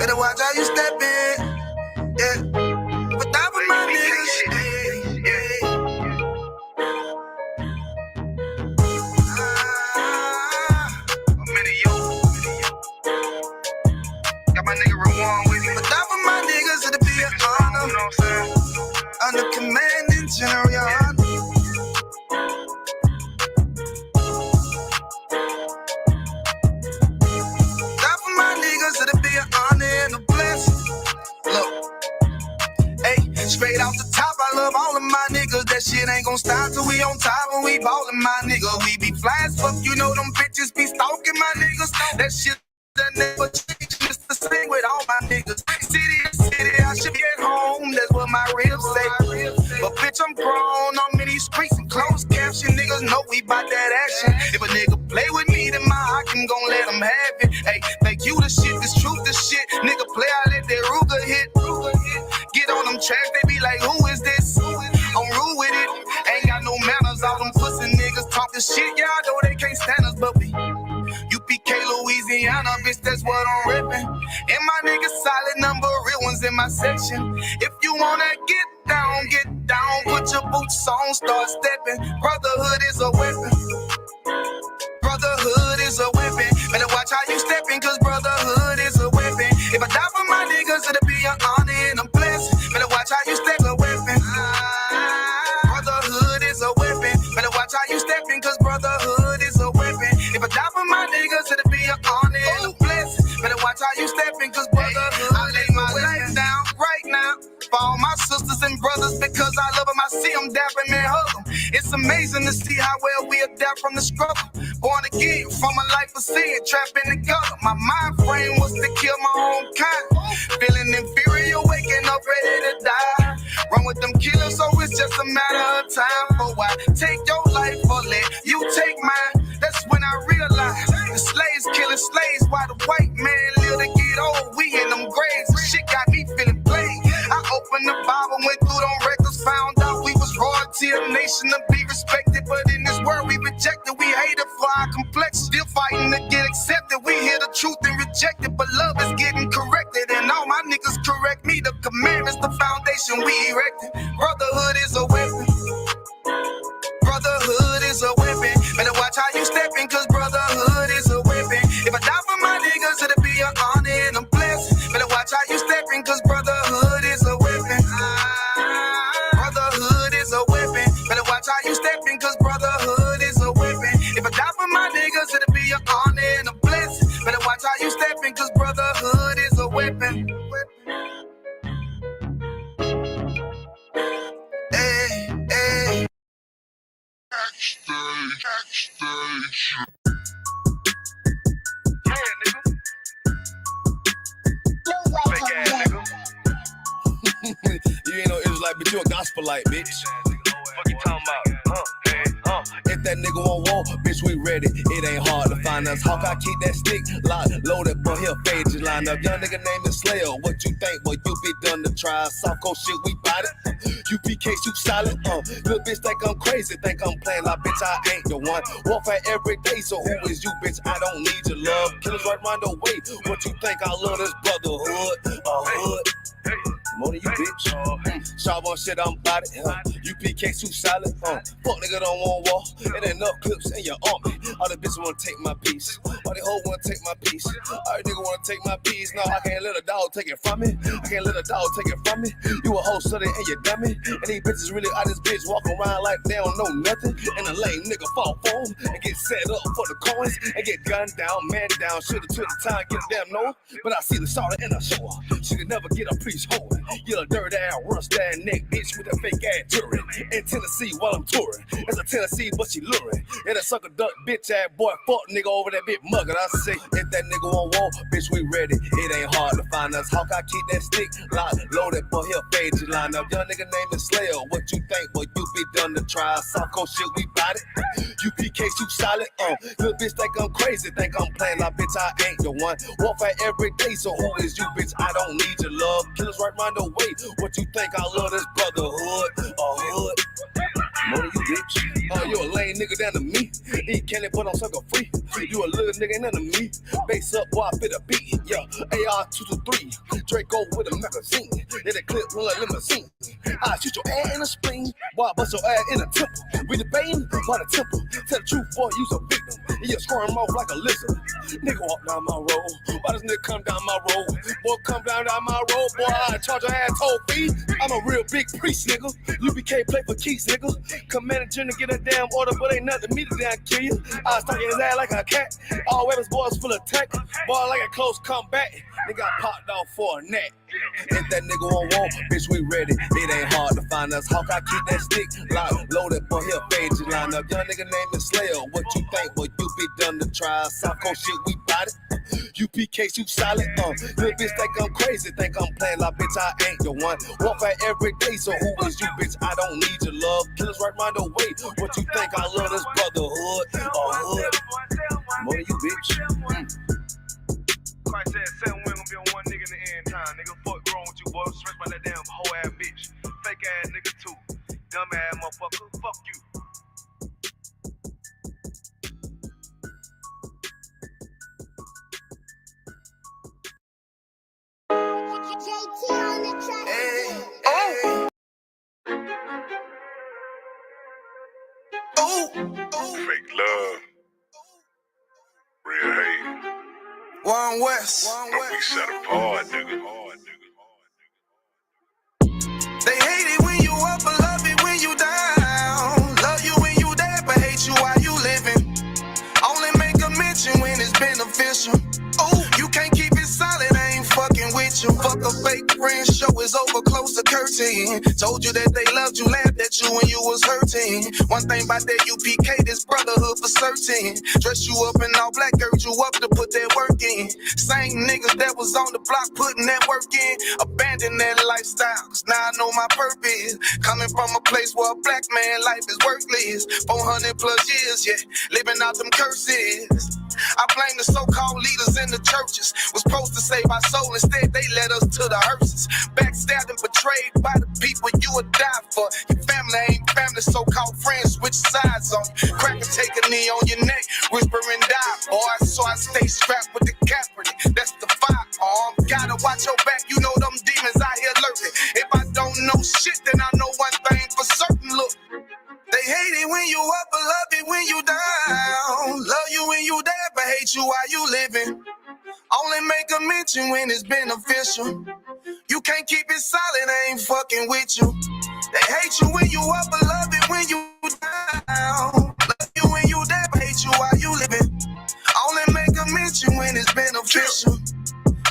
Better watch how you step in. Yeah. But that was my niggas. Got my nigga Ramon with me. But that was my niggas, it'll be an honor. You know what I'm saying? Under commanding General YAHANNA. That for my niggas, it'll be an honor and a blessing. Look, hey, straight off the top, I love all of my niggas. That shit ain't gon' stop till we on top and we ballin', my nigga. We be fly as fuck, you know them bitches be stalking my niggas. That shit that never change, just the same with all my niggas. City to city, I should be at home, that's what my ribs say. But bitch, I'm grown, I'm in these streets and closed caption. Niggas know we bout that action. If a nigga play with me, then my Hakim gon' let him have it. Hey, thank you the shit, this truth the shit. Nigga play, I let that Ruger hit. Get on them tracks, they be like, who is this? I'm rude with it, ain't got no manners. All them pussy niggas talking shit, yeah, I know they can't stand us, but we U.P.K, Louisiana, bitch, that's what I'm rippin'. And my niggas solid number, real ones in my section. If you wanna get down, put your boots on, start stepping. Brotherhood is a weapon. Brotherhood is a weapon. Better watch how you steppin', cause brotherhood is a weapon. If I die for my niggas, it'll be an honor and a blessing. Better watch how you step a weapon. Brotherhood is a weapon. Better watch how you steppin', cause brotherhood is a weapon. If I die for my niggas, it'll be an honor and a blessing. Better watch how you steppin', cause brotherhood I lay my life down right now for all my sisters and brothers, because I love them. I see them dapping and hug them. It's amazing to see how well we adapt from the struggle. Born again from a life of sin, trapped in the gutter. My mind frame was to kill my own kind. Feeling inferior, waking up ready to die. Run with them killers, so it's just a matter of time. For why take your life or let you take mine? That's when I realized the slaves killing slaves while the white man live to get old. We in them graves, shit got me feeling played. I opened the Bible, went through them records, found out we was royalty, a nation to be respected. But in this world we rejected, we hated for our complexion. Still fighting to get accepted. We hear the truth and reject it, but love is getting corrected. And all my niggas correct me. The commandments, the foundation we erected. Brotherhood is a weapon. Brotherhood is a weapon. Better watch how you steppin', cause brotherhood is a weapon. If I die for my niggas, it'll be an honor and a blessing. Better watch how you steppin', cause brotherhood is a weapon. Brotherhood is a weapon. Better watch how you steppin', cause brotherhood is a weapon. If I die for my niggas, it'll be an honor and a blessing. Better watch how you steppin', cause brotherhood is a weapon. Hey, hey. Backstage. Yeah, nigga. Fake ass nigga. You ain't no Israelite, but you a gospelite, bitch. What you talking about? If that nigga won't walk, bitch, we ready. It ain't hard to find us. Hawk, I keep that stick locked, loaded, but he'll fade you line up. Young nigga named is Slayer. What you think, boy? You be done to try. Soft cold shit, we bought it. U.P.K, shoot solid. Little bitch think I'm crazy, think I'm playing. Like, bitch, I ain't the one. Warfare every day, so who is you, bitch? I don't need your love. Killers right round the way. What you think? I love this brotherhood. Hood. More than you, bitch. Sharp on shit, I'm about it. U.P.K too solid. Fuck nigga don't want war. It ain't enough clips in your army. All the bitches wanna take my piece. All the hoes wanna take my piece. All the nigga wanna take my piece. No, I can't let a dog take it from me. I can't let a dog take it from me. You a hoe study and you dummy. And these bitches really out this bitch walk around like they don't know nothing. And a lame nigga fall for them and get set up for the coins and get gunned down, man down. Should've took the time, get a damn no. But I see the shorter and I show her. She could never get a preach hoe. You a dirt ass, rust ass neck bitch with a fake ass jury. In Tennessee while I'm touring. It's a Tennessee, but she luring. And a sucker duck bitch ass boy, fuck nigga over that bitch mugger. I say, if that nigga won't walk, bitch, we ready. It ain't hard to find us. Hawk, I keep that stick locked, loaded, but he'll fade you line up. Young nigga named is Slayer. What you think, boy? You be done to try. Soft cold shit, we bout it. U.P.K shoot solid. Little bitch think I'm crazy, think I'm playing. Like, bitch, I ain't the one. Warfare every day, so who is you, bitch? I don't need your love. Killers right round the way. What you think? I love this brotherhood. Hood. More than you, bitch. Oh, you a lame nigga down to me. Eat candy, but I'm sucker free. You a little nigga, ain't nothing to me. Base up, boy, I fit a beat. Yeah, AR-223. Draco with a magazine. Let it clip pull a limousine. I shoot your ass in the spleen. Boy, I bust your ass in the temple. We debating by the temple. Tell the truth, boy, you's a victim. And you squirm off like a lizard. Nigga walk down my road. Why does nigga come down my road? Boy, come down my road. Boy, I charge your ass toll fee. I'm a real big priest, nigga. U.P.K play for keys, nigga. Commander General get a damn order, but ain't nothing to me to damn kill you. I stuck his ass like a cat. All weapons, boys full of tech. Boy, like a close comeback. Nigga got popped off for a neck. If that nigga won't want, bitch, we ready. It ain't hard to find us. Hawk, I keep that stick locked, loaded, boy, he'll fade you line up. Young nigga named is Slayer. What you think? Boy, you be done to try. South Coast shit, we bout it. U.P.K, shoot solid. Little bitch think I'm crazy, think I'm playing like bitch, I ain't the one. Walk back every day, so who is you, bitch? I don't need your love. Killers right round the way. What you think? I love this brotherhood or hood? More than you, bitch. Christ said 7 women gonna be on one nigga in the end time. Nigga, fuck wrong with you, boy. Stressed by that damn hoe ass bitch. Fake ass nigga too. Dumb ass motherfucker. Fuck you. Fake love. Real hate. One West. But we set apart, nigga. They hate it when you up, but love it when you down. Love you when you dead, but hate you while you living. Only make a mention when it's beneficial. Oh, you can't keep it solid, I ain't fucking with you. Fuck a fake friend, show is over, close the curtain. Told you that they loved you, laughed at you when you was hurting. One thing about that U.P.K, this brotherhood for certain. Dress you up in all black, gird you up to put that work in. Same niggas that was on the block putting that work in. Abandon that lifestyle, cause now I know my purpose. Coming from a place where a black man life is worthless. 400 plus years, yeah, living out them curses. I blame the so-called leaders in the churches. Was supposed to save our soul, instead they led us to the hearses. Backstabbed and betrayed by the people you would die for. Your family ain't family, so-called friends switch sides on you. Crack and take a knee on your neck, whisper and die, boy. So I stay strapped with the Kaepernick, that's the firearm. Gotta watch your back, you know them demons out here lurking. If I don't know shit, then I know one thing for certain, look. They hate it when you up, but love it when you down. Love you when you dead, but hate you while you living. Only make a mention when it's beneficial. You can't keep it solid, I ain't fucking with you. They hate you when you up, but love it when you down. Love you when you dead, but hate you while you living. Only make a mention when it's beneficial.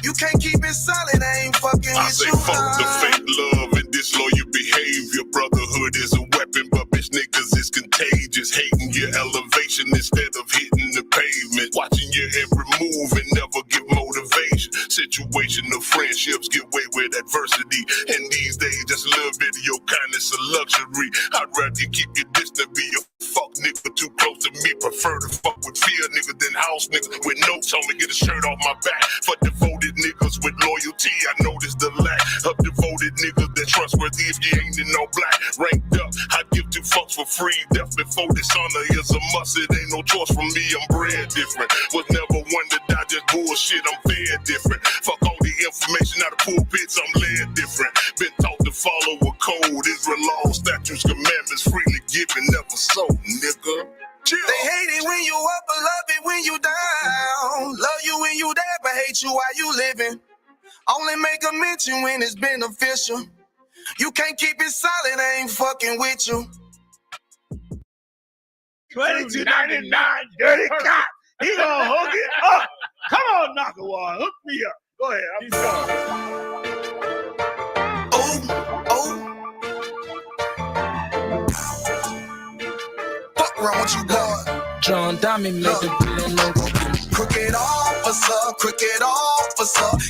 You can't keep it solid, I ain't fucking with you. I say fuck the fake love and disloyal behavior. Brotherhood is a weapon, but bitch niggas is contagious. Hating your elevation instead of hitting the pavement. Watching your every move and never give motivation. Situational friendships get away with adversity. And these days, just a little bit of your kindness a luxury. I'd rather you keep your distance, be a fuck nigga too close to me. Prefer to fuck with fear niggas than house niggas with notes on me. Get a shirt off my back for devoted niggas with loyalty. I noticed the lack of devoted niggas that trustworthy if you ain't in no black. Ranked up, I give 2 fucks for free. Death before dishonor is a must. It ain't no choice from me, I'm bred different. Was never one to die, just bullshit, I'm fed different. Fuck all the information out of pulpits, I'm led different. Been taught to follow a code. Israel law, statutes, commandments, freely given, never sold, nigga. Chill. They hate it when you up, but love it when you down. Love you when you dead, but hate you while you living. Only make a mention when it's beneficial. You can't keep it solid, I ain't fucking with you. 22.99, dirty cop. He gonna hook it up. Come on, Nakawar, hook me up. Go ahead, I'm sorry. Oh. Fuck wrong with you, boy? John Diamond made the billion logo. Crooked officer,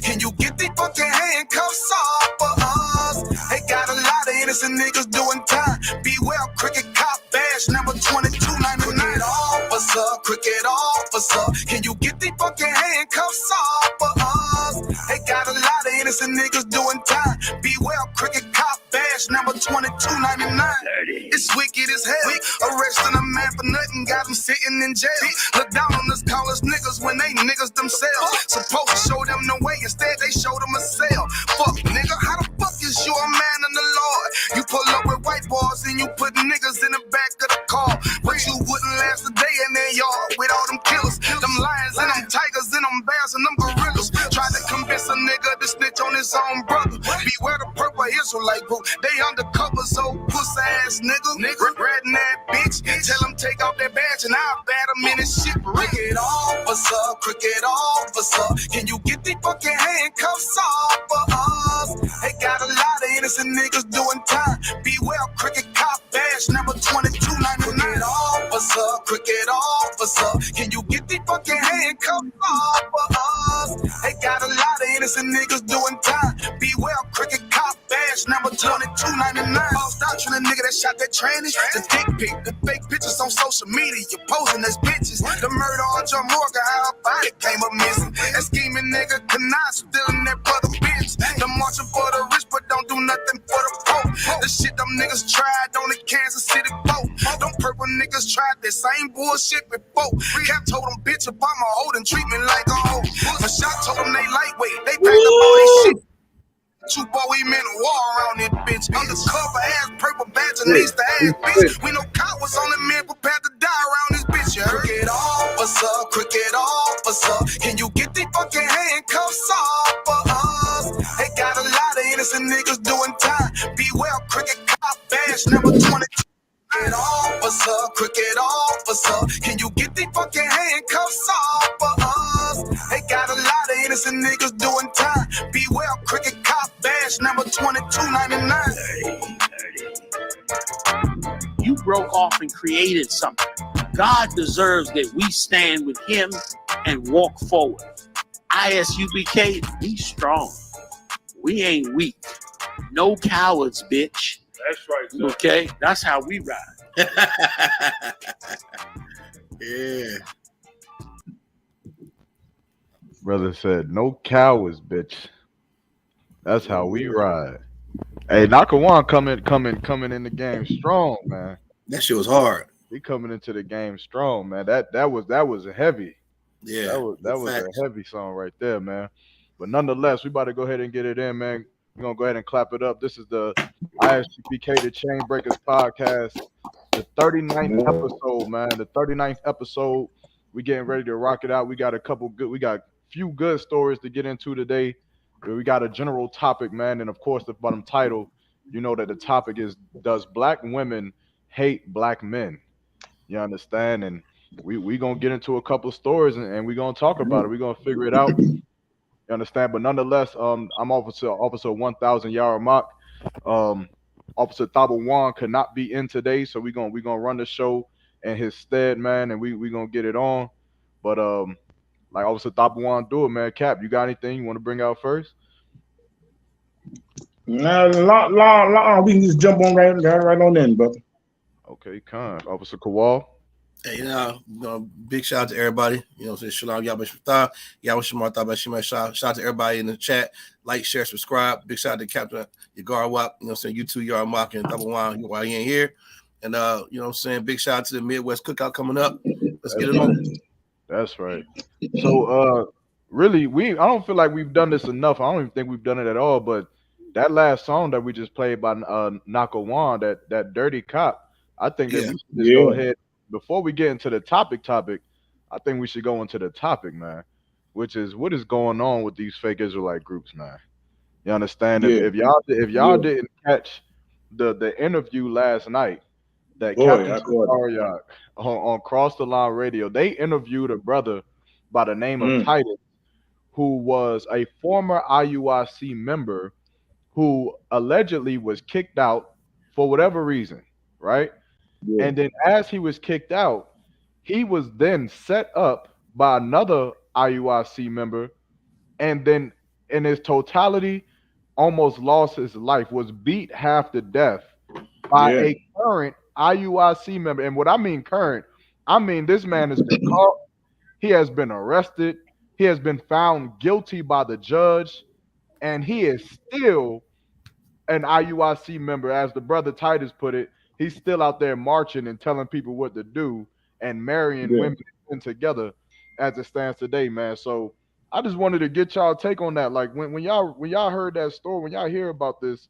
can you get these fucking handcuffs off of us? They got a lot of innocent niggas doing time. Beware, crooked cop badge number 2299. Crooked officer, can you get these fucking handcuffs off of us? They got a lot of innocent niggas doing time. Beware, crooked cop badge number 2299. It's wicked as hell. Arresting a man for nothing, got him sitting in jail. Look down on us, call us niggas when they niggas themselves. Supposed to show them the way, instead they show them a cell. Fuck, nigga, how the fuck is you a man in the Lord? You pull up with white boys and you put niggas in the back of the car. But you wouldn't last a day in their yard with all them killers, them lions and them tigers and them bears and them gorillas. Tried to convince a nigga to snitch on his own brother. Beware the purple Israelite group, they undercover, so pussy ass nigga. Regretting that bitch, tell him take off that badge and I'll bat him in his shit. Cricket officer, can you get these fucking handcuffs off for us? They got a lot of innocent niggas doing time. Beware cricket cop badge number 2299. Cricket officer, can you get these fucking handcuffs off for us? They got a lot of innocent niggas doing time. Beware cricket cop badge number 2299. False doctrine, a nigga that shot that tranny. The dick pic, the fake pictures on social media, you posing as bitches. The murder on Joe Morgan, how her body came up missing. That scheming nigga cannot stealing that brother bitch. The marching for the rich, but don't do nothing for the poor. The shit them niggas tried on the Kansas City boat. Them purple niggas tried that same bullshit before. Cap told them bitch Obama holding treatment like a hoe. But shot told them they lightweight, they packed up all they shit. You boy, we meant a war around this bitch. Undercover ass, purple badge, and these the ass bitch. We know cowards, only men prepared to die around this bitch. Yeah. Cricket officer, can you get these fucking handcuffs off for us? They got a lot of innocent niggas doing time. Beware cricket cop badge number 22. Cricket officer, can you get these fucking handcuffs off for us? They got a lot of innocent niggas doing time. Beware cricket cop badge number 2299. You broke off and created something. God deserves that we stand with him and walk forward. I.S.U.P.K, be strong. We ain't weak. No cowards, bitch. That's right, sir. Okay? That's how we ride. Yeah. Brother said, no cowards, bitch. That's how we ride. Hey, Nakawan coming in the game strong, man. That shit was hard. He coming into the game strong, man. That was a heavy. Yeah. That was a heavy song right there, man. But nonetheless, we about to go ahead and get it in, man. We're gonna go ahead and clap it up. This is the I.S.U.P.K, the Chain Breakers podcast, the 39th episode, man. The 39th episode. We getting ready to rock it out. We got a few good stories to get into today. We got a general topic, man, and of course the bottom title. You know that the topic is, does black women hate black men? You understand? And we gonna get into a couple stories and we gonna talk about it. We gonna figure it out. You understand? But nonetheless, I'm Officer 1000 Yaramak. Officer Tabawan could not be in today, so we gonna run the show in his stead, man, and we gonna get it on. But like Officer Tabawan do it, man. Cap, you got anything you want to bring out first? No, we can just jump on right on in, brother. Okay, kind. Officer Kowal. Hey, big shout out to everybody. You know, say Shalom, Yahweh Shemar, shout out to everybody in the chat. Like, share, subscribe. Big shout out to Captain Yagar Wap. You know, saying you two, Yar Mock and Double Wine while he ain't here. And you know what I'm saying? Big shout out to the Midwest Cookout coming up. Let's get it on. That's right. So really, I don't feel like we've done this enough. I don't even think we've done it at all. But that last song that we just played by Nakawan, that Dirty Cop, I think that we should just go ahead before we get into the topic. I think we should go into the topic, man, which is what is going on with these fake Israelite groups, man. You understand? If y'all didn't catch the interview last night that Captain Sakariak on Cross the Line Radio, they interviewed a brother by the name of Titus, who was a former IUIC member who allegedly was kicked out for whatever reason, right? Yeah. And then as he was kicked out, he was then set up by another IUIC member, and then in his totality almost lost his life, was beat half to death by a current IUIC member. And what I mean current, I mean this man has been caught, he has been arrested, he has been found guilty by the judge, and he is still an IUIC member. As the brother Titus put it, he's still out there marching and telling people what to do and marrying women and together as it stands today, man. So I just wanted to get y'all take on that. Like when y'all heard that story, when y'all hear about this,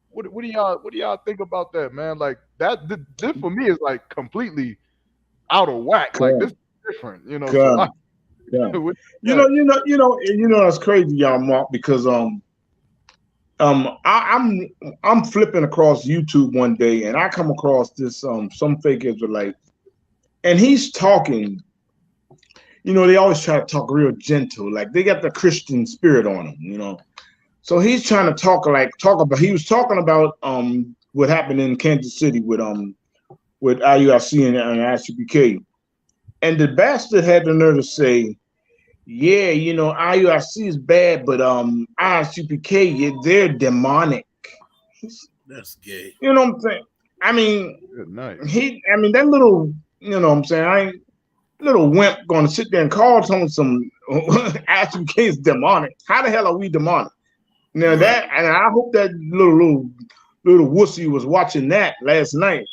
what do y'all think about that, man? Like this for me is like completely out of whack. Like this is different, you know. So you know, it's crazy, y'all, Mark, because I'm flipping across YouTube one day and I come across this some fake Israelite, and he's talking. You know, they always try to talk real gentle, like they got the Christian spirit on them, you know. So he's trying to talk about. He was talking about what happened in Kansas City with I.U.P.K and I.S.U.P.K, and the bastard had the nerve to say, "Yeah, you know, I.U.P.K is bad, but I.S.U.P.K, yeah, they're demonic." That's gay. You know what I'm saying? I mean, good night. That little, you know what I'm saying? I ain't little wimp going to sit there and call some I.S.U.P.K is demonic. How the hell are we demonic? Now that, and I hope that little wussy was watching that last night.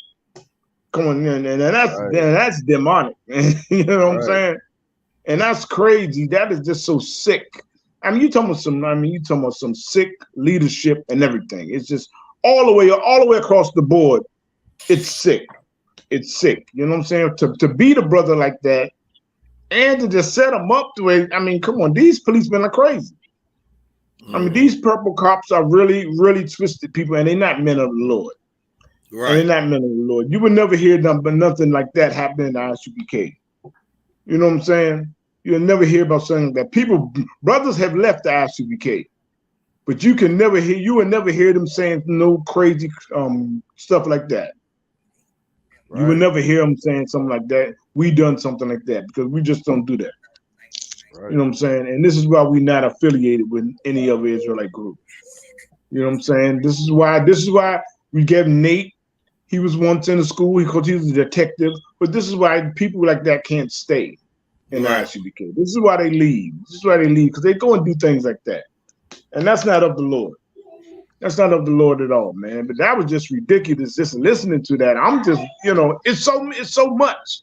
Come on, and that's demonic. You know what I'm saying? And that's crazy. That is just so sick. I mean, you talking about some sick leadership and everything. It's just all the way across the board. It's sick. It's sick. You know what I'm saying? To beat a brother like that and to just set him up the way. I mean, come on, these policemen are crazy. I mean, these purple cops are really, really twisted people, and they're not men of the Lord. Right. And they're not men of the Lord. You would never hear nothing like that happening to I.S.U.P.K. You know what I'm saying? You'll never hear about something that brothers have left the I.S.U.P.K, but you will never hear them saying no crazy stuff like that. Right. You will never hear them saying something like that. We done something like that, because we just don't do that. Right. You know what I'm saying? And this is why we're not affiliated with any other Israelite group. You know what I'm saying? This is why we gave Nate. He was once in the school because he was a detective. But this is why people like that can't stay in I.S.U.P.K. This is why they leave. This is why they leave, because they go and do things like that. And that's not of the Lord. That's not of the Lord at all, man. But that was just ridiculous. Just listening to that, I'm just, you know, it's so much.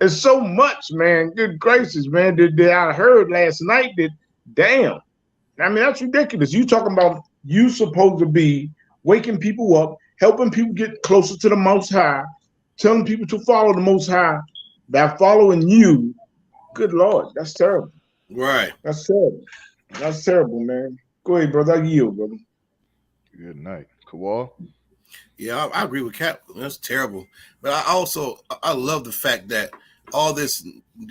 It's so much, man. Good gracious, man. That I heard last night that, damn. I mean, that's ridiculous. You talking about you supposed to be waking people up, helping people get closer to the Most High, telling people to follow the Most High by following you. Good Lord, that's terrible. Right. That's terrible. That's terrible, man. Go ahead, brother. I yield, brother. Good night. Kawal? Yeah, I agree with Cap. That's terrible. But I love the fact that all this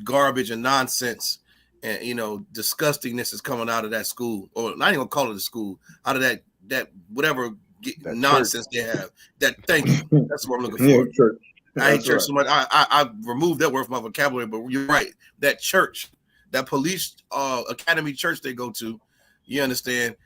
garbage and nonsense and, you know, disgustingness is coming out of that school, or not even gonna call it a school, out of that whatever nonsense they have. Thank you. That's what I'm looking for. Church. I hate church so much. I removed that word from my vocabulary, but you're right. That church, that police academy church they go to, you understand?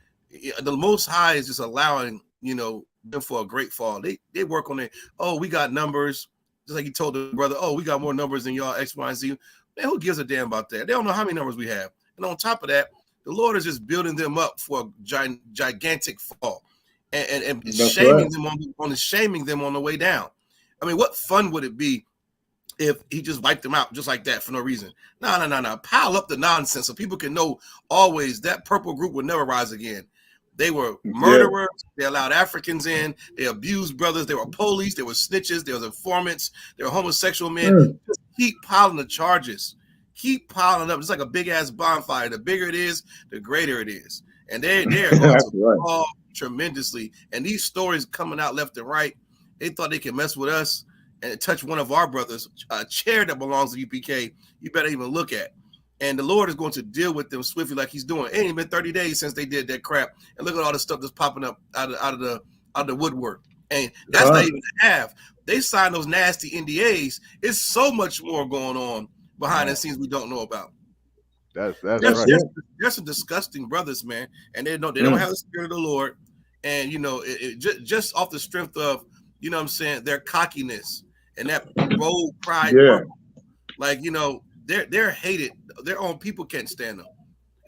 The Most High is just allowing, you know, them for a great fall. They work on it. Oh, we got numbers. Just like you told the brother, oh, we got more numbers than y'all, X, Y, and Z. Man, who gives a damn about that? They don't know how many numbers we have. And on top of that, the Lord is just building them up for a gigantic fall and shaming them on the way down. I mean, what fun would it be if he just wiped them out just like that for no reason? No. Pile up the nonsense so people can know always that purple group will never rise again. They were murderers. They allowed Africans in. They abused brothers. They were police. They were snitches. There was informants. They were homosexual men. Just keep piling the charges. Keep piling up. It's like a big ass bonfire. The bigger it is, the greater it is. And they are going to fall tremendously. And these stories coming out left and right. They thought they could mess with us and touch one of our brothers, a chair that belongs to UPK. You better even look at. And the Lord is going to deal with them swiftly like he's doing. It ain't been 30 days since they did that crap. And look at all the stuff that's popping up out of the woodwork. And that's not even half. They signed those nasty NDAs. It's so much more going on behind the scenes we don't know about. That's right. They're some disgusting brothers, man. And they don't have the spirit of the Lord. And, you know, just off the strength of, you know what I'm saying, their cockiness and that bold pride. Like, you know, they're hated. Their own people can't stand them.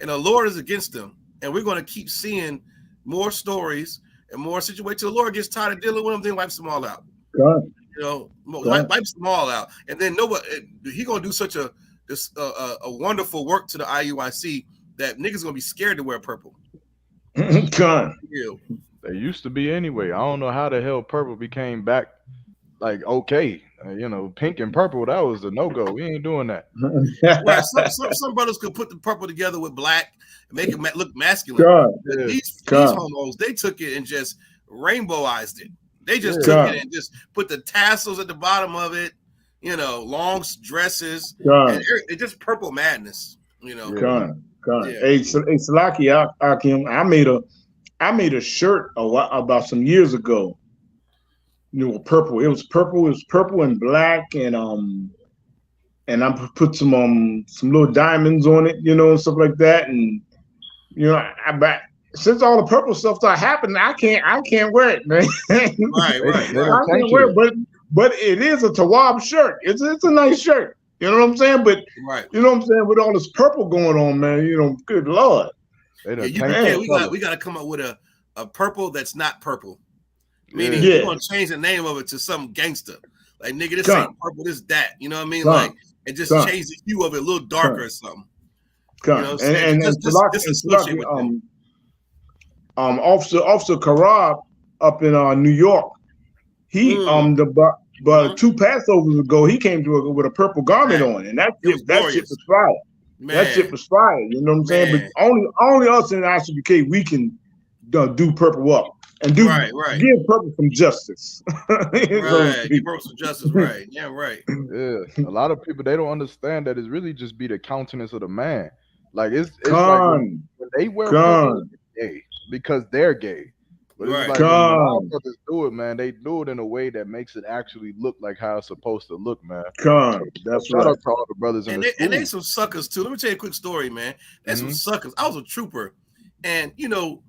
And the Lord is against them. And we're going to keep seeing more stories and more situations. The Lord gets tired of dealing with them, then wipes them all out. You know, wipe them all out, and then nobody. He gonna do such a wonderful work to the IUIC that niggas gonna be scared to wear purple. Con. They used to be anyway. I don't know how the hell purple became back like okay. You know, pink and purple, that was a no-go. We ain't doing that. Right. Some brothers could put the purple together with black and make it look masculine. These homos, they took it and just rainbowized it. They just took it and just put the tassels at the bottom of it, you know, long dresses, and it's just purple madness, you know. Hey, Salaki, Akim, I made a shirt about some years ago. You know, purple. It was purple and black, and I put some little diamonds on it, you know, and stuff like that. And you know, since all the purple stuff started happening, I can't wear it, man. Right. I can't wear it, but it is a Tawab shirt. It's a nice shirt. You know what I'm saying? But you know what I'm saying, with all this purple going on, man, you know, good Lord. We got to come up with a purple that's not purple. Meaning you're gonna change the name of it to some gangster. Like, nigga, this ain't purple, this that. You know what I mean? Like, and just change the hue of it a little darker or something. You know what I'm saying? Officer Karab up in New York, he but 2 Passovers ago, he came to with a purple garment on, and that shit was fire. That shit was fire. You know what I'm saying? But only us in I.S.U.P.K, we can do purple up. And give purple some justice. Give purple some justice, right. Yeah, right. Yeah. A lot of people, they don't understand that it's really just be the countenance of the man. Like, it's like when they wear purple, it's gay because they're gay. But it's like when our brothers do it, man, they do it in a way that makes it actually look like how it's supposed to look, man. That's Shout out to all the brothers in the school. And they some suckers, too. Let me tell you a quick story, man. There's some suckers. I was a trooper, and, you know,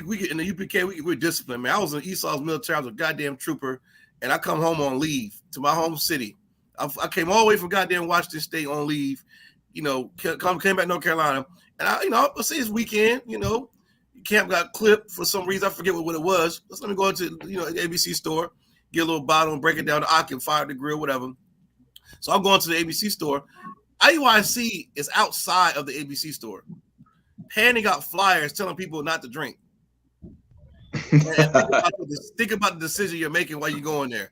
we get in the UPK, we're disciplined, man. I was in Esau's military. I was a goddamn trooper, and I come home on leave to my home city. I came all the way from goddamn Washington State on leave, you know, came back to North Carolina, and I say it's weekend, you know, camp got clipped for some reason. I forget what it was. Let me go into, you know, the ABC store, get a little bottle and break it down to Ock and fire the grill, whatever. So I'm going to the ABC store. IUIC is outside of the ABC store, handing out flyers telling people not to drink. And think about the decision you're making while you're going there.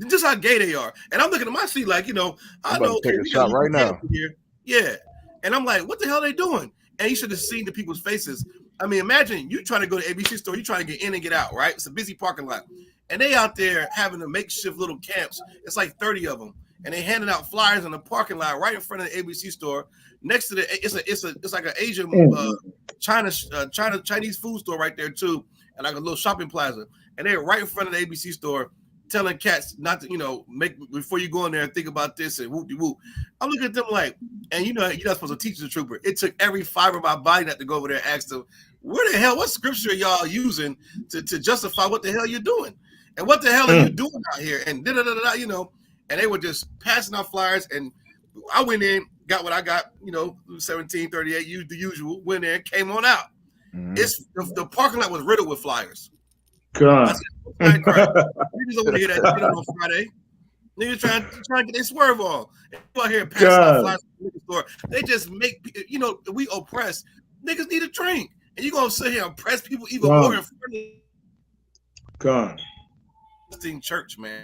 Just how gay they are. And I'm looking at my seat like, you know, I know. Take a shot right now. Here. Yeah. And I'm like, what the hell are they doing? And you should have seen the people's faces. I mean, imagine you trying to go to ABC store, you trying to get in and get out, right? It's a busy parking lot. And they out there having a makeshift little camps. It's like 30 of them. And they handing out flyers in the parking lot right in front of the ABC store. Next to it's like an Asian Chinese food store right there too, and like a little shopping plaza. And they're right in front of the ABC store, telling cats not to, you know, make before you go in there and think about this and whoop de whoop. I'm looking at them like, and you know, you're not supposed to teach the trooper. It took every fiber of my body not to go over there and ask them, where the hell, what scripture are y'all using to justify what the hell you're doing, and what the hell are you doing out here, and you know. And they were just passing out flyers, and I went in, got what I got, you know, 1738, used the usual, went in, came on out. It's the parking lot was riddled with flyers. God. Niggas over here that shit on Friday. Niggas trying to get their swerve on. People out here passing out flyers at the store. They just make, you know, we oppress. Niggas need a drink. And you gonna sit here and oppress people even more in front of church, man.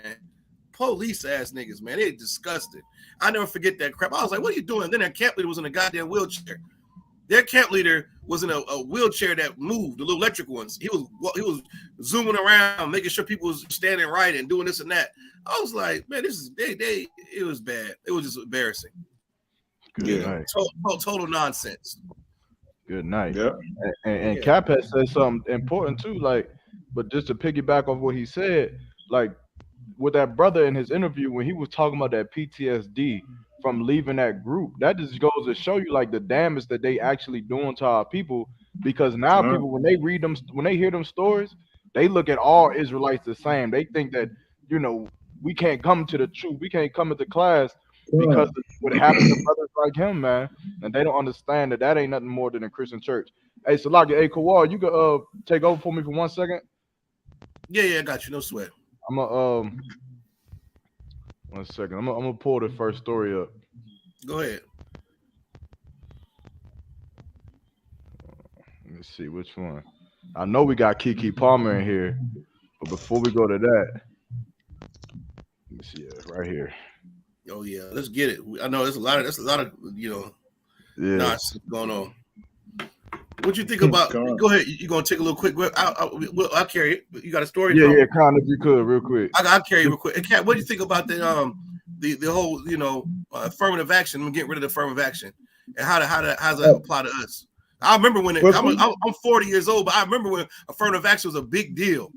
Police ass niggas, man. They disgusted. I never forget that crap. I was like, what are you doing? Then their camp leader was in a goddamn wheelchair. Their camp leader was in a wheelchair that moved, the little electric ones. He was zooming around, making sure people was standing right and doing this and that. I was like, man, this is it was bad. It was just embarrassing. Good night. Total nonsense. Good night. Yeah. And Cap has said something important too, like, but just to piggyback off what he said, like, with that brother in his interview when he was talking about that PTSD from leaving that group, that just goes to show you like the damage that they actually doing to our people. Because now people, when they read them, when they hear them stories, they look at all Israelites the same. They think that, you know, we can't come to the truth, we can't come into class because of what happened to brothers like him, man. And they don't understand that ain't nothing more than a Christian church. Hey, Salaki, hey, Kawal, you could take over for me for 1 second. Yeah, I got you. No sweat. I'm gonna 1 second. I'm gonna pull the first story up. Go ahead. Let me see which one. I know we got Keke Palmer in here, but before we go to that, let me see it right here. Oh yeah, let's get it. I know there's a lot of nonsense going on. What you think about? Go ahead. You gonna take a little quick? I'll carry it. You got a story? Yeah, Con, if you could, real quick. I'll carry it real quick. And Kat, what do you think about the whole affirmative action? I'm getting rid of the affirmative action, and how does that apply to us? I remember when I'm 40 years old, but I remember when affirmative action was a big deal.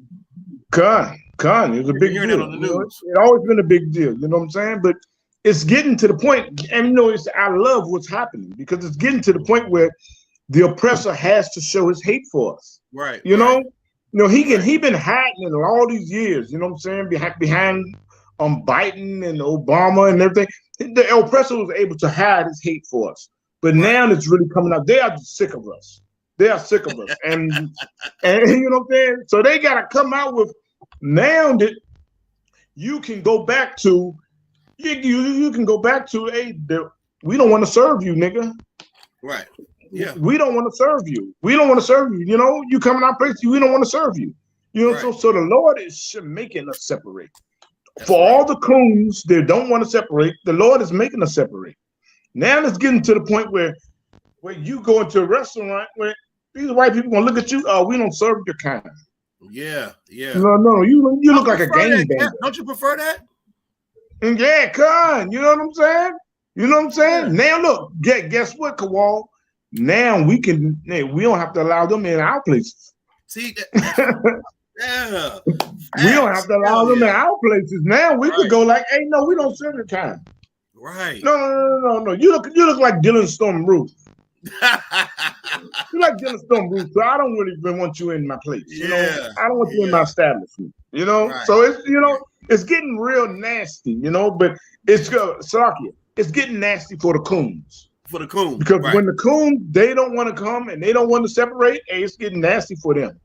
Con, it was a big deal. On the news. It's always been a big deal. You know what I'm saying? But it's getting to the point, and I love what's happening because it's getting to the point where the oppressor has to show his hate for us. Right. He been hiding it all these years. You know what I'm saying? Behind Biden and Obama and everything. The oppressor was able to hide his hate for us. But now it's really coming out. They are sick of us. They are sick of us. And you know what I'm saying? So they gotta come out with now that you can go back to you can go back to we don't want to serve you, nigga. Right. Yeah. We don't want to serve you. We don't want to serve you. You know, you come in our place, we don't want to serve you. You know, so the Lord is making us separate. For all the coons that don't want to separate, the Lord is making us separate. Now it's getting to the point where you go into a restaurant where these white people gonna look at you. We don't serve your kind. Yeah. No. You look like a gangbanger. Don't you prefer that? And yeah, con. You know what I'm saying? Yeah. Now look, guess what, Kawal? Now we don't have to allow them in our places. See, yeah. We don't have to allow them in our places. Now we can go like, hey, no, we don't serve your kind. Right. No. You look like Dylan Storm Ruth. You like Dylan Storm Ruth, so I don't really even want you in my place. You know, I don't want you in my establishment. You know, so it's it's getting real nasty. You know, but it's getting nasty for the coons. Because when the coons they don't want to come and they don't want to separate, it's getting nasty for them.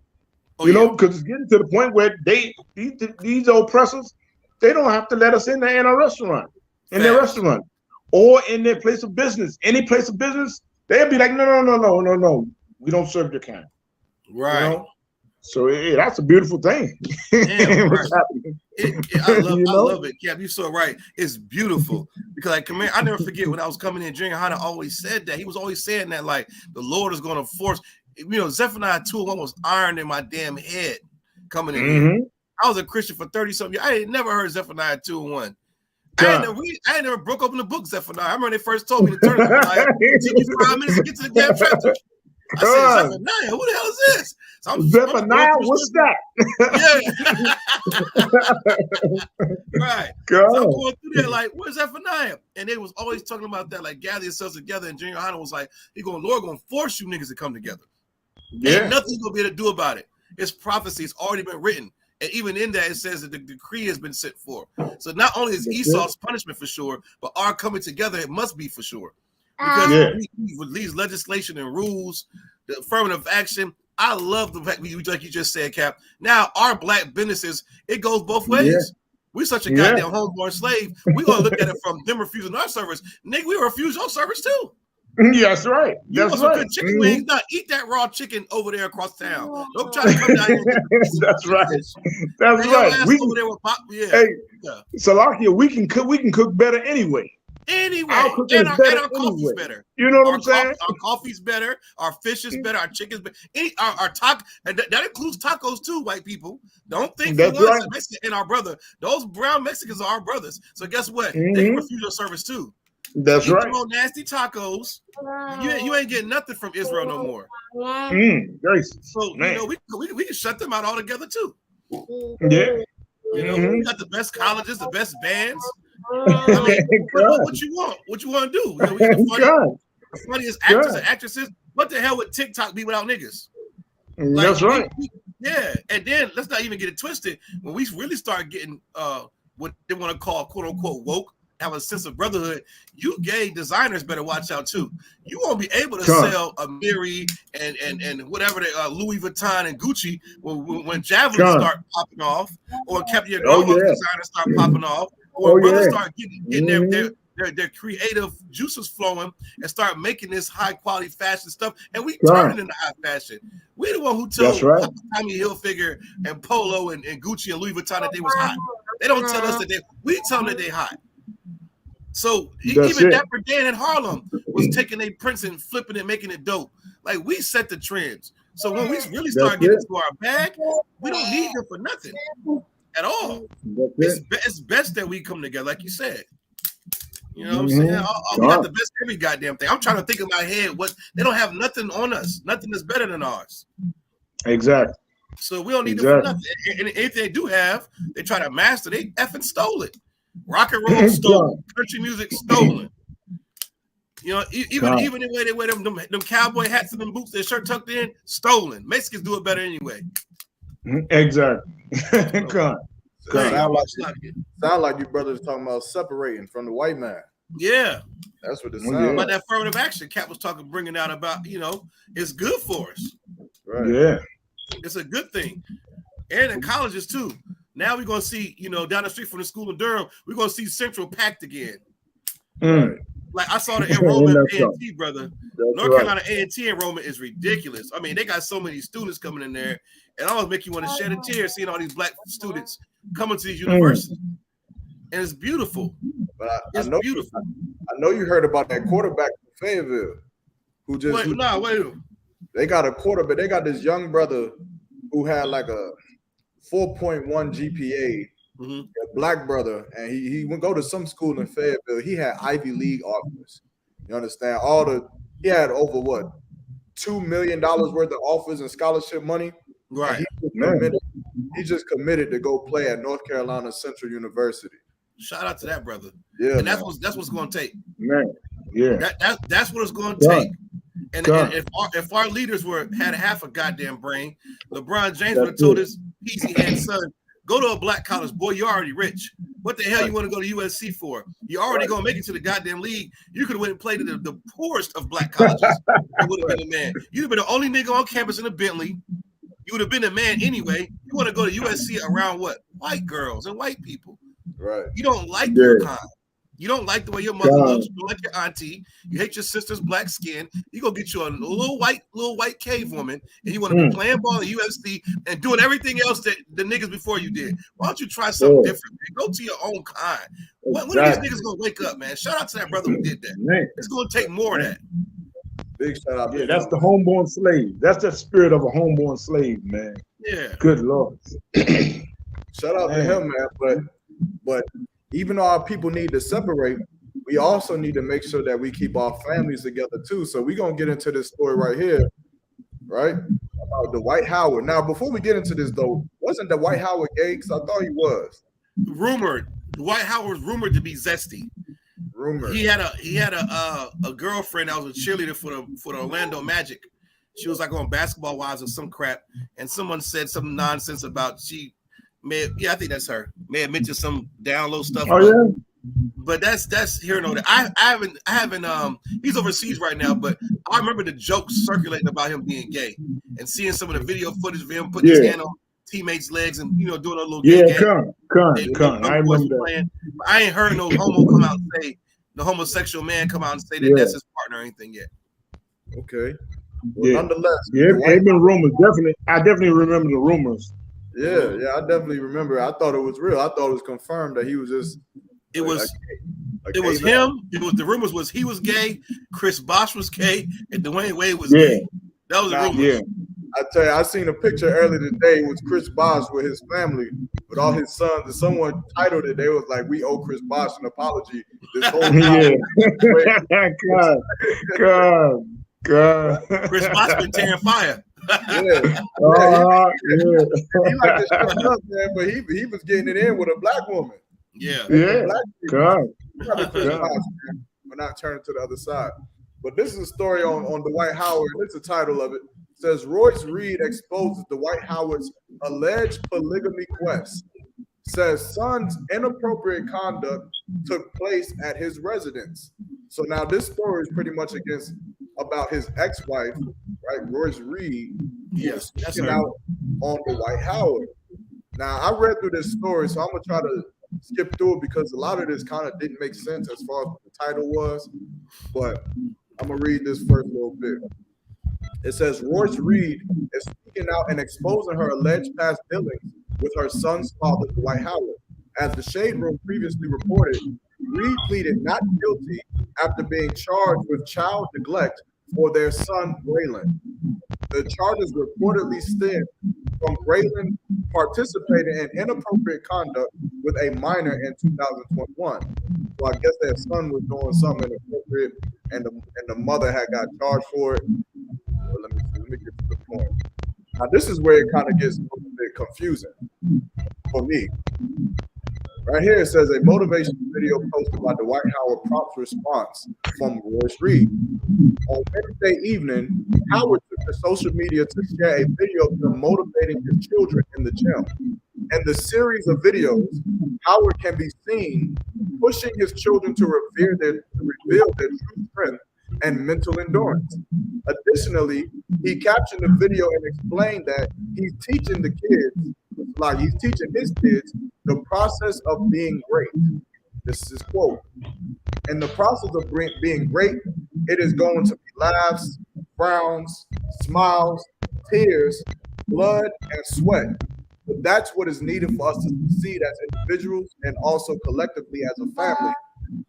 You know, because it's getting to the point where these oppressors they don't have to let us in there in a restaurant. In their restaurant or in their place of business, any place of business, they'll be like, no, we don't serve your kind. Right. You know? So that's a beautiful thing. Damn, right. I love it, Cap. You're so right. It's beautiful because I never forget when I was coming in. YAHANNA always said that. He was always saying that like the Lord is going to force. Zephaniah 2:1 was iron in my damn head coming in here. I was a Christian for 30-something years. I had never heard Zephaniah 2:1. I ain't never broke open the book Zephaniah. I remember they first told me to turn Zephaniah. It took me 5 minutes to get to the damn chapter. I said, Zephaniah, who the hell is this? So Zephaniah, what's that? Yeah. Right. So I'm going through there like, where's Zephaniah? And they was always talking about that, like gather yourselves together. And YAHANNA was like, Lord gonna force you niggas to come together. Ain't nothing gonna be able to do about it. It's prophecy, it's already been written. And even in that, it says that the decree has been sent for. So not only is Esau's punishment for sure, but our coming together, it must be for sure. Because with these legislation and rules, the affirmative action, I love the fact, like you just said, Cap. Now, our black businesses, it goes both ways. Yeah. We're such a goddamn homeborn slave. We're going to look at it from them refusing our service. Nigga, we refuse your service too. Yeah, that's right. You want some good chicken wings? Now eat that raw chicken over there across town. Don't try to come down here. That's right. That's right. We over there with pop. Yeah. Hey, Salakia, we can cook better anyway. And our coffee's better. You know what I'm saying? Our coffee's better. Our fish is better. Our chicken's better. Our taco, and that includes tacos too, white people. Don't think for once Mexican and our brother. Those brown Mexicans are our brothers. So guess what? They can refuse your service too. That's right. Them nasty tacos. You ain't getting nothing from Israel no more. So we can shut them out altogether too. Yeah. We got the best colleges, the best bands. What you want? What you want to do? We got the funniest actors and actresses. What the hell would TikTok be without niggas? That's right. And then let's not even get it twisted. When we really start getting what they want to call quote unquote woke, have a sense of brotherhood, you gay designers better watch out too. You won't be able to sell a Miri and whatever Louis Vuitton and Gucci when Javelin start popping off, or Captain designers start popping off, Oh, brothers yeah. start getting their creative juices flowing and start making this high quality fashion stuff, and we turn it into high fashion. We the one who That's told right. Tommy Hilfiger and Polo and Gucci and Louis Vuitton that they was hot. They don't tell us that we tell them that they hot. So even Dapper Dan in Harlem was taking a prints and flipping it, making it dope. Like we set the trends. So when we really start getting into our bag, we don't need them for nothing at all. It's best that we come together, like you said. You know what I'm saying? We got the best every goddamn thing. I'm trying to think in my head what they don't have nothing on us. Nothing is better than ours. Exactly. So we don't need them for nothing. And anything they do have, they try to master. They effing stole it. Rock and roll stolen. Country music stolen. You know, even the way they wear them cowboy hats and them boots, their shirt tucked in, stolen. Mexicans do it better anyway. Exactly. Sound like you brothers talking about separating from the white man. Yeah, that's what it sounds like. But that affirmative action Cap was bringing out about, you know, it's good for us. Right. Yeah, it's a good thing, and in colleges too. Now we're gonna see, you know, down the street from the school in Durham, we're gonna see Central packed again. Right. Like I saw the enrollment of A&T, brother. North Carolina A&T enrollment is ridiculous. I mean, they got so many students coming in there, and almost make you want to shed a tear seeing all these black students coming to these universities. And it's beautiful. But I know beautiful. I know you heard about that quarterback from Fayetteville who just they got a quarterback. They got this young brother who had like a 4.1 GPA. A black brother, and he would go to some school in Fayetteville. He had Ivy League offers. You understand? He had over what $2 million worth of offers and scholarship money. Right. He just committed to go play at North Carolina Central University. Shout out to that brother. Yeah, and that's what it's going to take. Man, yeah, that's what it's going to take. And if our leaders had half a goddamn brain, LeBron James would have told his peasy head son, go to a black college, boy. You're already rich. What the hell you want to go to USC for? You're already gonna make it to the goddamn league. You could have went and played at the poorest of black colleges. You would have been a man. You'd have been the only nigga on campus in a Bentley. You would have been a man anyway. You want to go to USC around what? White girls and white people. Right. You don't like your kind. You don't like the way your mother looks. You don't like your auntie. You hate your sister's black skin. You go get you a little white cave woman, and you want to be playing ball at USC and doing everything else that the niggas before you did. Why don't you try something different, man? Go to your own kind. When are these niggas gonna wake up, man? Shout out to that brother who did that. Man. It's gonna take more of that. Big shout out. Yeah, that's the homeborn slave. That's the spirit of a homeborn slave, man. Yeah. Good Lord. Shout out to him, man. But even though our people need to separate, we also need to make sure that we keep our families together too. So we're going to get into this story right here, right? About the Dwight Howard. Now, before we get into this though, wasn't the Dwight Howard gay? Because I thought he was. Rumored. Dwight Howard was rumored to be zesty. Rumored. He had a girlfriend that was a cheerleader for the Orlando Magic. She was like on Basketball Wives or some crap. And someone said some nonsense about I think that's her. May have mentioned some down low stuff. But that's here and there. I haven't he's overseas right now, but I remember the jokes circulating about him being gay and seeing some of the video footage of him putting his hand on teammates' legs and doing a little gay game. I remember that. I ain't heard no homo come out and say the homosexual man come out and say that that's his partner or anything yet. Okay. Well, nonetheless, it's been rumors. I definitely remember the rumors. Yeah, I definitely remember. I thought it was real. I thought it was confirmed that he was just. It was him. It was the rumors was he was gay. Chris Bosh was gay, and Dwayne Wade was gay. That was the rumors. Yeah. I tell you, I seen a picture earlier today. It was Chris Bosh with his family, with all his sons, and someone titled it. They was like, "We owe Chris Bosh an apology." This whole time. God. Chris Bosh been tearing fire. He like to shut up, man, but he was getting it in with a black woman. Yeah. God. We're not turning to the other side. But this is a story on Dwight Howard. It's the title of it. It says Royce Reed exposes Dwight Howard's alleged polygamy quest. Says son's inappropriate conduct took place at his residence. So now this story is pretty much about his ex-wife, right? Royce Reed. Yes, that's out on Dwight Howard. Now I read through this story, so I'm gonna try to skip through it because a lot of this kind of didn't make sense as far as what the title was. But I'm gonna read this first little bit. It says Royce Reed is speaking out and exposing her alleged past dealings with her son's father, Dwight Howard. As the Shade Room previously reported, Reed pleaded not guilty after being charged with child neglect for their son, Braylon. The charges reportedly stem from Braylon participating in inappropriate conduct with a minor in 2021. So I guess their son was doing something inappropriate, and the mother had got charged for it. Well, let me get to the point. Now this is where it kind of gets a little bit confusing for me. Right here it says a motivation video posted by Dwight Howard prompts response from Royce Reed. On Wednesday evening, Howard took to social media to share a video of him motivating his children in the gym. In the series of videos, Howard can be seen pushing his children to reveal their true strength and mental endurance. Additionally, he captioned the video and explained that he's teaching the kids, like he's teaching his kids, the process of being great. This is his quote. In the process of being great, it is going to be laughs, frowns, smiles, tears, blood, and sweat. But that's what is needed for us to succeed as individuals and also collectively as a family.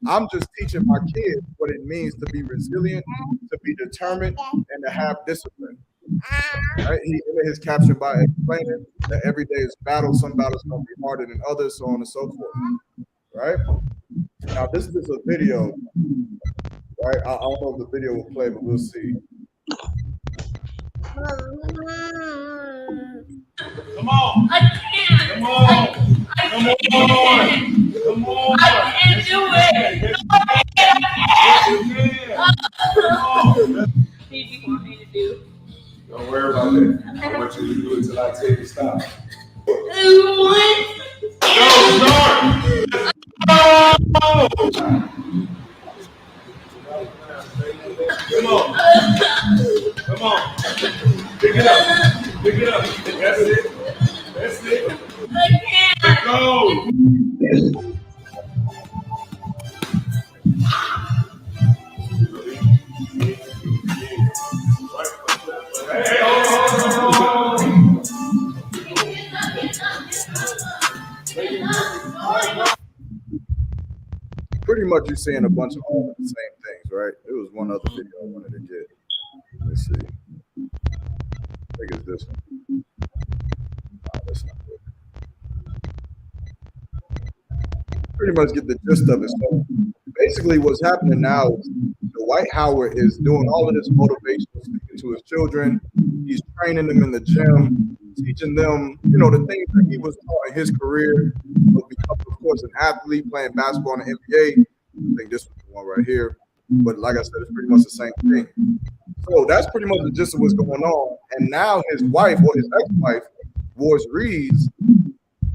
I'm just teaching my kids what it means to be resilient, to be determined, and to have discipline. Right? He ended his caption by explaining that every day is battle. Some battles going to be harder than others, so on and so forth. Right? Now, this is just a video. Right? I don't know if the video will play, but we'll see. Come on. I can't. Come on. Come on. Come on. I can't do it. What do you want me to do? Don't worry about that. I want you to do it till I tell you to stop. What? Come on. Come on. Pick it up. Pick it up. That's it. That's it. I can't. Go. Hey, Pretty much you're saying a bunch of all of the same things, right? There was one other video I wanted to get. Let's see. I think it's this one. No, that's not it. Pretty much get the gist of it. So basically what's happening now is Dwight Howard is doing all of this motivation, speaking to his children. He's training them in the gym, teaching them, you know, the things that he was taught in his career. He'll become, of course, an athlete playing basketball in the NBA. I think this is the one right here. But like I said, it's pretty much the same thing. So that's pretty much the gist of what's going on. And now his wife, or his ex-wife, Royce Reed,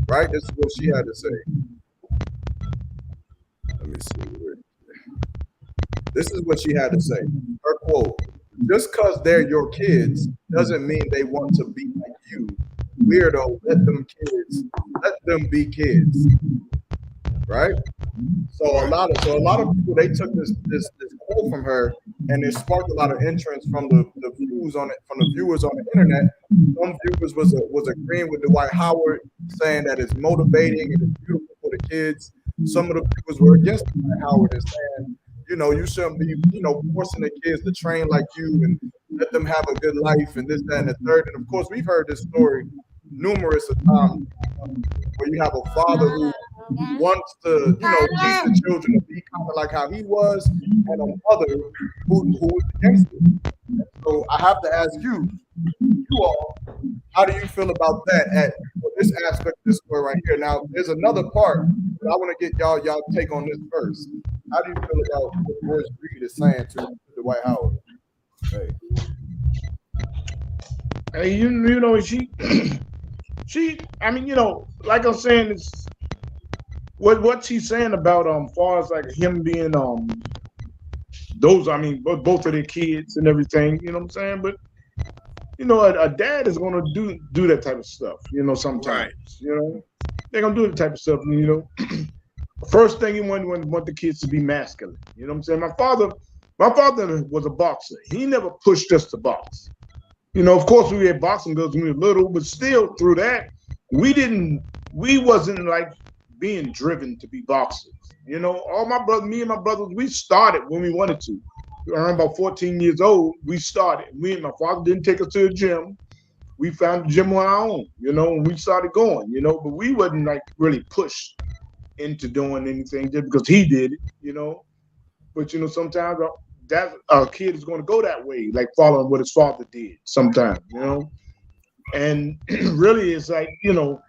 right? This is what she had to say. Let me see. This is what she had to say. Her quote: "Just because they're your kids doesn't mean they want to be like you. Weirdo, let them be kids." Right? So a lot of people, they took this quote from her, and it sparked a lot of interest from the viewers on the internet. Some viewers was agreeing with Dwight Howard, saying that it's motivating and it's beautiful for the kids. Some of the viewers were against Dwight Howard and saying, you know, you shouldn't be, you know, forcing the kids to train like you and let them have a good life and this, that, and the third. And of course, we've heard this story numerous of times where you have a father who wants to, you know, teach the children to be kind of like how he was, and a mother who was against it. So I have to ask you all, how do you feel about that at this aspect of this story right here? Now, there's another part, but I want to get y'all take on this first. How do you feel about what Royce Reed is saying to Dwight Howard? Hey, you know, she, I mean, you know, like I'm saying, it's what she's saying about far as like him being those, I mean, both of their kids and everything, you know what I'm saying? But you know, a dad is gonna do that type of stuff, you know, sometimes, you know. they're gonna do the type of stuff. You know, first thing you want the kids to be masculine. You know what I'm saying? My father was a boxer. He never pushed us to box. You know, of course we had boxing girls when we were little, but still through that, we wasn't like being driven to be boxers. You know, me and my brothers, we started when we wanted to. Around about 14 years old, we started. Me and my father didn't take us to the gym. We found the gym on our own, you know, and we started going, you know, but we wasn't like really pushed into doing anything just because he did it, you know. But, you know, sometimes that a kid is going to go that way, like following what his father did sometimes, you know. And really, it's like, you know,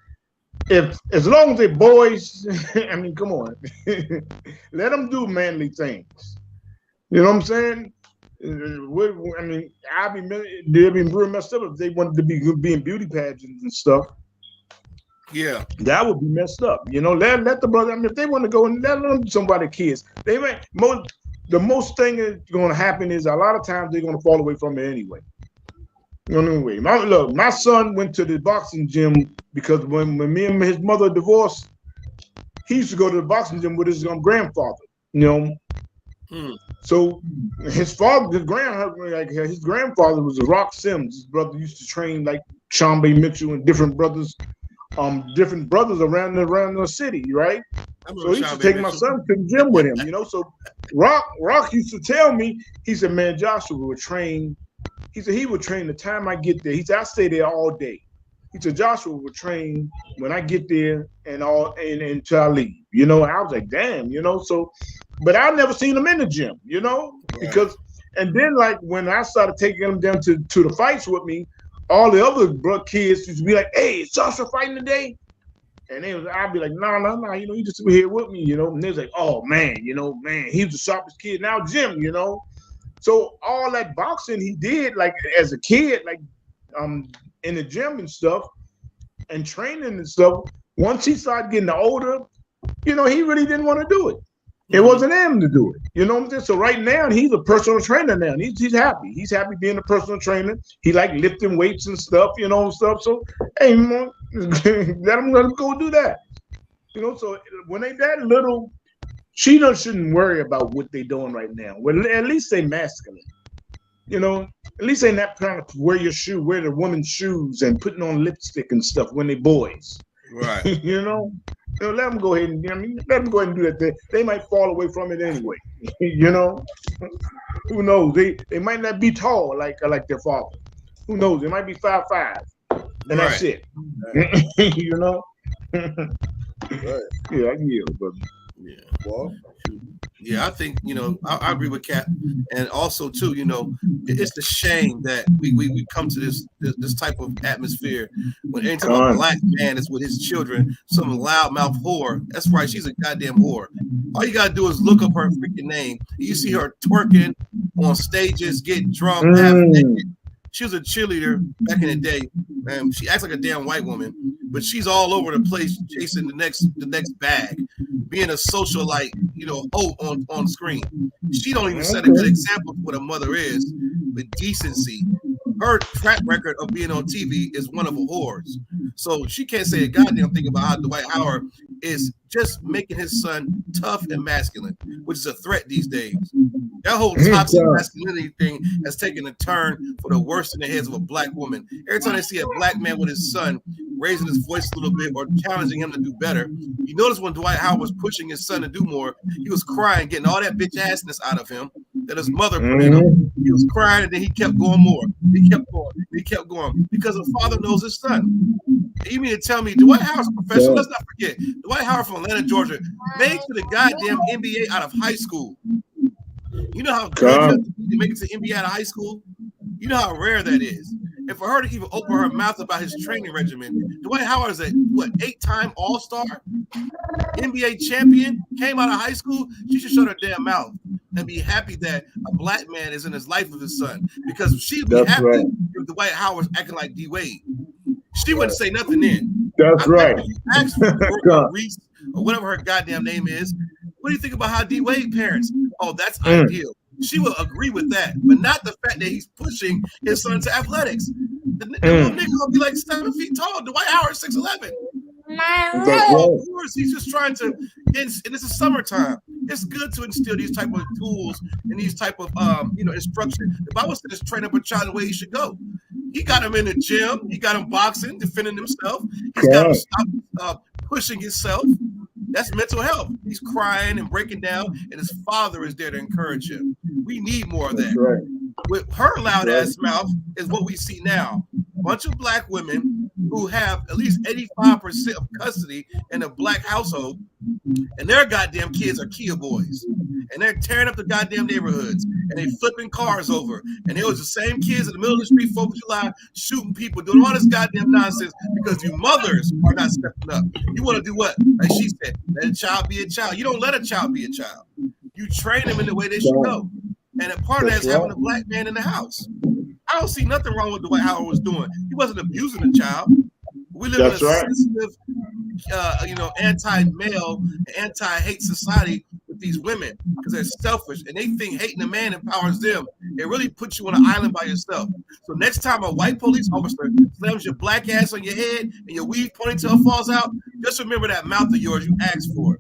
as long as they're boys, I mean, come on, let them do manly things. You know what I'm saying? I mean, they'd be real messed up if they wanted to be in beauty pageants and stuff. Yeah, that would be messed up. You know, let the brother. I mean, if they want to go and let them do somebody kids, they might. The most thing that's going to happen is a lot of times they're going to fall away from it anyway. Anyway, my son went to the boxing gym because when me and his mother divorced, he used to go to the boxing gym with his grandfather. You know. So his grandfather was a Rock Sims. His brother used to train like Sean B. Mitchell and different brothers around the city, right? So he used to take my son to the gym with him, you know. So Rock used to tell me, he said, man, Joshua would train. He said he would train the time I get there. He said I stay there all day. He said Joshua would train when I get there and until I leave. You know, I was like, damn, you know. So, but I never seen him in the gym, you know, because and then like when I started taking them down to the fights with me, all the other kids used to be like, hey, is Joshua fighting today? And I'd be like, no, you know, he just here with me, you know. And they was like, oh man, you know, man, he was the sharpest kid now, Jim, you know. So all that boxing he did like as a kid, like in the gym and stuff and training and stuff, once he started getting older, you know, he really didn't want to do it. It wasn't him to do it. You know what I'm saying? So right now he's a personal trainer now. He's happy. He's happy being a personal trainer. He like lifting weights and stuff, you know, and stuff. So hey, man, let him go do that. You know, so when they that little, she shouldn't worry about what they doing right now. Well, at least they masculine. You know, at least they not trying to wear the woman's shoes and putting on lipstick and stuff when they boys. Right. You know, let them go ahead and let them go ahead and do that. They might fall away from it anyway. You know, who knows? They might not be tall like their father. Who knows? They might be 5'5", and that's it. You know. Right. Yeah, I yield, but yeah. Well, yeah, I think, you know, I agree with Cap, and also too, you know, it's the shame that we come to this type of atmosphere when anytime a black man is with his children, some loudmouth whore. That's right, she's a goddamn whore. All you gotta do is look up her freaking name. You see her twerking on stages, getting drunk, half naked. She was a cheerleader back in the day, and she acts like a damn white woman, but she's all over the place chasing the next bag, being a socialite, you know, on screen. She don't even set a good example of what a mother is with decency. Her track record of being on TV is one of a whores. So she can't say a goddamn thing about how Dwight Howard is just making his son tough and masculine, which is a threat these days. That whole toxic masculinity thing has taken a turn for the worst in the heads of a black woman. Every time they see a black man with his son raising his voice a little bit or challenging him to do better, you notice when Dwight Howard was pushing his son to do more, he was crying, getting all that bitch assness out of him that his mother put in him. He was crying, and then he kept going more. He kept going because the father knows his son. You mean to tell me Dwight Howard's a professional? Let's not forget, Dwight Howard from Atlanta, Georgia, made it to the goddamn NBA out of high school. You know how good you have to be to make it to the NBA out of high school? You know how rare that is. And for her to even open her mouth about his training regimen, Dwight Howard is a 8-time All-Star, NBA champion, came out of high school. She should shut her damn mouth and be happy that a black man is in his life with his son, because she'd be happy if Dwight Howard's acting like D Wade. She wouldn't say nothing then. That's right. If you ask for Reese or whatever her goddamn name is, what do you think about how D Wade parents? Oh, that's ideal. She will agree with that, but not the fact that he's pushing his son to athletics. The little nigga will be like 7 feet tall. Dwight Howard 6'11". Of course, he's just trying to, and this is summertime. It's good to instill these type of tools and these type of instruction. The Bible says train up a child the way he should go. He got him in the gym. He got him boxing, defending himself. He's got him stop pushing himself. That's mental health. He's crying and breaking down, and his father is there to encourage him. We need more of that. Right. With her loud ass mouth is what we see now. A bunch of black women who have at least 85% of custody in a black household, and their goddamn kids are Kia boys. And they're tearing up the goddamn neighborhoods, and they flipping cars over. And it was the same kids in the middle of the street, 4th of July, shooting people, doing all this goddamn nonsense because you mothers are not stepping up. You want to do what? Like she said, let a child be a child. You don't let a child be a child. You train them in the way they should go. And a part of that is having a black man in the house. I don't see nothing wrong with Dwight Howard was doing. He wasn't abusing the child. We live in a sensitive, anti-male, anti-hate society with these women because they're selfish and they think hating a man empowers them. It really puts you on an island by yourself. So next time a white police officer slams your black ass on your head and your weave ponytail falls out, just remember that mouth of yours you asked for.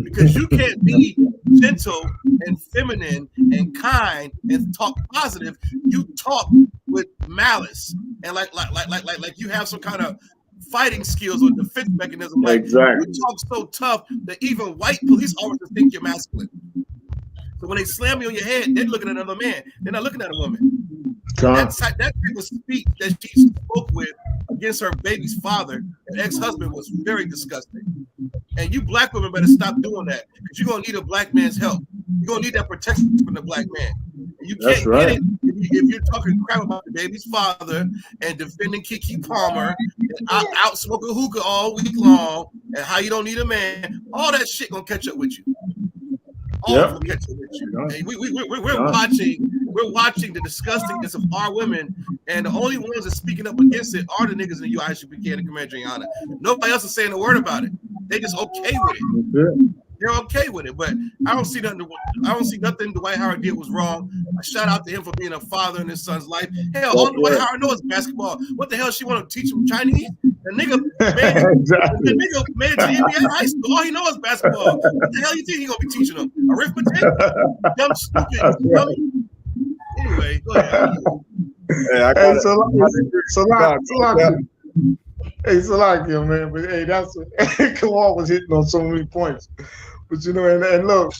Because you can't be gentle and feminine and kind and talk positive. You talk with malice and like you have some kind of fighting skills or defense mechanism. Like you talk so tough that even white police officers think you're masculine. So when they slam you on your head, they're looking at another man. They're not looking at a woman. That type of speech that she spoke with against her baby's father and ex-husband was very disgusting. And you black women better stop doing that because you're gonna need a black man's help. You're gonna need that protection from the black man. And you can't get it if you're talking crap about the baby's father and defending Kiki Palmer and out smoking hookah all week long and how you don't need a man. All that shit gonna catch up with you. All catch up with you. And we're watching the disgustingness of our women, and the only ones that speaking up against it are the niggas in the I.S.U.P.K and the Commander YAHANNA. Nobody else is saying a word about it. They just okay with it. They're okay with it, but I don't see nothing. I don't see nothing Dwight Howard did was wrong. I shout out to him for being a father in his son's life. Hell, all Dwight Howard knows is basketball. What the hell she want to teach him Chinese? The nigga made it to the NBA high school. All he knows is basketball. What the hell you think he gonna be teaching him? Arithmetic? Dumb, stupid. Dummy. Anyway, go ahead. Salakia, man, but hey, that's Kawhi was hitting on so many points. But and look,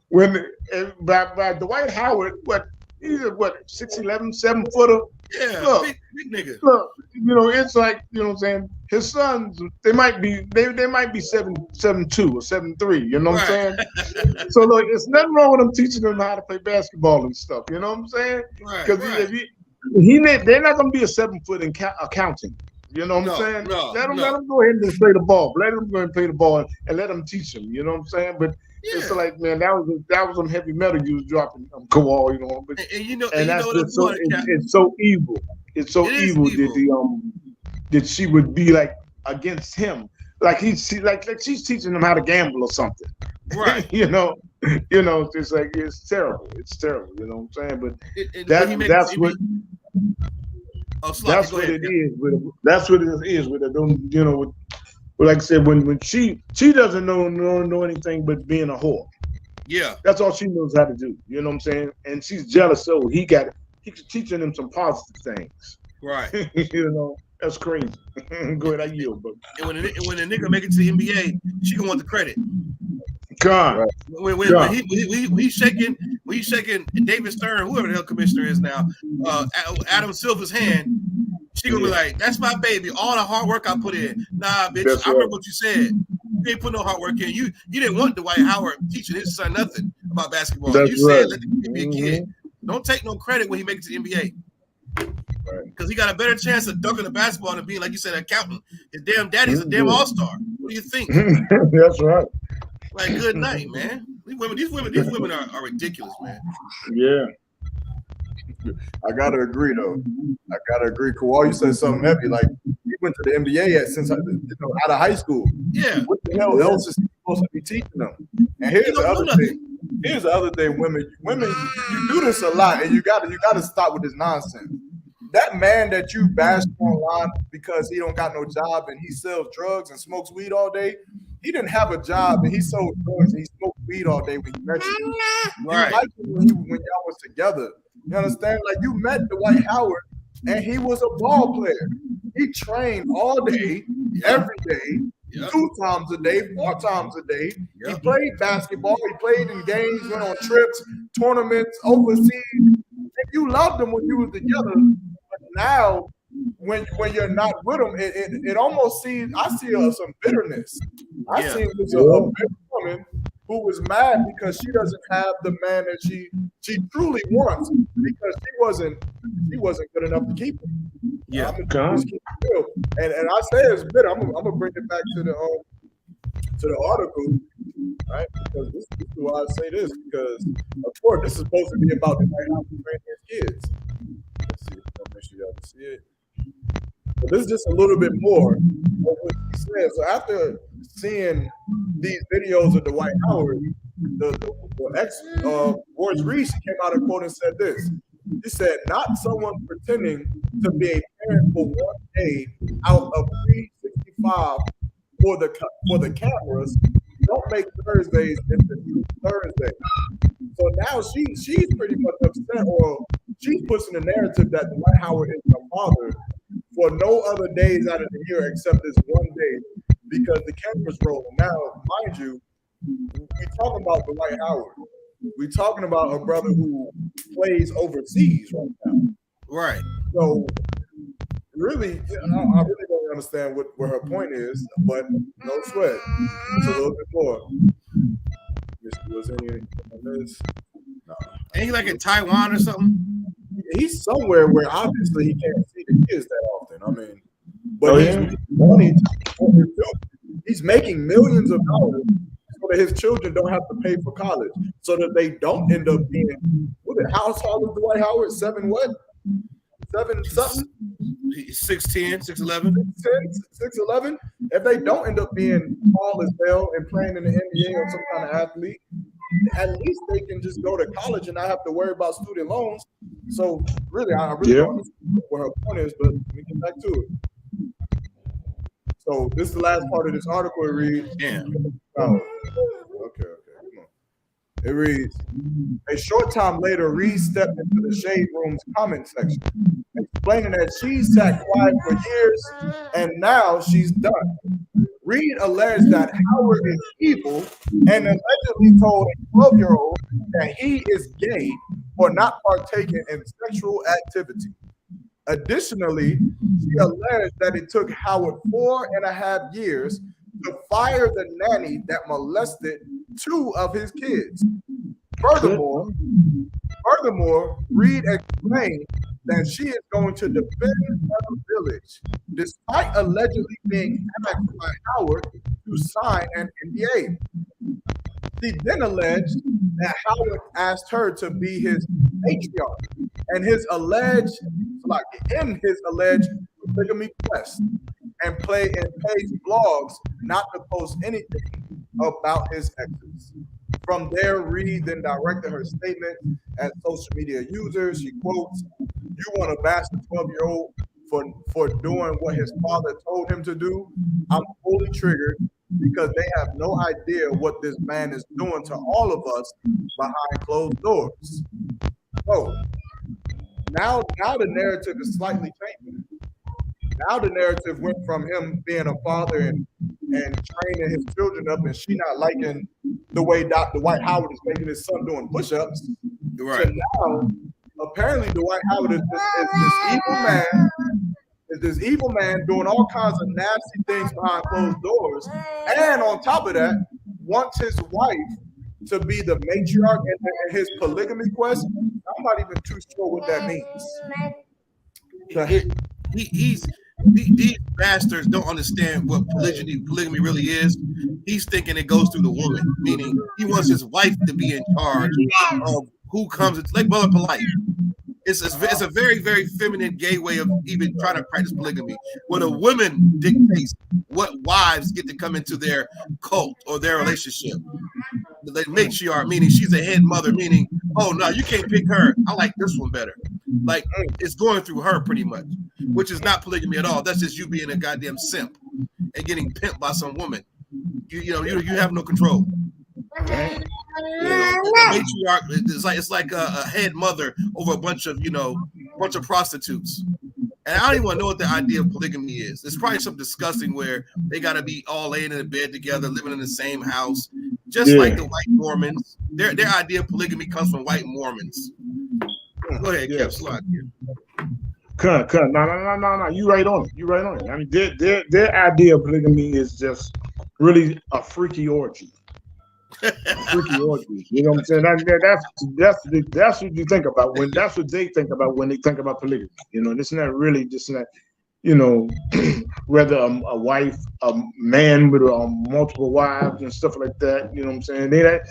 when by Dwight Howard, he's a 6'11", 7-footer. Yeah, look, big nigga. Look, it's like what I'm saying. His sons, they might be 7'2" or 7'3". You know what I'm saying? So look, it's nothing wrong with them teaching them how to play basketball and stuff. You know what I'm saying? Because they're not gonna be a 7-foot in accounting. You know what I'm saying? Let them go ahead and play the ball. Let them go and play the ball and let them teach them. You know what I'm saying? But it's like, man, that was some heavy metal you was dropping, Kawhi. But, it's so evil. It's so evil that she would be like against him, like she's teaching them how to gamble or something. Right? It's like it's terrible. It's terrible. You know what I'm saying? But that's what. That's what it is. That's what it is with it. Like I said, when she doesn't know anything but being a whore. Yeah, that's all she knows how to do. You know what I'm saying? And she's jealous, so he's teaching them some positive things. Right. That's crazy. Go ahead, I yield. But when a nigga make it to the NBA, she gonna want the credit. God. When he's shaking David Stern, whoever the hell commissioner is now, Adam Silver's hand, she gonna be like, "That's my baby. All the hard work I put in." Nah, bitch. I remember what you said. You ain't put no hard work in. You didn't want Dwight Howard teaching his son nothing about basketball. You said let the kid be a kid. Don't take no credit when he makes it to the NBA. Because he got a better chance of dunking the basketball than being, like you said, an accountant. His damn daddy's a damn all-star. What do you think? That's right. Like, good night, man. These women are ridiculous, man. Yeah. I gotta agree though. Kawhi, you said something heavy. Like he went to the NBA out of high school. Yeah. What the hell else is he supposed to be teaching them? And here's the other thing. Women, you do this a lot, and you gotta stop with this nonsense. that man that you bash online because he don't got no job and he sells drugs and smokes weed all day, he didn't have a job and he sold drugs and he smoked weed all day when he met you. Right. You liked him when y'all was together. You understand? Like you met Dwight Howard and he was a ball player. He trained all day, every day, 2 times a day, 4 times a day. He played basketball. He played in games, went on trips, tournaments, overseas. And you loved him when you were together. But now, when you're not with him, it almost seems, I see some bitterness. I see it was a bitter woman who was mad because she doesn't have the man that she truly wants because she wasn't good enough to keep him. Yeah. And I say it's bitter. I'm gonna bring it back to the article, right? Because this is why I say this, because of course this is supposed to be about the White House training his kids. Let's see, I'll make sure y'all can see it. But this is just a little bit more of what he said. So after seeing these videos of Dwight Howard, the ex Royce Reese came out of court and said this. He said, "Not someone pretending to be a parent for one day out of 365 for the cameras. Don't make Thursdays into Thursday." So now she's pretty much upset, or she's pushing the narrative that Dwight Howard is the father for no other days out of the year except this one day because the cameras rolling. Now, mind you, we're talking about Dwight Howard. We're talking about a brother who plays overseas right now. Right. So, really, I really don't understand what her point is, but no sweat. It's a little bit more. Was any on this? No. Ain't he like in Taiwan or something? He's somewhere where obviously he can't see the kids that often. I mean, but he's making money. He's making millions of dollars so that his children don't have to pay for college, so that they don't end up being. How tall is Dwight Howard? 7 what? 7 something? 6'10", 6'11". 6'11". If they don't end up being tall as hell and playing in the NBA or some kind of athlete, at least they can just go to college and not have to worry about student loans. So really, I really don't understand what her point is, but let me get back to it. So this is the last part of this article. It reads, okay. It reads, a short time later, Reed stepped into the Shade Room's comment section, explaining that she sat quiet for years and now she's done. Reed alleged that Howard is evil and allegedly told a 12-year-old that he is gay for not partaking in sexual activity. Additionally, she alleged that it took Howard 4.5 years to fire the nanny that molested 2 of his kids. Furthermore, Reed explained that she is going to defend her village, despite allegedly being asked by Howard to sign an NDA. She then alleged that Howard asked her to be his matriarch, and in his alleged polygamy quest, and pays blogs not to post anything about his exes. From there, Reed then directed her statement at social media users. She quotes, "You want to bash the 12-year-old for doing what his father told him to do? I'm fully triggered because they have no idea what this man is doing to all of us behind closed doors." So now the narrative is slightly changing. Now the narrative went from him being a father and training his children up, and she not liking the way Dr. Dwight Howard is making his son doing push-ups. Right. So now, apparently, Dwight Howard is this evil man. Is this evil man doing all kinds of nasty things behind closed doors, and on top of that, wants his wife to be the matriarch in his polygamy quest. I'm not even too sure what that means. These bastards don't understand what polygamy really is. He's thinking it goes through the woman, meaning he wants his wife to be in charge of who comes. It's like Brother Polite. It's a very, very feminine, gay way of even trying to practice polygamy. When a woman dictates what wives get to come into their cult or their relationship, the matriarch, meaning she's a head mother, meaning, oh no, you can't pick her. I like this one better. Like it's going through her pretty much, which is not polygamy at all. That's just you being a goddamn simp and getting pimped by some woman. You have no control. The matriarch, it's like a head mother over a bunch of prostitutes. And I don't even want to know what the idea of polygamy is. It's probably something disgusting where they got to be all laying in a bed together, living in the same house, just like the white Mormons. Their idea of polygamy comes from white Mormons. Go ahead, Kev. No. You right on it. I mean, their idea of polygamy is just really a freaky orgy. Freaky orgy. You know what I'm saying? That's what you think about when that's what they think about when they think about polygamy. You know, it's not really just not. You know, whether a wife, a man with multiple wives and stuff like that. You know what I'm saying? They're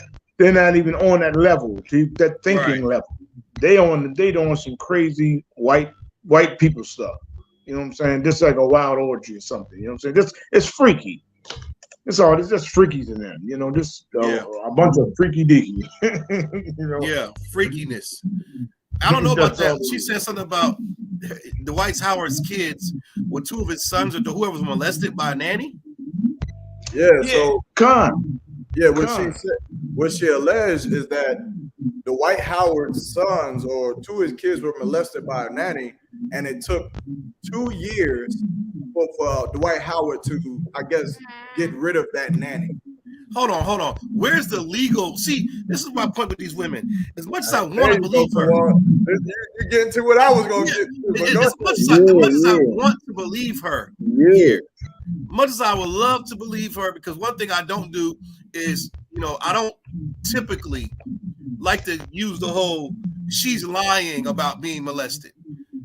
not even on that level, that thinking level. They on some crazy white people stuff. You know what I'm saying? Just like a wild orgy or something. You know what I'm saying? It's freaky. It's just freakies in them. You know, just a bunch of freaky deaky. You know? Yeah, freakiness. I don't know about that. She said something about Dwight Howard's kids, with two of his sons or whoever was molested by a nanny. So what she alleged is that Dwight Howard's sons or two of his kids were molested by a nanny, and it took 2 years for Dwight Howard to, I guess, get rid of that nanny. Hold on. Where's the legal? See, this is my point with these women. As much as I want to believe her, you're getting to what I was going to get to. As much as I want to believe her, much as I would love to believe her, because one thing I don't do is, I don't typically like to use the whole she's lying about being molested,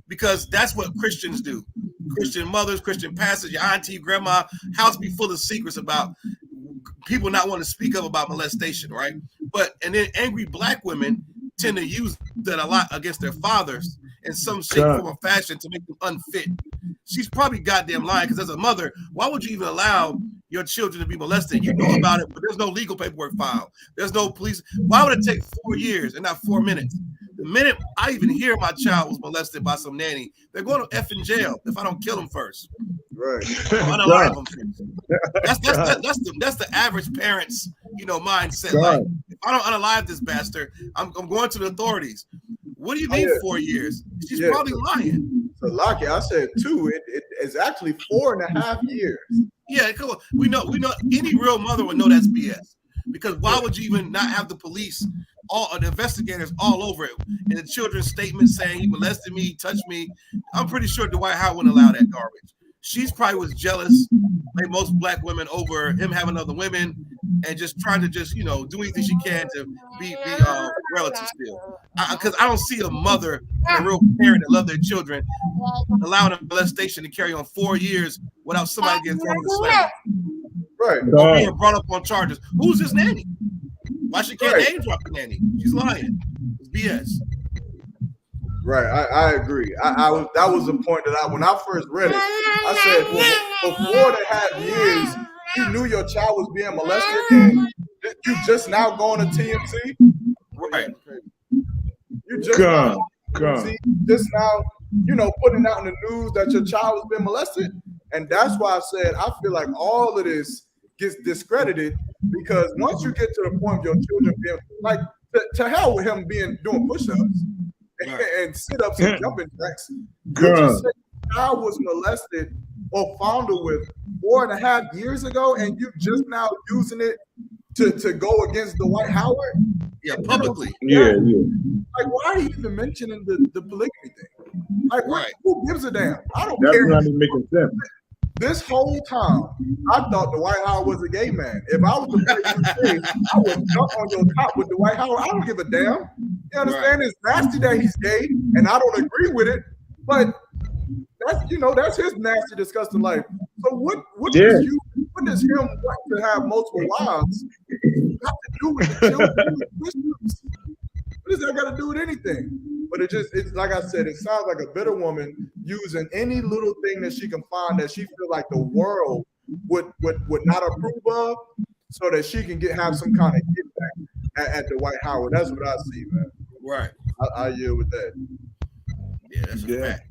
because that's what Christians do. Christian mothers, Christian pastors, your auntie, grandma, house be full of secrets about people not wanting to speak up about molestation, right? And then angry black women tend to use that a lot against their fathers in some shape, form, or fashion to make them unfit. She's probably goddamn lying, because as a mother, why would you even allow your children to be molested? You know about it, but there's no legal paperwork filed. There's no police. Why would it take 4 years and not 4 minutes? The minute I even hear my child was molested by some nanny, they're going to effing jail if I don't kill them first. Right. Unalive them first. That's the average parent's mindset. Like, if I don't unalive this bastard, I'm going to the authorities. What do you mean 4 years? She's probably lying. So Lockie, I said 2. It is actually 4.5 years. Yeah, come on. We know any real mother would know that's BS. Because why would you even not have the police, the investigators all over it, and the children's statement saying he molested me, he touched me? I'm pretty sure Dwight Howard wouldn't allow that garbage. She's probably was jealous, like most black women, over him having other women and just trying to do anything she can to be relative still. Because I don't see a mother and a real parent that love their children allowing a molestation to carry on 4 years without somebody getting thrown in the slammer. Right. Or being brought up on charges. Who's this nanny? Why she can't name drop the nanny? She's lying. It's BS. Right, I agree. That was the point that when I first read it, I said, for 4.5 years, you knew your child was being molested, and you just now going to TMC? Right. You just now, just now, putting out in the news that your child has been molested. And that's why I said I feel like all of this gets discredited, because once you get to the point of your children being like, to hell with him doing push-ups and sit-ups and jumping jacks. You just said your child was molested or found with 4.5 years ago, and you just now using it to go against Dwight Howard? Yeah, publicly. Yeah. Like, why are you even mentioning the polygamy thing? Like, who gives a damn? I don't care. That's not even making sense. This whole time, I thought Dwight Howard was a gay man. If I was the person, I would jump on your top with Dwight Howard. I don't give a damn. You understand? It's nasty that he's gay, and I don't agree with it. But that's his nasty, disgusting life. So what does him want to have multiple wives got to do with the children? What does that got to do with anything? But it's like I said, it sounds like a bitter woman using any little thing that she can find that she feel like the world would not approve of, so that she can have some kind of kickback at Dwight Howard. That's what I see, man. Right. I yield with that. Yeah, that's a fact.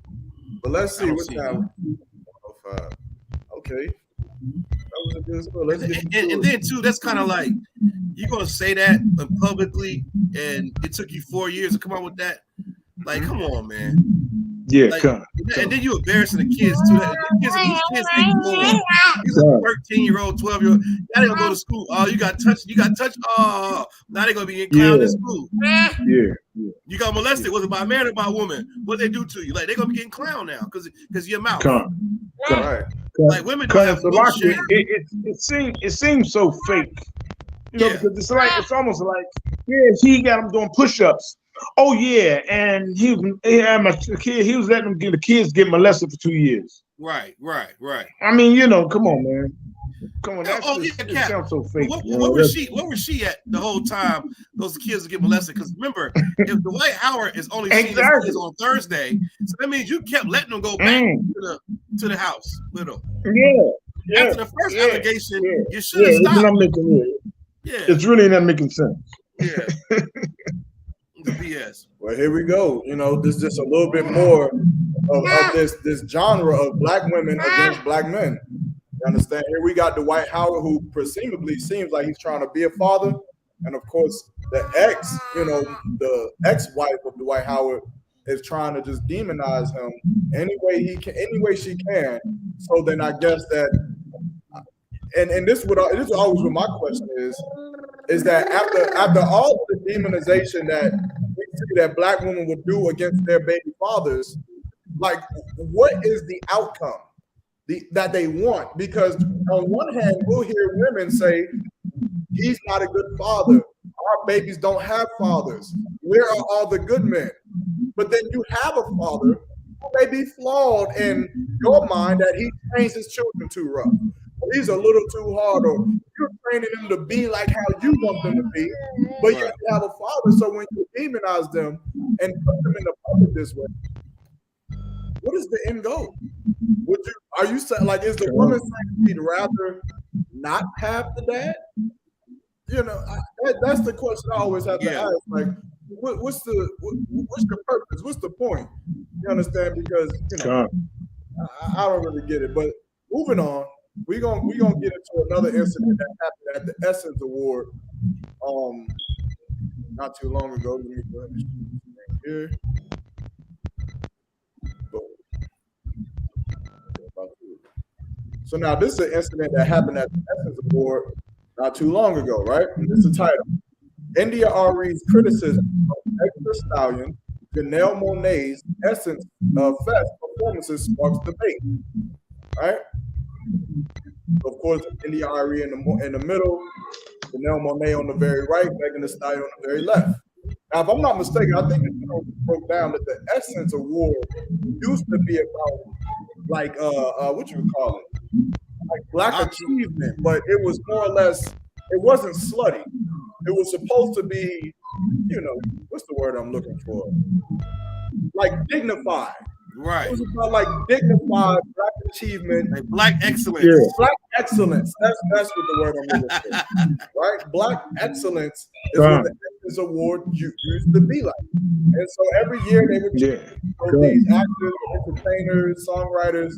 But let's see what time. 105. Okay. That was a good score. Let's get and then too, that's kind of like you're gonna say that publicly, and it took you 4 years to come out with that. Like, come on, man. Yeah, like, come. And then you embarrassing the kids too. These kids think these are 13-year-old, 12-year-old. Now they gonna go to school. Oh, you got touched. Oh, now they gonna be getting clowned in school. Yeah. You got molested. Was it by a man or by a woman? What they do to you? Like, they're gonna be getting clowned now because your mouth. Right. Like, women don't have no shame. It seems so fake. You know, because it's almost like, he got them doing push-ups. Oh yeah, and he was letting the kids get molested for 2 years. Right. I mean, come on, man. Come on, it sounds so fake. What was she at the whole time those kids would get molested? Because remember, if Dwight Howard is only seeing his kids on Thursday, so that means you kept letting them go back to the house with them. Yeah. After the first allegation, you should have stopped. It's really not making sense. Yeah. The BS. Well, here we go. This is just a little bit more of this genre of black women against black men. You understand? Here we got Dwight Howard, who presumably seems like he's trying to be a father, and of course the the ex-wife of Dwight Howard is trying to just demonize him any way she can. So then I guess that, and this is always what my question is that after all of the demonization that we see that black women would do against their baby fathers, like, what is the outcome that they want? Because on one hand, we'll hear women say, he's not a good father. Our babies don't have fathers. Where are all the good men? But then you have a father who may be flawed in your mind, that he trains his children too rough. He's a little too hard, or you're training them to be like how you want them to be, but you have a father. So when you demonize them and put them in the public this way, what is the end goal? Are you saying, like, is the woman saying she'd rather not have the dad? That's the question I always have to ask. Like, what's the purpose? What's the point? You understand? Because I don't really get it. But moving on. We're gonna get into another incident that happened at the Essence Award not too long ago. Let me go ahead and here. So now this is an incident that happened at the Essence Award not too long ago, right? And this is the title: India Ari's criticism of Extra Stallion Janelle Monáe's Essence Fest performances sparks debate. Right? Of course, India Ari in the middle, Janelle Monáe on the very right, Megan Thee Stallion on the very left. Now, if I'm not mistaken, I think it broke down that the Essence Award used to be about, like, what you would call it, like Black achievement, but it was more or less, it wasn't slutty. It was supposed to be, what's the word I'm looking for? Like dignified. Right. It was about like dignified Black achievement. Like Black excellence. Yeah. Black excellence. That's what the word I'm looking for. Right? Black excellence is what the Essence Award used to be like. And so every year they would these actors, entertainers, songwriters,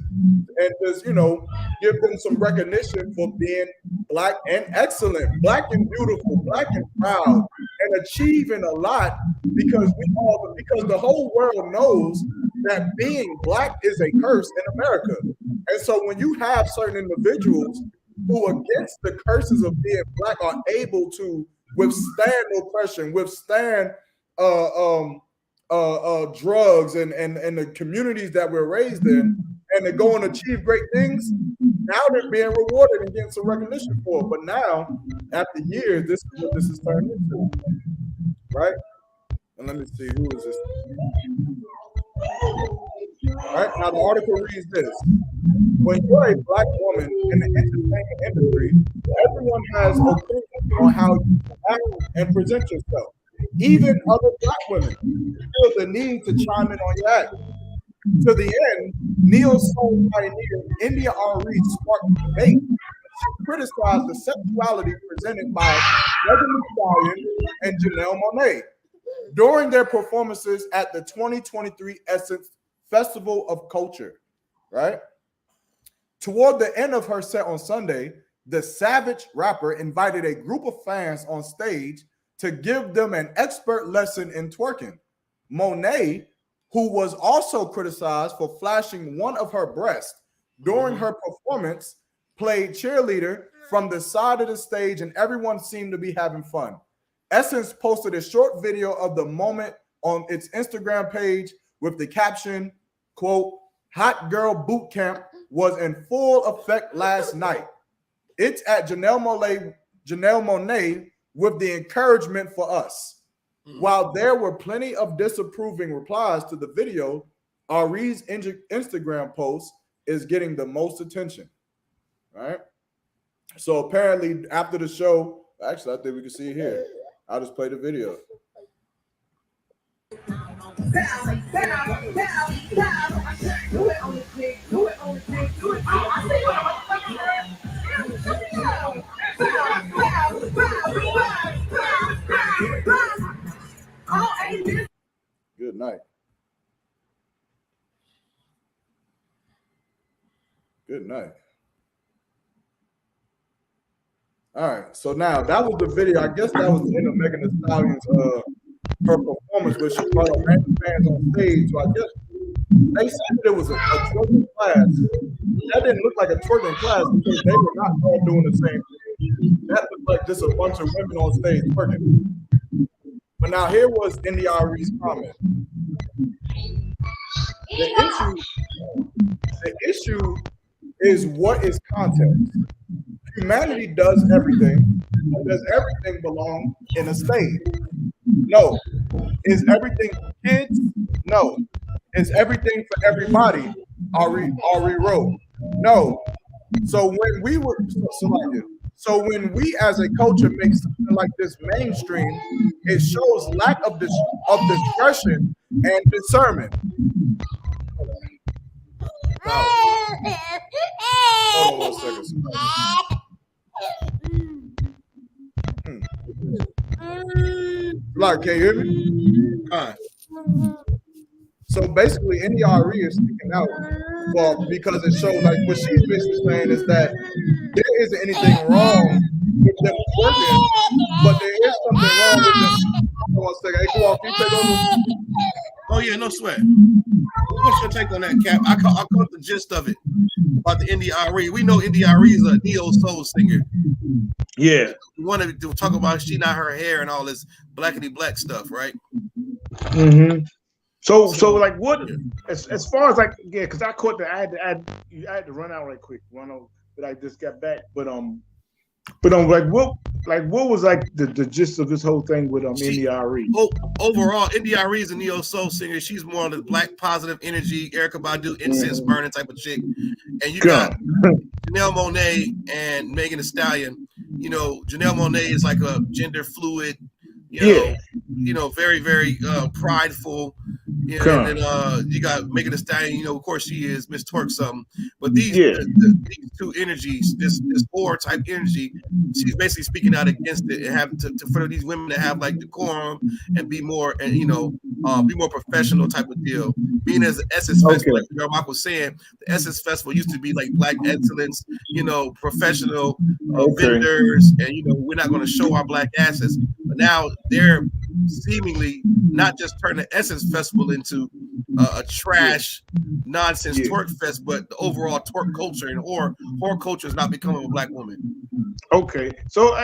and just, give them some recognition for being Black and excellent, Black and beautiful, Black and proud, and achieving a lot, because the whole world knows that being Black is a curse in America. And so when you have certain individuals who, against the curses of being Black, are able to withstand oppression, withstand drugs and the communities that we're raised in, and to go and achieve great things, now they're being rewarded and getting some recognition for it. But now, after years, this is what this is turned into, right? And let me see, who is this? All right, now the article reads this: when you're a Black woman in the entertainment industry, everyone has opinions on how you act and present yourself. Even other Black women feel the need to chime in on your act. To the end, neo-soul pioneer India Ari sparked debate. She criticized the sexuality presented by Megan Thee Stallion and Janelle Monáe. during their performances at the 2023 Essence Festival of Culture, right? Toward the end of her set on Sunday, the Savage rapper invited a group of fans on stage to give them an expert lesson in twerking. Monet, who was also criticized for flashing one of her breasts during her performance, played cheerleader from the side of the stage, and everyone seemed to be having fun. Essence posted a short video of the moment on its Instagram page with the caption, quote, "Hot Girl Boot Camp was in full effect last night. It's at Janelle Monáe with the encouragement for us." While there were plenty of disapproving replies to the video, Ari's Instagram post is getting the most attention. All right. So apparently after the show, actually, I think we can see it here. I'll just play the video. Good night. Good night. All right. So now that was the video. I guess that was the end of Megan Thee Stallion's her performance, where she brought up random fans on stage. So I guess they said it was a twerking class. That didn't look like a twerking class because they were not all doing the same thing. That looked like just a bunch of women on stage twerking. But now here was Indy Ari's comment. The issue is what is context. Humanity does everything. Does everything belong in a stage? No. Is everything for kids? No. Is everything for everybody? Ari wrote. No. So when we were so when we as a culture make something like this mainstream, it shows lack of discretion and discernment. Hold on 1 second. Like, can you hear me? All right. So basically, NDRE is speaking out, well, because it shows like what she's basically saying is that there isn't anything wrong with them working, but there is something wrong with them. Hold on 1 second. Hey, go off. Can you take over? Oh yeah, no sweat. What's your take on that, Cap? I caught the gist of it about the NDRE. We know NDRE is a neo soul singer. Yeah. We want to talk about she not her hair and all this blackity black stuff, right? Mm-hmm. So like what as far as like because I caught I had to run out right quick, but I just got back. But like what was like the gist of this whole thing with NDRE? Overall, NDRE is a neo soul singer. She's more on the black positive energy, Erykah Badu, incense burning type of chick. And you got Janelle Monáe and Megan Thee Stallion. You know, Janelle Monáe is like a gender fluid, you know, very, very prideful. You know, and then you got Megan Thee Stallion, you know, of course she is Miss Twerk something. But these these two energies, this aura type energy, she's basically speaking out against it and have to for these women to have like decorum and be more and be more professional type of deal. Being as an Essence Festival, like Mark was saying, the Essence Festival used to be like black excellence, you know, professional vendors, and you know, we're not going to show our black asses. But now they're seemingly not just turning the Essence Festival into a trash nonsense twerk fest, but the overall twerk culture and whore culture is not becoming a black woman. Okay, so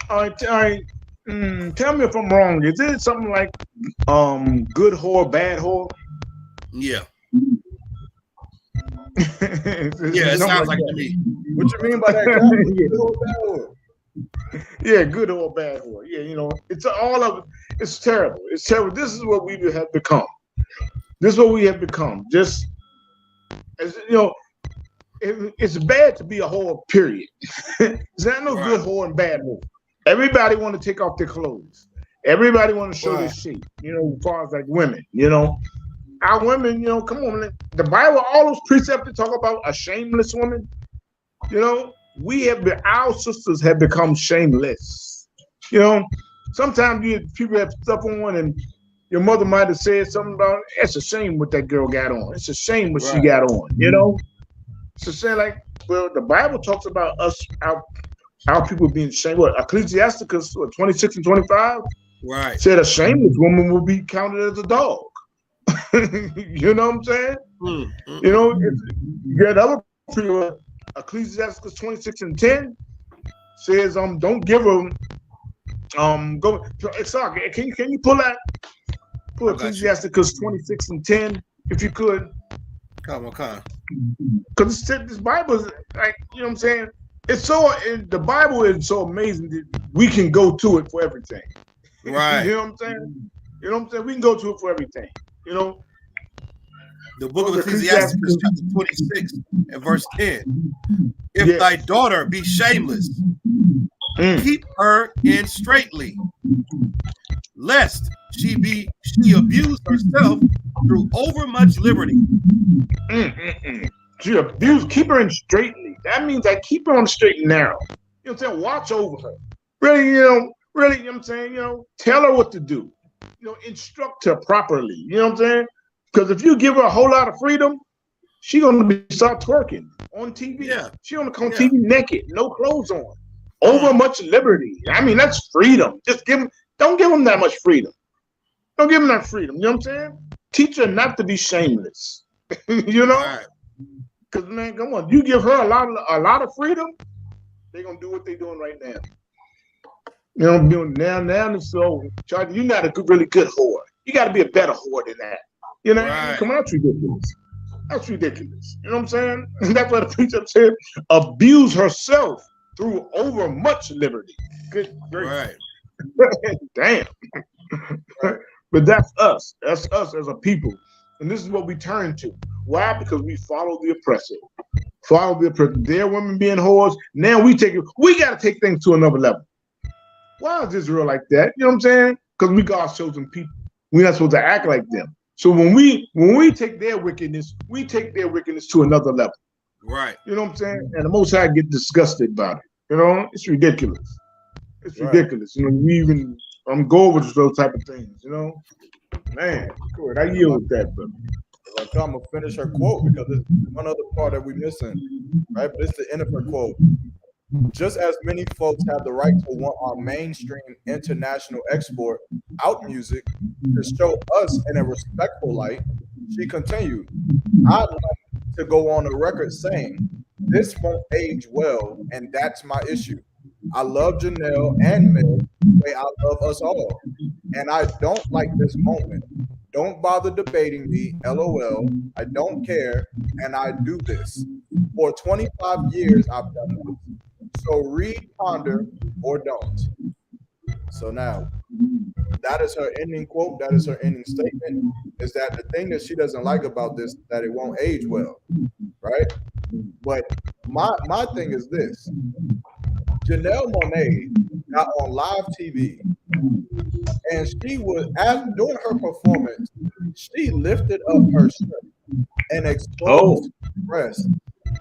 tell me if I'm wrong. Is it something like good whore, bad whore? Yeah. Yeah, it sounds like to me. What you mean by that? Good whore, bad whore? Yeah, good or bad whore. Yeah, you know, it's all of it. It's terrible. It's terrible. This is what we have become. This is what we have become. Just as you know, it's bad to be a whore. Period. There's not no good whore and bad whore. Everybody want to take off their clothes. Everybody want to show their shape. You know, as far as like women. You know, our women. You know, come on. The Bible, all those precepts that talk about a shameless woman. You know. Our sisters have become shameless. You know, sometimes people have stuff on and your mother might have said something about it. It's a shame what that girl got on. It's a shame what she got on, you know? It's a shame, like, well, the Bible talks about us, our people being shamed. What, Ecclesiasticus 26 and 25? Right. Said a shameless woman will be counted as a dog. You know what I'm saying? You know, you got other people, Ecclesiasticus 26 and 10 says, don't give her, go, sorry, can you pull that? Pull Ecclesiasticus 26 and 10, if you could. Come on. Because this Bible is like, you know what I'm saying? The Bible is so amazing that we can go to it for everything. Right. You know what I'm saying? You know what I'm saying? We can go to it for everything. You know? The book of Ecclesiastes, chapter 26 and verse 10. If thy daughter be shameless, keep her in straitly, lest she abuse herself through overmuch liberty. She abuse, keep her in straitly. That means I keep her on the straight and narrow. You know what I'm saying? Watch over her. Really, you know what I'm saying? You know, tell her what to do. You know, instruct her properly. You know what I'm saying? Because if you give her a whole lot of freedom, she's gonna start twerking on TV. Yeah. She's gonna come TV naked, no clothes on. Over much liberty. I mean, that's freedom. Just don't give them that much freedom. Don't give them that freedom. You know what I'm saying? Teach her not to be shameless. You know? Because man, come on, you give her a lot of freedom, they're gonna do what they're doing right now. You know, now so Charlie, you're not a really good whore. You gotta be a better whore than that. You know, come on, that's ridiculous. That's ridiculous. You know what I'm saying? And that's what the preacher said, abuse herself through over much liberty. Good gracious. Damn. But that's us. That's us as a people. And this is what we turn to. Why? Because we follow the oppressor. Follow the oppressor. Their women being whores. Now we got to take things to another level. Why is Israel like that? You know what I'm saying? Because we God's chosen people. We're not supposed to act like them. So when we take their wickedness, we take their wickedness to another level. Right. You know what I'm saying? And the Most High get disgusted about it. You know, it's ridiculous. It's ridiculous. You know, we even go over those type of things. You know, man. Good. I yield with that, brother. I'm gonna finish her quote because there's one other part that we're missing, right? But it's the end of her quote. Just as many folks have the right to want our mainstream international export out music to show us in a respectful light, she continued, I'd like to go on the record saying this won't age well, and that's my issue. I love Janelle and Mel the way I love us all, and I don't like this moment. Don't bother debating me, LOL. I don't care, and I do this. For 25 years, I've done this. So read, ponder, or don't. So now, that is her ending quote. That is her ending statement, is that the thing that she doesn't like about this, that it won't age well, right? But my thing is this. Janelle Monáe got on live TV, and she was, during her performance, she lifted up her shirt and exposed the breast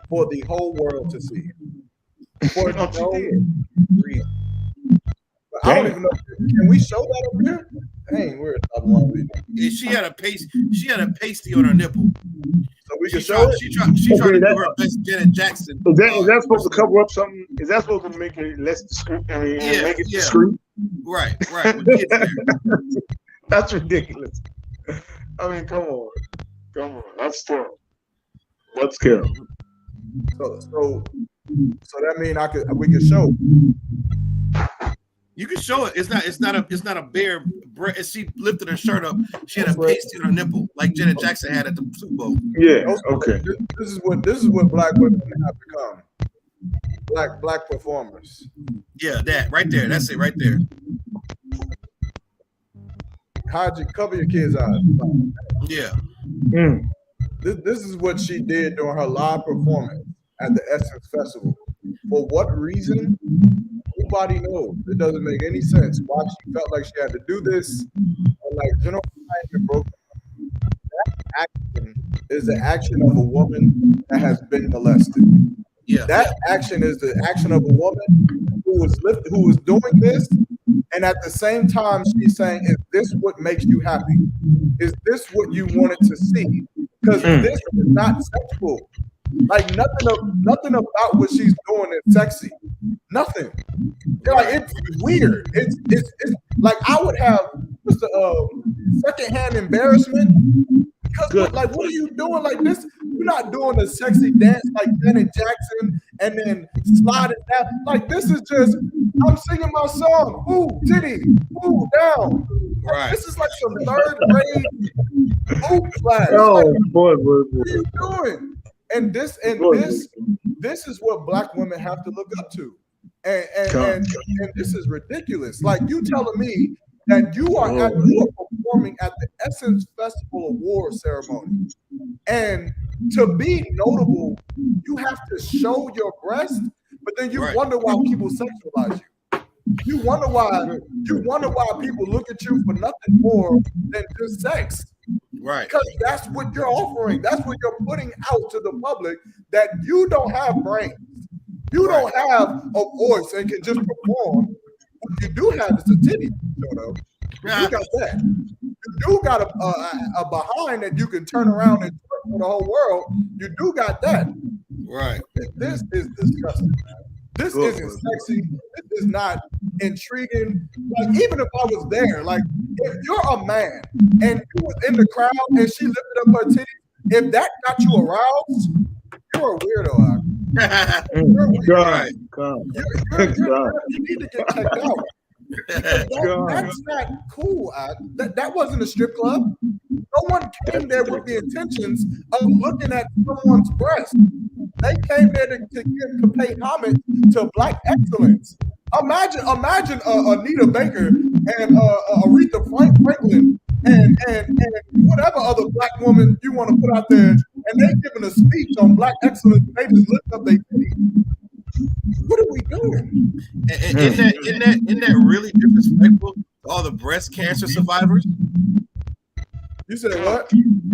for the whole world to see. For no reason. I don't even know. Can we show that up here? Dang, we're top one. She had a pasty on her nipple. So we can show it. She tried to do her best Janet Jackson. Is that supposed to cover up something? Is that supposed to make it less discreet? I mean, make it discreet? Right. That's ridiculous. I mean, come on. That's terrible. That's terrible. So that means we can show. You can show it. It's not a bare breast. She lifted her shirt up. She had a pasty on her nipple, like Janet Jackson had at the Super Bowl. Yeah. Okay. This is what black women have become. Black performers. Yeah, that right there. That's it right there. How'd you cover your kids' eyes? Yeah. This is what she did during her live performance at the Essence Festival. For what reason? Nobody knows. It doesn't make any sense why she felt like she had to do this. And like, you know, that action is the action of a woman that has been molested. Yeah. That action is the action of a woman who was doing this And at the same time, she's saying, is this what makes you happy? Is this what you wanted to see? Because this is not sexual. Like nothing about what she's doing is sexy. Nothing. Like it's weird. It's like I would have just a secondhand embarrassment because like what are you doing like this? You're not doing a sexy dance like Janet Jackson and then sliding down. Like this is just I'm singing my song. Ooh, titty, ooh, down. Like, this is like some third grade ooh class. Oh like, boy. What are you doing? And this is what Black women have to look up to. And this is ridiculous. Like you telling me that you are performing at the Essence Festival Award ceremony, and to be notable, you have to show your breast, but then you wonder why people sexualize you. You wonder why people look at you for nothing more than just sex. Right. Because that's what you're offering. That's what you're putting out to the public, that you don't have brains. You don't have a voice and can just perform. What you do have is a titty. You got that. You do got a behind that you can turn around and twerk for the whole world. You do got that. Right. This is disgusting, man. This isn't sexy. This is not intriguing. Like, even if I was there, like, if you're a man and you was in the crowd and she lifted up her titties, if that got you aroused, you're a weirdo. You need to get checked out. That's not cool. That wasn't a strip club. No one came there with the intentions of looking at someone's breast. They came there to pay homage to Black excellence. Imagine Anita Baker and Aretha Franklin and whatever other Black woman you want to put out there, and they giving a speech on Black excellence. They just lift up their titties. What are we doing? Isn't that really disrespectful to all the breast cancer survivors? You said what?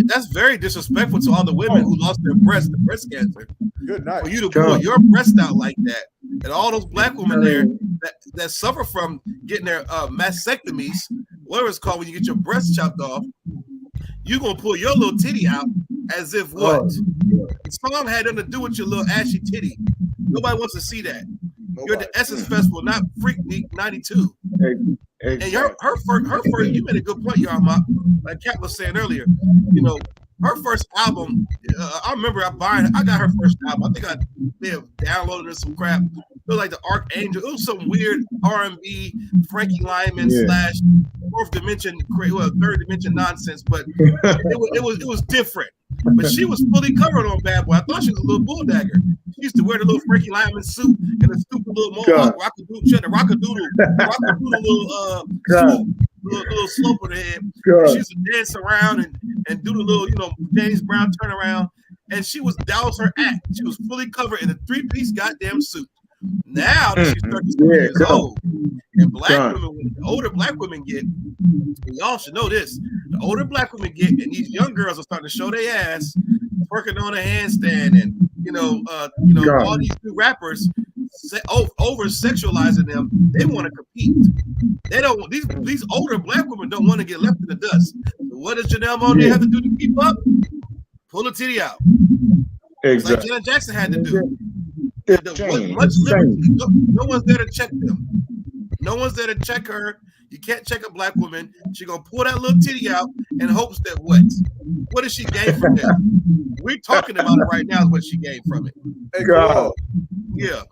That's very disrespectful to all the women who lost their breast to breast cancer. Good night. For you to pull your breast out like that, and all those Black women there that suffer from getting their mastectomies, whatever it's called when you get your breast chopped off, you gonna pull your little titty out as if what? The song had nothing to do with your little ashy titty. Nobody wants to see that. You're at the Essence Festival, not Freak Week 92. And her first, you made a good point, Yarma. Like Kat was saying earlier, you know, her first album. I remember I got her first album. I think I may have downloaded some crap. It was like the Archangel. It was some weird R&B Frankie Lyman slash third dimension nonsense. But it was different. But she was fully covered on Bad Boy. I thought she was a little bulldagger. She used to wear the little Frankie Lyman suit and a stupid little mohawk, rockadoodle little little slope of the head. She used to dance around and do the little, James Brown turnaround. And that was her act. She was fully covered in a 3-piece goddamn suit. Now that she's 37 years old, and Black women, the older Black women get, and y'all should know this, the older Black women get, and these young girls are starting to show their ass, working on a handstand, and all these new rappers over sexualizing them. They want to compete. They don't. These older Black women don't want to get left in the dust. What does Janelle Monáe have to do to keep up? Pull a titty out. Exactly. Like Janet Jackson had to do. Much liberty. No one's there to check them. No one's there to check her. You can't check a Black woman. She's gonna pull that little titty out in hopes that what does she gain from that? We're talking about it right now. Is what she gained from it. Hey, girl. Yeah.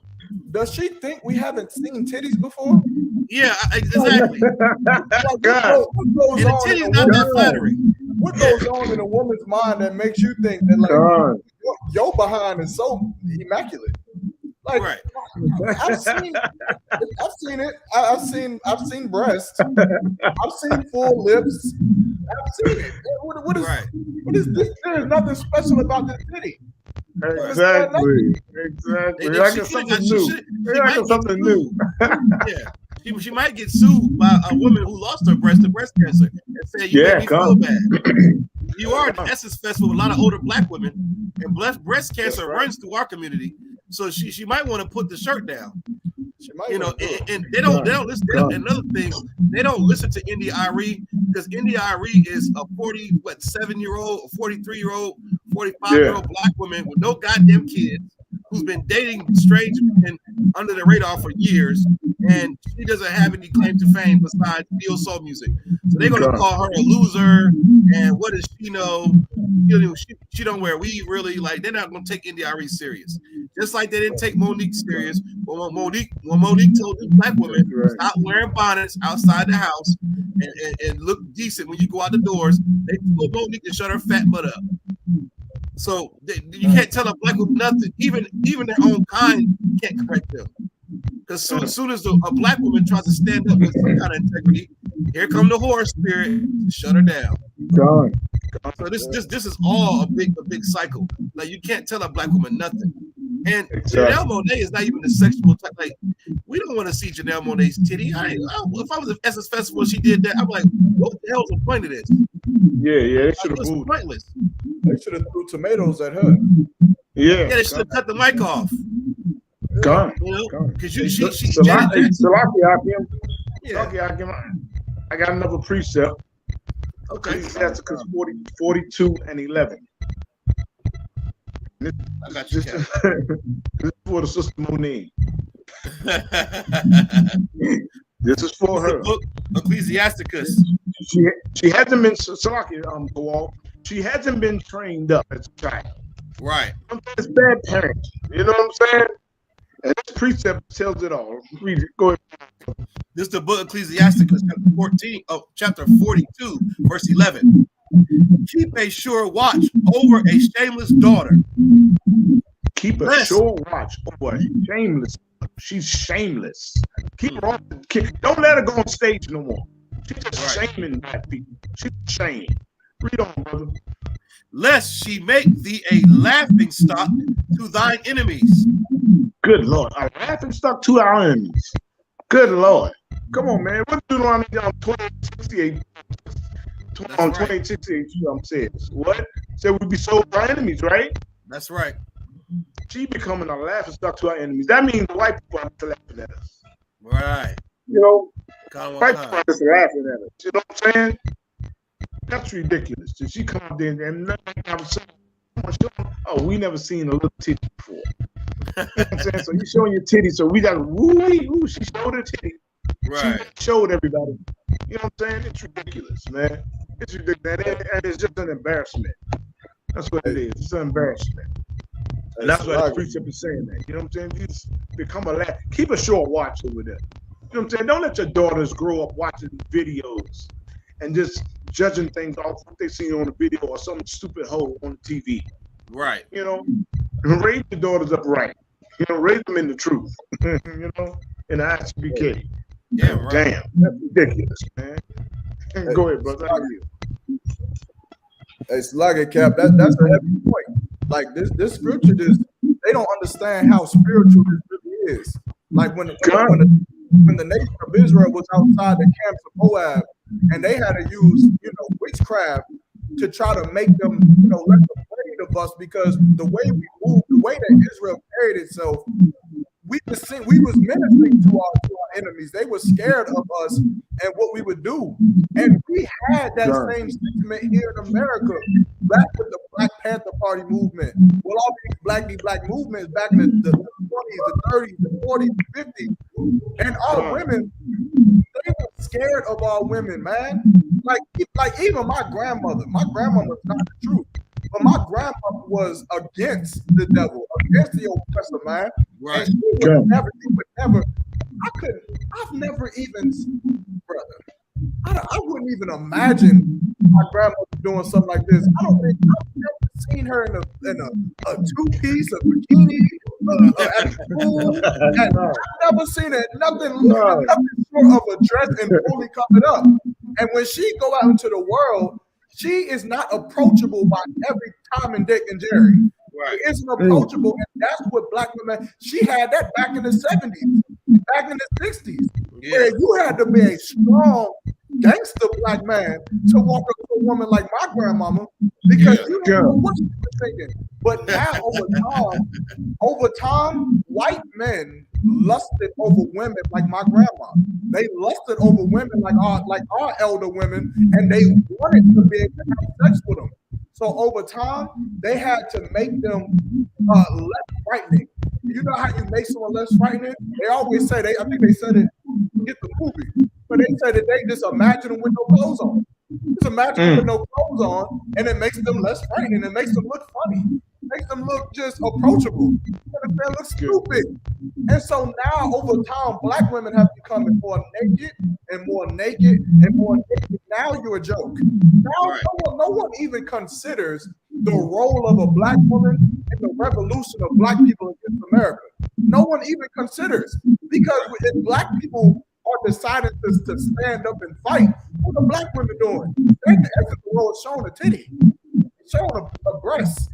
Does she think we haven't seen titties before? Yeah, exactly. What goes and the titty's not that flattering. What goes on in a woman's mind that makes you think that your behind is so immaculate? Like, I've seen it. I've seen breasts. I've seen full lips. I've seen it. What is this? There is nothing special about this titty. Exactly. Like it's something new. Yeah. She might get sued by a woman who lost her breast to breast cancer and say, you made me feel bad. You are at the Essence Festival with a lot of older Black women, and breast cancer runs through our community. So she might want to put the shirt down. You know, and they don't listen. Another thing, they don't listen to India Irie because India Irie is a 47-year-old, 43-year-old, 45-year-old black woman with no goddamn kids who's been dating strange men under the radar for years, and she doesn't have any claim to fame besides neo soul music. So they're gonna call her a loser. And what does she know? She don't wear weave really. Like they're not gonna take India Irie serious. Just like they didn't take Monique serious. When Monique told this black woman stop wearing bonnets outside the house and look decent when you go out the doors, they told Monique to shut her fat butt up. So you can't tell a black woman nothing. Even their own kind can't correct them. Because soon as a black woman tries to stand up with some kind of integrity, here come the horse spirit to shut her down. So this is all a big cycle. Like you can't tell a black woman nothing. And Janelle Monáe is not even a sexual type. Like we don't want to see Janelle Monáe's titty. If I was at Essence Festival, she did that. I'm like, what the hell's the point of this? Yeah, they should have moved. Pointless. They should have threw tomatoes at her. Yeah, they should have cut the mic off. Gone. You know, because she I got another precept. Okay. That's 42 and 11. I got you. This is for the sister Monique. This is for her. Book, Ecclesiasticus. She hasn't been she hasn't been trained up as a child. Right. It's bad parenting. You know what I'm saying? And this precept tells it all. Read it. Go ahead. This is the book Ecclesiasticus, chapter 42, verse 11. Keep a sure watch over a shameless daughter. Keep a sure watch over a shameless. She's shameless. Keep her on. Don't let her go on stage no more. She's just shaming black people. She's ashamed. Read on, brother. Lest she make thee a laughing stock to thine enemies. Good Lord. A laughing stock to our enemies. Good Lord. Come on, man. What do you on 2868? On 2868, says what? Said we'd be sold by enemies, right? That's right. She becoming a laughing stock to our enemies. That means the white people are laughing at us. Right. You know, white people are just laughing at us. You know what I'm saying? That's ridiculous. So she come out there and we never seen a little titty before. You know what I'm saying? So you showing your titty, so we got ooh, she showed her titty. Right. She showed everybody. You know what I'm saying? It's ridiculous, man. It's ridiculous. And it's just an embarrassment. That's what it is. It's an embarrassment. And that's why the precept is saying that. You know what I'm saying? You just become a laugh. Keep a short watch over there. You know what I'm saying? Don't let your daughters grow up watching videos and just judging things off what they see on the video or some stupid hoe on TV. Right. You know, raise your daughters up right. You know, raise them in the truth. You know, in the I.S.U.P.K. Yeah, right. Damn, that's ridiculous, man. Go ahead, brother. It's like a cap. That's a heavy point. Like this scripture, they don't understand how spiritual this really is. Like when the nation of Israel was outside the camps of Moab, and they had to use witchcraft to try to make them let them afraid of us, because the way we moved, the way that Israel carried itself, we was ministering to our enemies. They were scared of us and what we would do. And we had that same sentiment here in America, back with the Black Panther Party movement. Well, all these black movements back in the 20s, the 30s, the 40s, the 50s. And our women, they were scared of our women, man. Like even my grandmother's not the truth. But my grandmother was against the devil, against the oppressor, man. Right. And she would never, I've never even, brother, I wouldn't even imagine my grandmother doing something like this. I don't think I've never seen her in a two-piece, a bikini, at school. And I've never seen it, nothing short of a dress and fully covered up. And when she go out into the world, she is not approachable by every Tom and Dick and Jerry. Right. She isn't approachable, and that's what black women. She had that back in the 70s, back in the 60s, where you had to be a strong gangster black man to walk up to a woman like my grandmama, because you don't know what she was thinking. But now over time, white men lusted over women like my grandma. They lusted over women like our elder women, and they wanted to be able to have sex with them. So over time, they had to make them less frightening. You know how you make someone less frightening? They always say I think they said it in the movie, but they said that they just imagine them with no clothes on. Just imagine them with no clothes on, and it makes them less frightening. It makes them look funny. It makes them look just approachable. They look stupid. And so now, over time, black women have become more naked and more naked and more naked. Now you're a joke. Now no one even considers the role of a black woman in the revolution of black people against America. No one even considers, because if black people are deciding to stand up and fight, what are black women doing? They're the essence of the world showing a titty, showing a breast.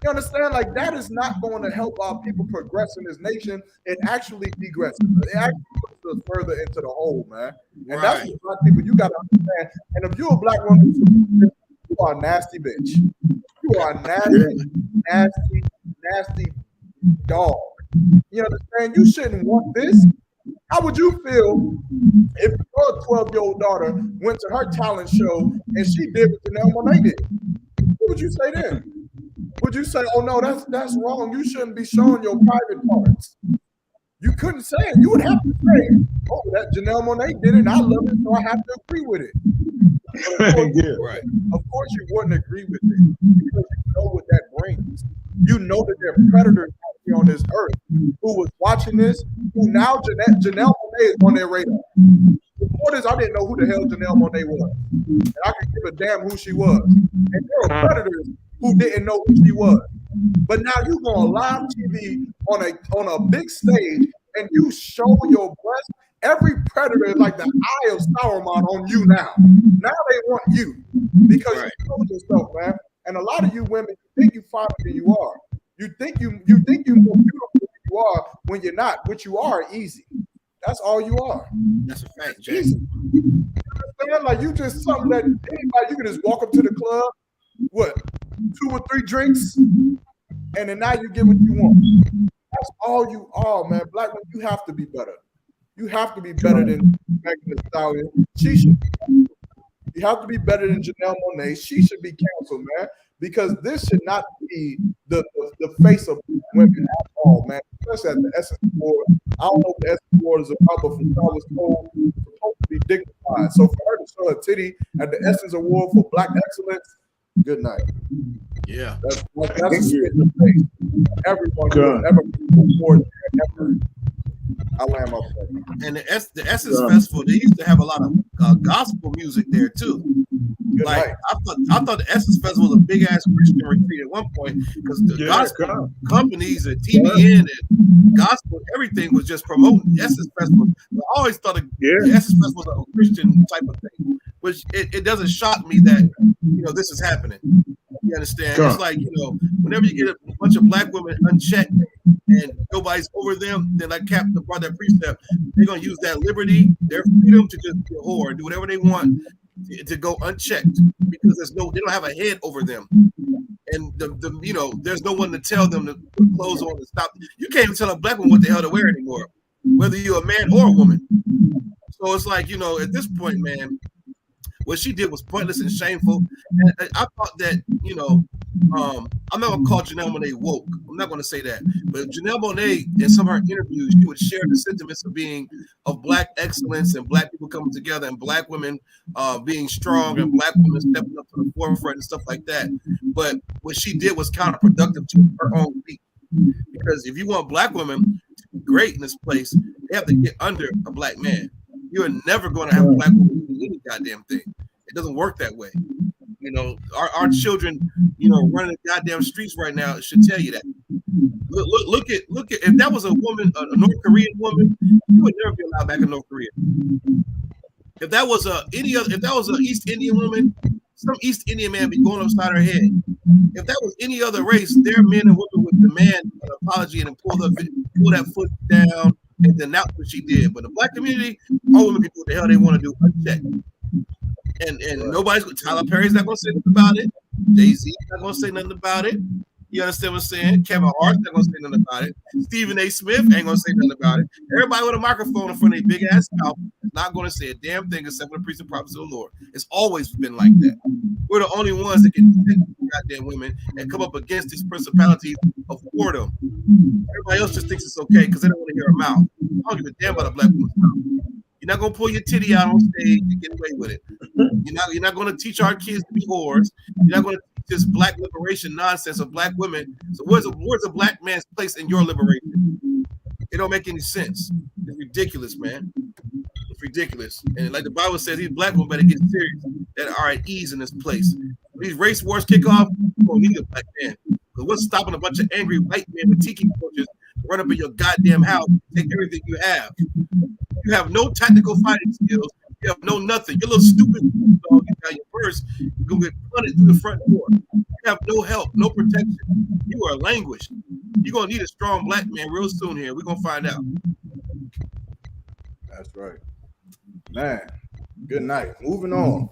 You understand? Like, that is not going to help our people progress in this nation. It actually degresses. It actually puts us further into the hole, man. And that's what black people, you got to understand. And if you're a black woman, you are a nasty bitch. You are a nasty dog. You understand? You shouldn't want this. How would you feel if your 12-year-old daughter went to her talent show and she did what Janelle Monáe did? What would you say then? Would you say, "Oh no, that's wrong. You shouldn't be showing your private parts"? You couldn't say it. You would have to say, "Oh, that Janelle Monáe did it, and I love it, so I have to agree with it." Of course, you wouldn't agree with it because you know what that brings. You know that there are predators out here on this earth who was watching this, who now Janelle Monáe is on their radar. Before this, I didn't know who the hell Janelle Monáe was, and I could give a damn who she was. And there are predators who didn't know who she was. But now you go on live TV on a big stage and you show your breast. Every predator is like the eye of Sauron on you now. Now they want you because you know yourself, man. And a lot of you women, you think you're finer than you are. You think you're more beautiful than you are when you're not. What you are easy. That's all you are. That's a fact, Jason. Like, you just something that anybody, you can just walk up to the club, what, 2 or 3 drinks, and then now you get what you want. That's all you are, man. Black women, you have to be better. You have to be better than Megan Thee Stallion. You have to be better than Janelle Monáe. She should be canceled, man, because this should not be the face of women at all, man. Especially at the Essence Award. I don't know what the Essence Award is about, but from what I was told, it's supposed to be dignified. So for her to show a titty at the Essence Award for Black Excellence, good night. Yeah. That's a spit in the face. Everyone could ever support ever. I land my plane. And the Essence Festival, they used to have a lot of gospel music there too. Like I thought the Essence Festival was a big ass Christian retreat at one point because the gospel companies and TBN and gospel, everything was just promoting Essence Festival. I always thought the Essence Festival was a Christian type of thing, which it doesn't shock me that this is happening. You understand? It's like, whenever you get a bunch of black women unchecked and nobody's over them, then like Captain brought that precept, they're gonna use that liberty, their freedom to just be a whore and do whatever they want to go unchecked because they don't have a head over them. And there's no one to tell them to put clothes on and stop. You can't even tell a black woman what the hell to wear anymore, whether you're a man or a woman. So it's like, at this point, man, what she did was pointless and shameful. And I thought that, I'm not going to call Janelle Monáe woke. I'm not going to say that. But Janelle Monáe, in some of her interviews, she would share the sentiments of Black excellence and Black people coming together and Black women being strong and Black women stepping up to the forefront and stuff like that. But what she did was counterproductive to her own people. Because if you want Black women to be great in this place, they have to get under a Black man. You're never going to have a Black woman do any goddamn thing. It doesn't work that way. Our children, running the goddamn streets right now should tell you that. Look at if that was a woman, a North Korean woman, you would never be allowed back in North Korea. If that was an East Indian woman, some East Indian man be going upside her head. If that was any other race, their men and women would demand an apology and pull that foot down, and then that's what she did. But the Black community, all women can do what the hell they want to do unchecked. And nobody's Tyler Perry's not gonna say nothing about it. Jay-Z not gonna say nothing about it. You understand what I'm saying? Kevin Hart's not gonna say nothing about it. Stephen A. Smith ain't gonna say nothing about it. Everybody with a microphone in front of their big ass mouth is not gonna say a damn thing except for the priests and prophets of the Lord. It's always been like that. We're the only ones that can defend goddamn women and come up against these principalities of whoredom. Everybody else just thinks it's okay because they don't want to hear a mouth. I don't give a damn about a black woman's mouth. You're not gonna pull your titty out on stage and get away with it. You're not gonna teach our kids to be whores. You're not gonna teach this black liberation nonsense of black women. So where's a black man's place in your liberation? It don't make any sense. It's ridiculous, man. It's ridiculous. And like the Bible says, these black women better get serious that are at ease in this place. When these race wars kick off, you don't need a black man. Because what's stopping a bunch of angry white men with tiki torches to run up in your goddamn house and take everything you have? You have no tactical fighting skills. You have no nothing. You're a little stupid dog. You got your purse. You're going to get punted through the front door. You have no help, no protection. You are languished. You're going to need a strong black man real soon here. We're going to find out. That's right. Man, good night. Moving on.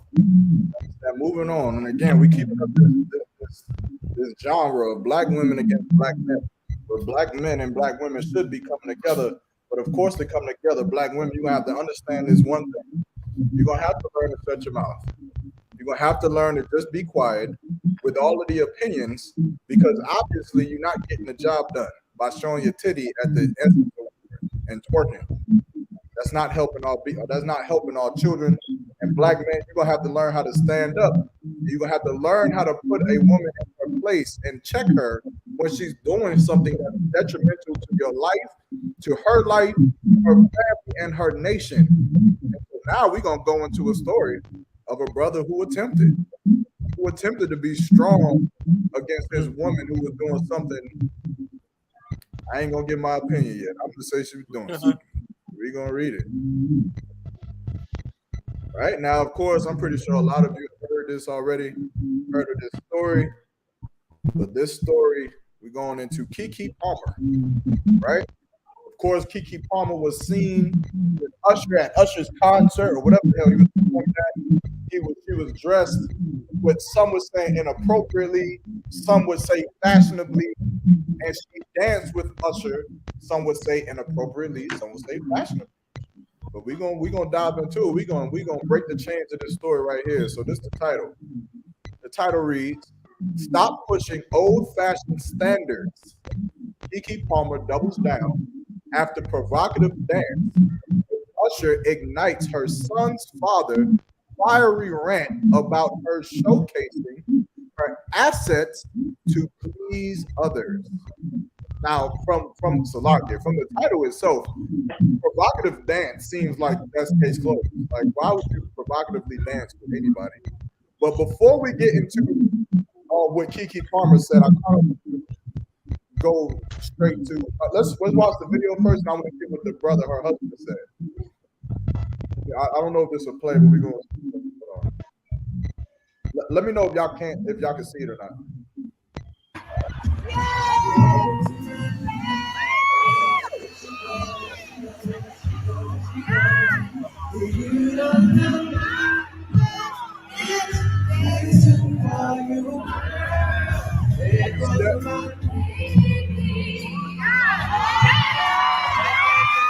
Moving on. And again, we keep up this genre of black women against black men. Where black men and black women should be coming together. But of course, to come together, black women, you're going to have to understand this one thing. You're going to have to learn to shut your mouth. You're going to have to learn to just be quiet with all of the opinions, because obviously you're not getting the job done by showing your titty at the end and twerking. That's not helping our children. And black men, you're going to have to learn how to stand up. You're going to have to learn how to put a woman in her place and check her when she's doing something that's detrimental to your life, to her life, her family, and her nation. And so now we're going to go into a story of a brother who attempted to be strong against this woman who was doing something. I ain't going to give my opinion yet. I'm going to say she was doing something. We're going to read it. Right now, of course, I'm pretty sure a lot of you have heard this already, heard of this story. But this story, we're going into Keke Palmer, right? Of course, Keke Palmer was seen with Usher at Usher's concert or whatever the hell he was doing that. She was dressed with, some would say inappropriately, some would say fashionably, and she danced with Usher. Some would say inappropriately, some would say fashionably. But we're gonna dive into it. We're gonna break the chains of this story right here. So this is the title. The title reads, "Stop Pushing Old-Fashioned Standards. Keke Palmer doubles down after provocative dance. Usher ignites her son's father fiery rant about her showcasing her assets to please others." Now, from Salak here, from the title itself, provocative dance seems like that's case closed. Like, why would you provocatively dance with anybody? But before we get into what Keke Palmer said, I kind of go straight to let's watch the video first, and I want to get what the brother, her husband, said. I don't know if this will play, but we're going. Let me know if y'all can see it or not.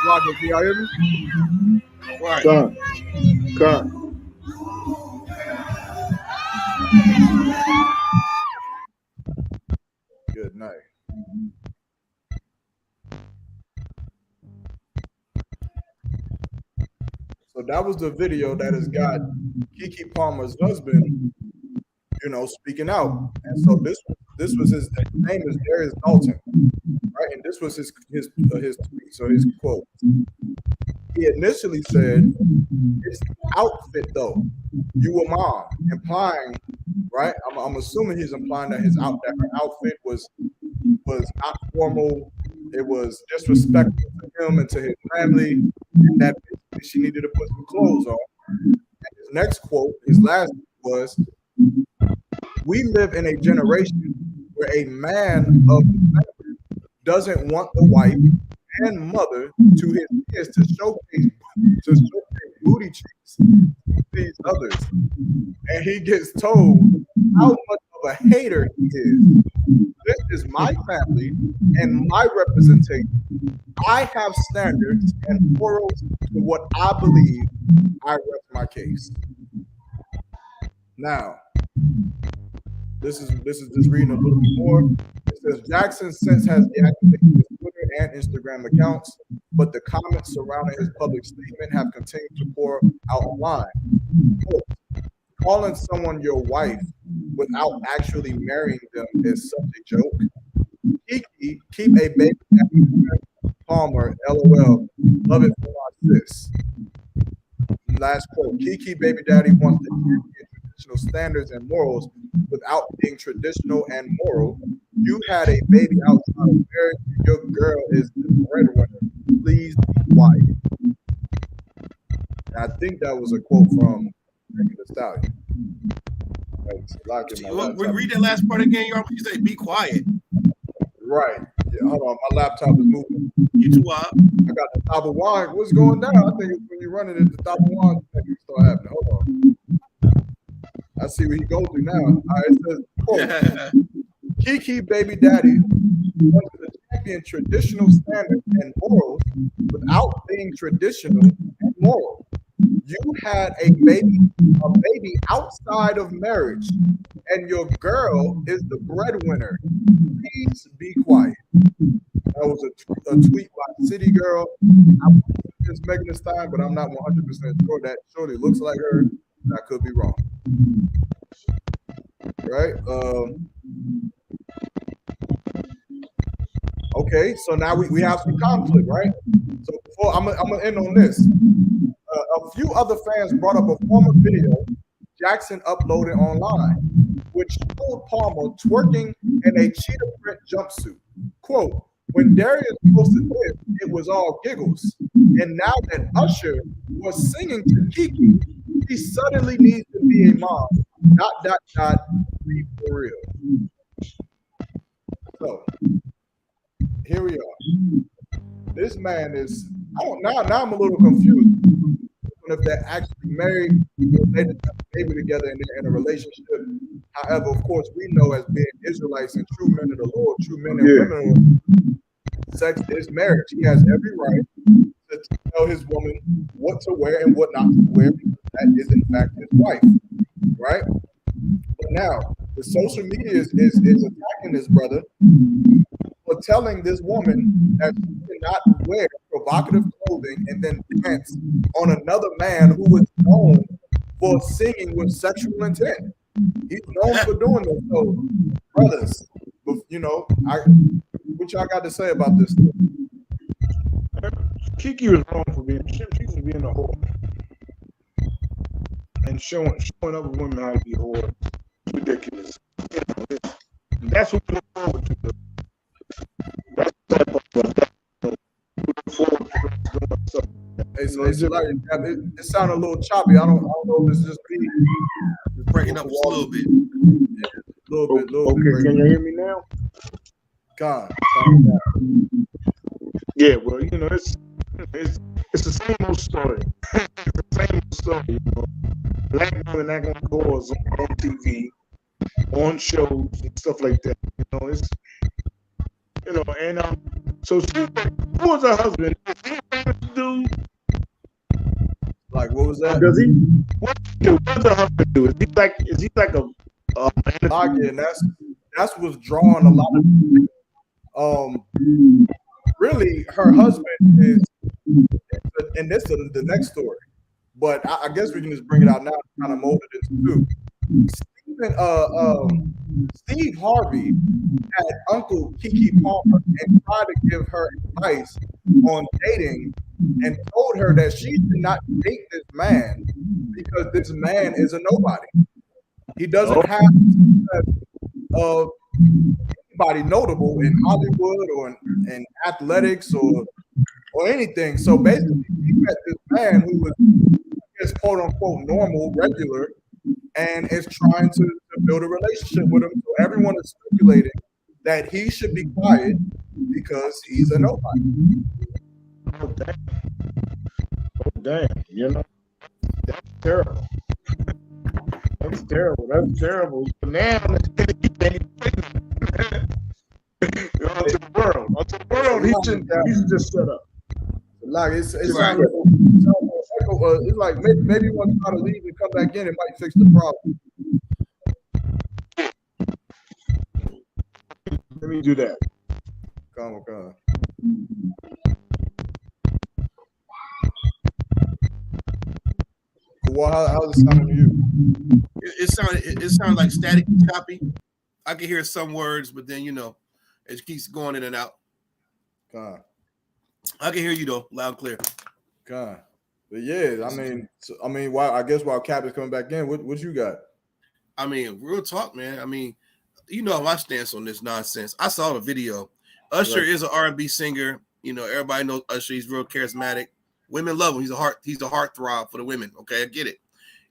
Roger, can y'all hear me? Right. Come. Good night. So that was the video that has got Keke Palmer's husband, speaking out. And so this was his name is Darius Dalton, right? And this was his tweet, so his quote. He initially said, "It's the outfit though. You a mom," implying, right? I'm assuming he's implying that her outfit was not formal. It was disrespectful to him and to his family, and that she needed to put some clothes on. And his next quote, his last was, "We live in a generation where a man of the family doesn't want the wife and mother to his kids to showcase booty cheeks to these others." And he gets told how much of a hater he is. This is my family and my representation. I have standards and morals to what I believe. I rest my case. Now, this is just reading a little bit more. It says Jackson since has deactivated his Twitter and Instagram accounts, but the comments surrounding his public statement have continued to pour out online. Quote, calling someone your wife without actually marrying them is such a joke. Kiki, keep a baby daddy. Palmer, LOL. Love it for my sis. Last quote. Kiki baby daddy wants to champion traditional standards and morals without being traditional and moral. You had a baby outside of marriage. Your girl is the breadwinner. Please be quiet. And I think that was a quote from Megan Thee Stallion. Read that last part again. You say be quiet. Right. Yeah, hold on. My laptop is moving. You too wild. I got the top of wine. What's going down? I think it's when you're running at the top of wine, things start happening. Hold on. I see what he goes through now. All right, it says, quote, Kiki baby daddy wants to champion traditional standards and morals without being traditional and moral. You had a baby outside of marriage, and your girl is the breadwinner. Please be quiet. That was a tweet by City Girl. It's Megan Thee Stallion, but I'm not 100% sure. That surely looks like her. I could be wrong. Right? Okay, so now we have some conflict, right? So before I'm gonna end on this. A few other fans brought up a former video Jackson uploaded online, which showed Palmer twerking in a cheetah print jumpsuit. Quote, when Darius posted this, it was all giggles. And now that Usher was singing to Kiki, she suddenly needs to be a mom. ... Read for real. So here we are. This man is now I'm a little confused if they're actually married or they just have a baby together and they're in a relationship. However, of course, we know as being Israelites and true men of the Lord, true men and women, sex is marriage. He has every right to tell his woman what to wear and what not to wear because that is in fact his wife, right? But now the social media is attacking this brother for telling this woman that she cannot wear provocative clothing and then dance on another man who is known for singing with sexual intent. He's known for doing this. So, brothers, you know, what y'all got to say about this? Kiki was wrong for being a whore and showing other women how to be whores. It's ridiculous. That's what we look forward to. That's that part. It sounded a little choppy. I don't know if it's just me. Breaking up just a little bit. Yeah, a little bit. Okay, can you hear me now? God. Yeah, well, you know, it's the same old story. It's the same old story, you know. Black women acting like whores on TV, on shows and stuff like that. You know, it's, you know, and so who was her husband? Is he a famous dude? Like, what was that? Does he? What does her husband do? Is he like a again, that's what's drawing a lot of really her husband is, and this is the next story, but I guess we can just bring it out now to kind of mold it into two. Steve Harvey had Uncle Keke Palmer and tried to give her advice on dating and told her that she should not date this man because this man is a nobody. He doesn't have anybody notable in Hollywood or in athletics or anything. So basically, he met this man who was, I guess, quote unquote normal, regular, and is trying to build a relationship with him. So everyone is speculating that he should be quiet because he's a nobody. Oh, damn. You know, that's terrible. That's terrible. That's terrible. Now, unto the world. Unto the world, he should just shut up. Like it sounds Right. like it's like maybe you want to try to leave and come back in, it might fix the problem. Let me do that. Come on. Well, how's it sounding to you? It sounded like static and choppy. I can hear some words, but then it keeps going in and out. I can hear you though, loud and clear. But yeah, I mean, while Cap is coming back in, what you got? I mean, real talk, man. I mean, my stance on this nonsense. I saw the video. Usher is an R&B singer. Everybody knows Usher. He's real charismatic. Women love him. He's a heartthrob for the women. Okay, I get it.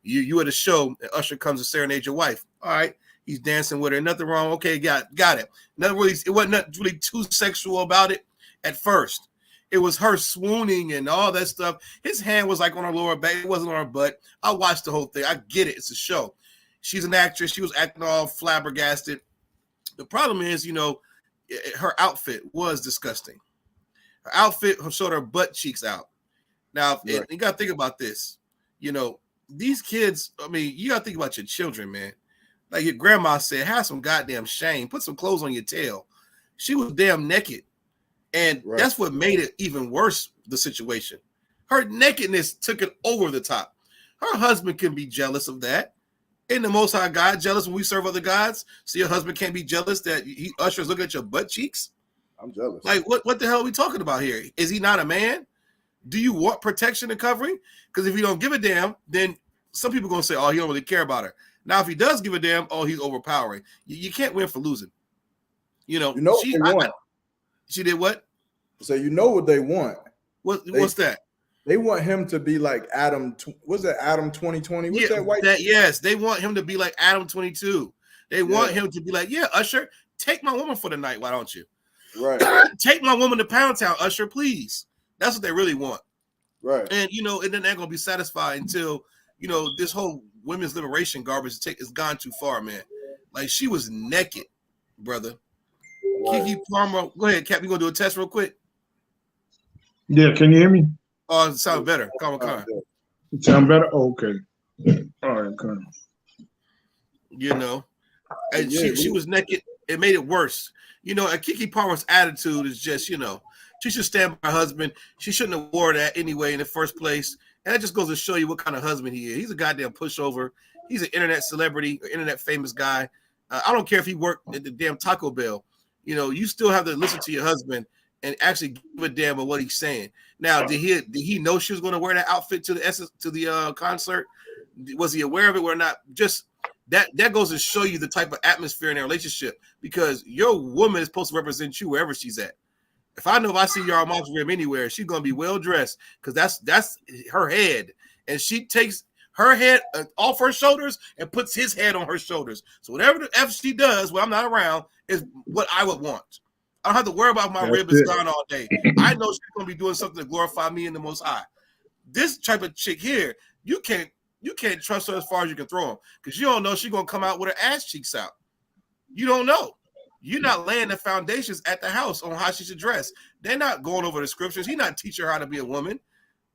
You at a show, and Usher comes to serenade your wife. All right, he's dancing with her. Nothing wrong. Okay, got it. It wasn't really too sexual about it at first. It was her swooning and all that stuff. His hand was like on her lower back. It wasn't on her butt. I watched the whole thing. I get it. It's a show. She's an actress. She was acting all flabbergasted. The problem is, her outfit was disgusting. Her outfit showed her butt cheeks out. Now, you got to think about this. These kids, I mean, you got to think about your children, man. Like your grandma said, have some goddamn shame. Put some clothes on your tail. She was damn naked. And that's what made it even worse, the situation. Her nakedness took it over the top. Her husband can be jealous of that. Ain't the Most High God jealous when we serve other gods? So your husband can't be jealous that Usher's looking at your butt cheeks? I'm jealous. Like, what the hell are we talking about here? Is he not a man? Do you want protection and covering? Because if you don't give a damn, then some people are going to say, oh, he don't really care about her. Now, if he does give a damn, oh, he's overpowering. You can't win for losing. She did what? So what they want. What's that? They want him to be like Adam. What's that? Adam 2020. What's that white? Yes, they want him to be like Adam 22. They want him to be like, yeah, Usher, take my woman for the night. Why don't you? Right. Take my woman to Pound Town, Usher, please. That's what they really want. Right. And and then they're gonna be satisfied until this whole women's liberation garbage is gone too far, man. Like she was naked, brother. Right. Keke Palmer, go ahead, Cap. You gonna do a test real quick? Yeah, can you hear me? Oh, it sounds better. Come on. It sound better? Oh, okay. All right, come on. And she was naked. It made it worse. And Keke Palmer's attitude is just, she should stand by her husband. She shouldn't have wore that anyway in the first place. And that just goes to show you what kind of husband he is. He's a goddamn pushover. He's an internet celebrity, or internet famous guy. I don't care if he worked at the damn Taco Bell. You still have to listen to your husband and actually give a damn about what he's saying. Now, did he know she was going to wear that outfit to the concert? Was he aware of it or not? Just that goes to show you the type of atmosphere in their relationship, because your woman is supposed to represent you wherever she's at. If I see Yara Mom's Rim anywhere, she's gonna be well dressed, because that's her head, and she takes her head off her shoulders and puts his head on her shoulders. So whatever the F she does when I'm not around is what I would want. I don't have to worry about my rib is gone all day. I know she's gonna be doing something to glorify me in the Most High. This type of chick here, you can't trust her as far as you can throw them, because you don't know she's gonna come out with her ass cheeks out. You don't know. You're not laying the foundations at the house on how she should dress. They're not going over the scriptures. He's not teaching her how to be a woman.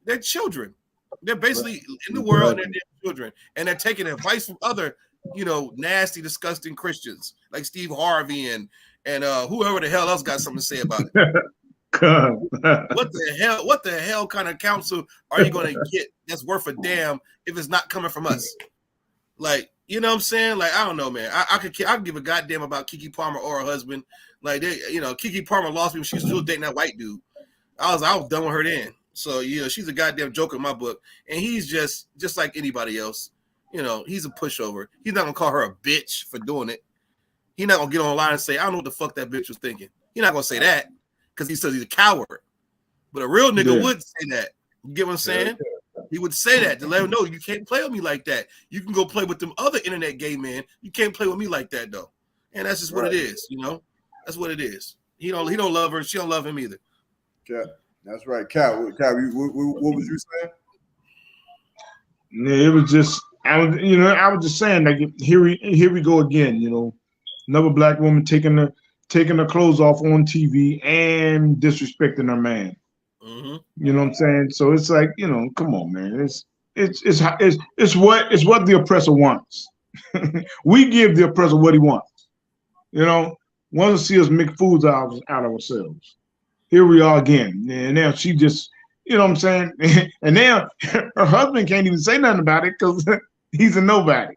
They're children. They're basically in the world, and they're children, and they're taking advice from other, nasty, disgusting Christians like Steve Harvey and whoever the hell else got something to say about it. What the hell kind of counsel are you going to get that's worth a damn if it's not coming from us? Like, you know what I'm saying? Like, I don't know, man. I could give a goddamn about Keke Palmer or her husband. Like, Keke Palmer lost me when she was still dating that white dude. I was done with her then. So, she's a goddamn joke in my book. And he's just like anybody else. He's a pushover. He's not gonna call her a bitch for doing it. He's not gonna get online and say, I don't know what the fuck that bitch was thinking. He's not gonna say that because he says he's a coward. But a real nigga would say that. You get what I'm saying? He would say that to let him know you can't play with me like that. You can go play with them other internet gay men. You can't play with me like that though. And that's just what it is, That's what it is. He don't love her. She don't love him either. Yeah, that's right. Cal, what was you saying? Yeah, it was just I was just saying, like, here we go again. Another black woman taking taking her clothes off on TV and disrespecting her man. Mm-hmm. You know what I'm saying? So it's like, come on, man. It's what the oppressor wants. We give the oppressor what he wants. Wants to see us make fools out of ourselves. Here we are again. And now she just, you know what I'm saying? And now her husband can't even say nothing about it because he's a nobody.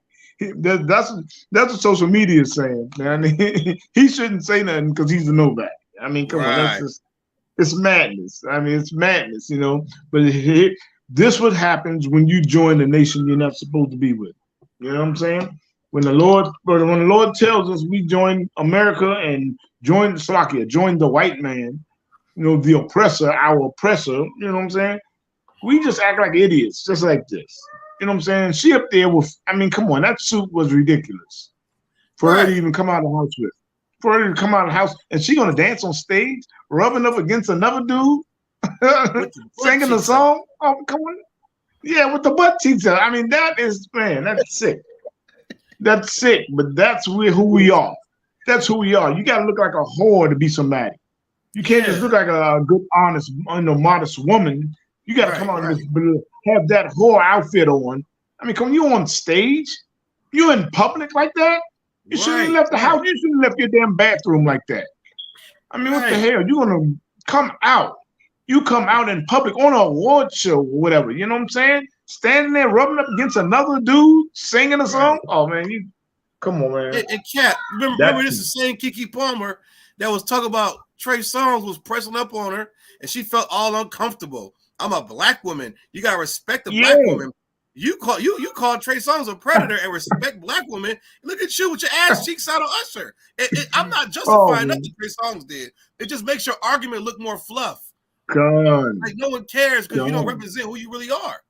That's what social media is saying, man. He shouldn't say nothing because he's a nobody. I mean, come on, that's just, it's madness. I mean, it's madness, But this what happens when you join the nation you're not supposed to be with. You know what I'm saying? When the Lord tells us we join America and join Slovakia, join the white man, the oppressor, our oppressor, you know what I'm saying? We just act like idiots, just like this. You know what I'm saying? She up there with, I mean, come on, that suit was ridiculous for her to even come out of the house with. For her to come out of the house, and she gonna dance on stage, rubbing up against another dude, singing a song. Oh, come on. Yeah, with the butt cheeks out. I mean, that's sick. That's sick, but that's who we are. That's who we are. You gotta look like a whore to be somebody. You can't just look like a good, honest, modest woman. You gotta come on and have that whore outfit on. I mean, come you on stage? You in public like that? You shouldn't have left the house. You shouldn't have left your damn bathroom like that. I mean, what the hell? You're gonna come out. You come out in public on an award show or whatever. You know what I'm saying? Standing there rubbing up against another dude singing a song. Oh man, you come on, man. And Cap, remember this is the same Kiki Palmer that was talking about Trey Songz was pressing up on her, and she felt all uncomfortable. I'm a black woman. You gotta respect the black woman. You call Trey Songz a predator and respect black women. Look at you with your ass cheeks out of Usher. I'm not justifying nothing Trey Songz did. It just makes your argument look more fluff. Like no one cares because you don't represent who you really are.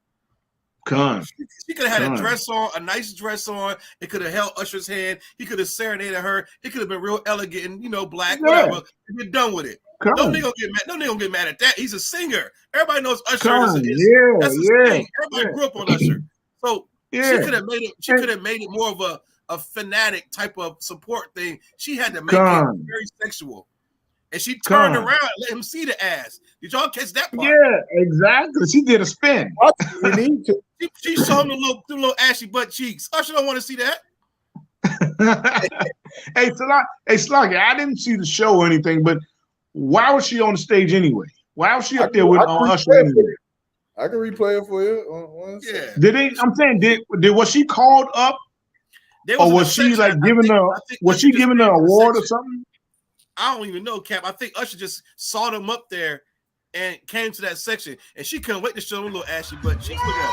She could have had a dress on, a nice dress on. It could have held Usher's hand. He could have serenaded her. It could have been real elegant and black, whatever. You're done with it. No nigga gonna get mad at that. He's a singer. Everybody knows Usher is that's his thing. Everybody grew up on Usher. So she could have made it. She could have made it more of a fanatic type of support thing. She had to make it very sexual. And she turned around and let him see the ass. Did y'all catch that part? Yeah, exactly. She did a spin. You need to. She showed him the little ashy butt cheeks. Usher don't want to see that. Hey, Sluggy, I didn't see the show or anything, but why was she on the stage anyway? Why was she up there with Usher anyway? I can replay it for you. Yeah. I'm saying, was she called up, or was she like giving her? Was she giving her an award or something? I don't even know, Cap. I think Usher just saw them up there and came to that section, and she couldn't wait to show them little ashy butt cheeks. Look at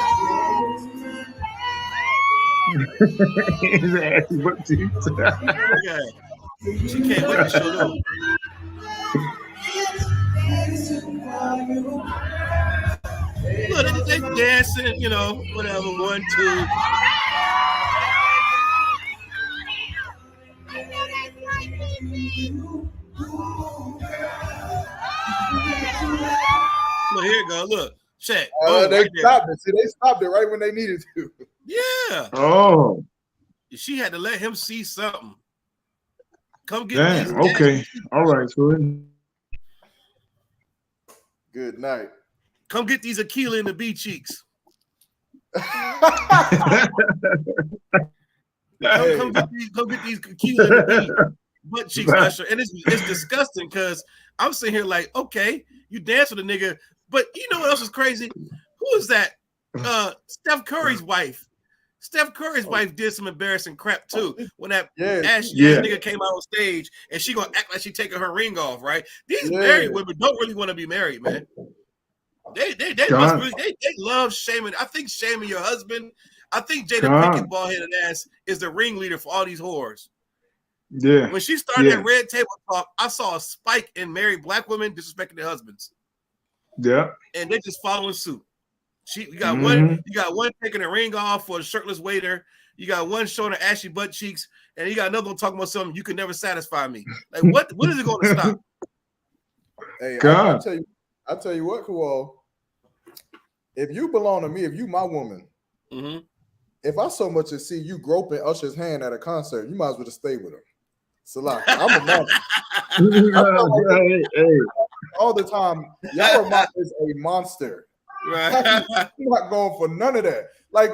her. Ashy butt cheeks. Yeah, she can't wait to show them. Look, they dancing, whatever. 1, 2. Look, here you go. Look, check. They stopped it. See, they stopped it right when they needed to. Yeah. Oh. She had to let him see something. Come get this. Okay. All right. So good night. Come get these Aquila and the B cheeks. Come get these Aquila and the B butt cheeks, Usher. And it's disgusting because I'm sitting here like, okay, you dance with a nigga, but you know what else is crazy? Who is that? Steph Curry's wife. Steph Curry's wife did some embarrassing crap too. When that nigga came out on stage and she gonna act like she taking her ring off, right? These married women don't really want to be married, man. They love shaming. I think shaming your husband. I think Jada Pinkett bald-headed ass is the ringleader for all these whores. Yeah. When she started that Red Table Talk, I saw a spike in married black women disrespecting their husbands. Yeah. And they just following suit. You got one taking a ring off for a shirtless waiter. You got one showing her ashy butt cheeks, and you got another one talking about something, you can never satisfy me. Like what is it going to stop? Hey, I'll tell you what, Kowal. If you belong to me, if you my woman, if I so much as see you groping Usher's hand at a concert, you might as well just stay with him. Salaki. I'm a monster. Hey. All the time. Yahweh is a monster. Right. I'm not going for none of that. Like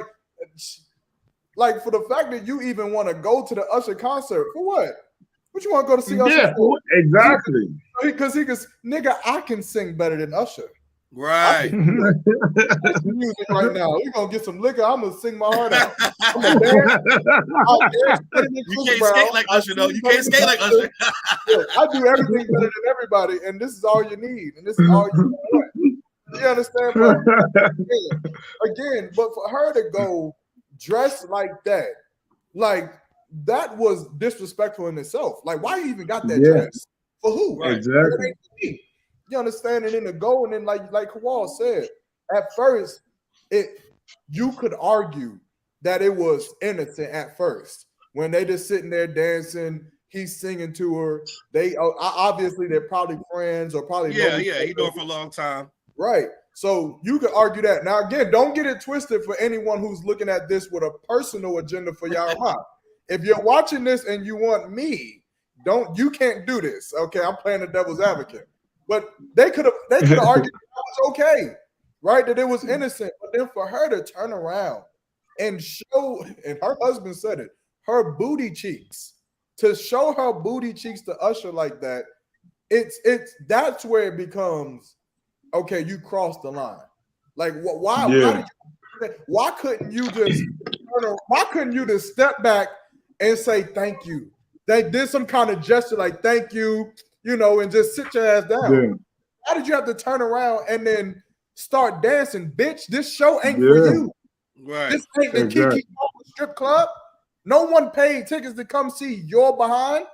for the fact that you even want to go to the Usher concert for what? What you want to go to see Usher for? Exactly. Because nigga, I can sing better than Usher. Right. Music right now. We're gonna get some liquor. I'm gonna sing my heart out. I'm gonna dance. You can't skate like Usher, though. You can't skate like Usher. I do everything better than everybody, and this is all you need, and this is all you want. You understand? But again, but for her to go dressed like that was disrespectful in itself. Like, why you even got that dress? For who? Right. Exactly. You understand? And then to go and then like Kawal said, at first, you could argue that it was innocent at first when they just sitting there dancing. He's singing to her. They obviously they're probably friends or probably he doing it for a long time. Right. So you could argue that. Now again, don't get it twisted for anyone who's looking at this with a personal agenda for Yahweh. If you're watching this and you want me, you can't do this. Okay, I'm playing the devil's advocate. But they could have argued that was okay, right? That it was innocent. But then for her to turn around and show, and her husband said it, her booty cheeks, to show her booty cheeks to Usher like that, that's where it becomes okay. You crossed the line. Like why couldn't you just why couldn't you just step back and say thank you? They did some kind of gesture like thank you. And just sit your ass down. Yeah. How did you have to turn around and then start dancing, bitch? This show ain't for you. Right. This ain't the Kiki strip club. No one paid tickets to come see your behind.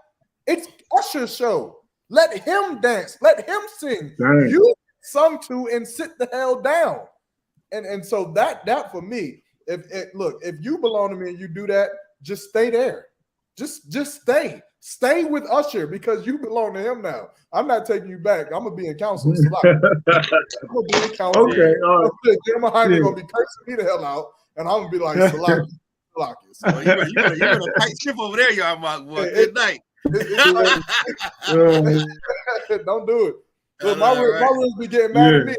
It's Usher's show. Let him dance. Let him sing. Dang. You sung to and sit the hell down. And so that for me, if you belong to me and you do that, just stay there. Just stay. Stay with Usher because you belong to him now. I'm not taking you back. I'm gonna be in council. I'm gonna be in council. Okay, all right. Jeremiah Hyman gonna be cursing me the hell out, and I'm gonna be like, Salakis. Oh, you better tight ship over there, y'all. Good night. Don't do it. But my rooms be getting mad at me.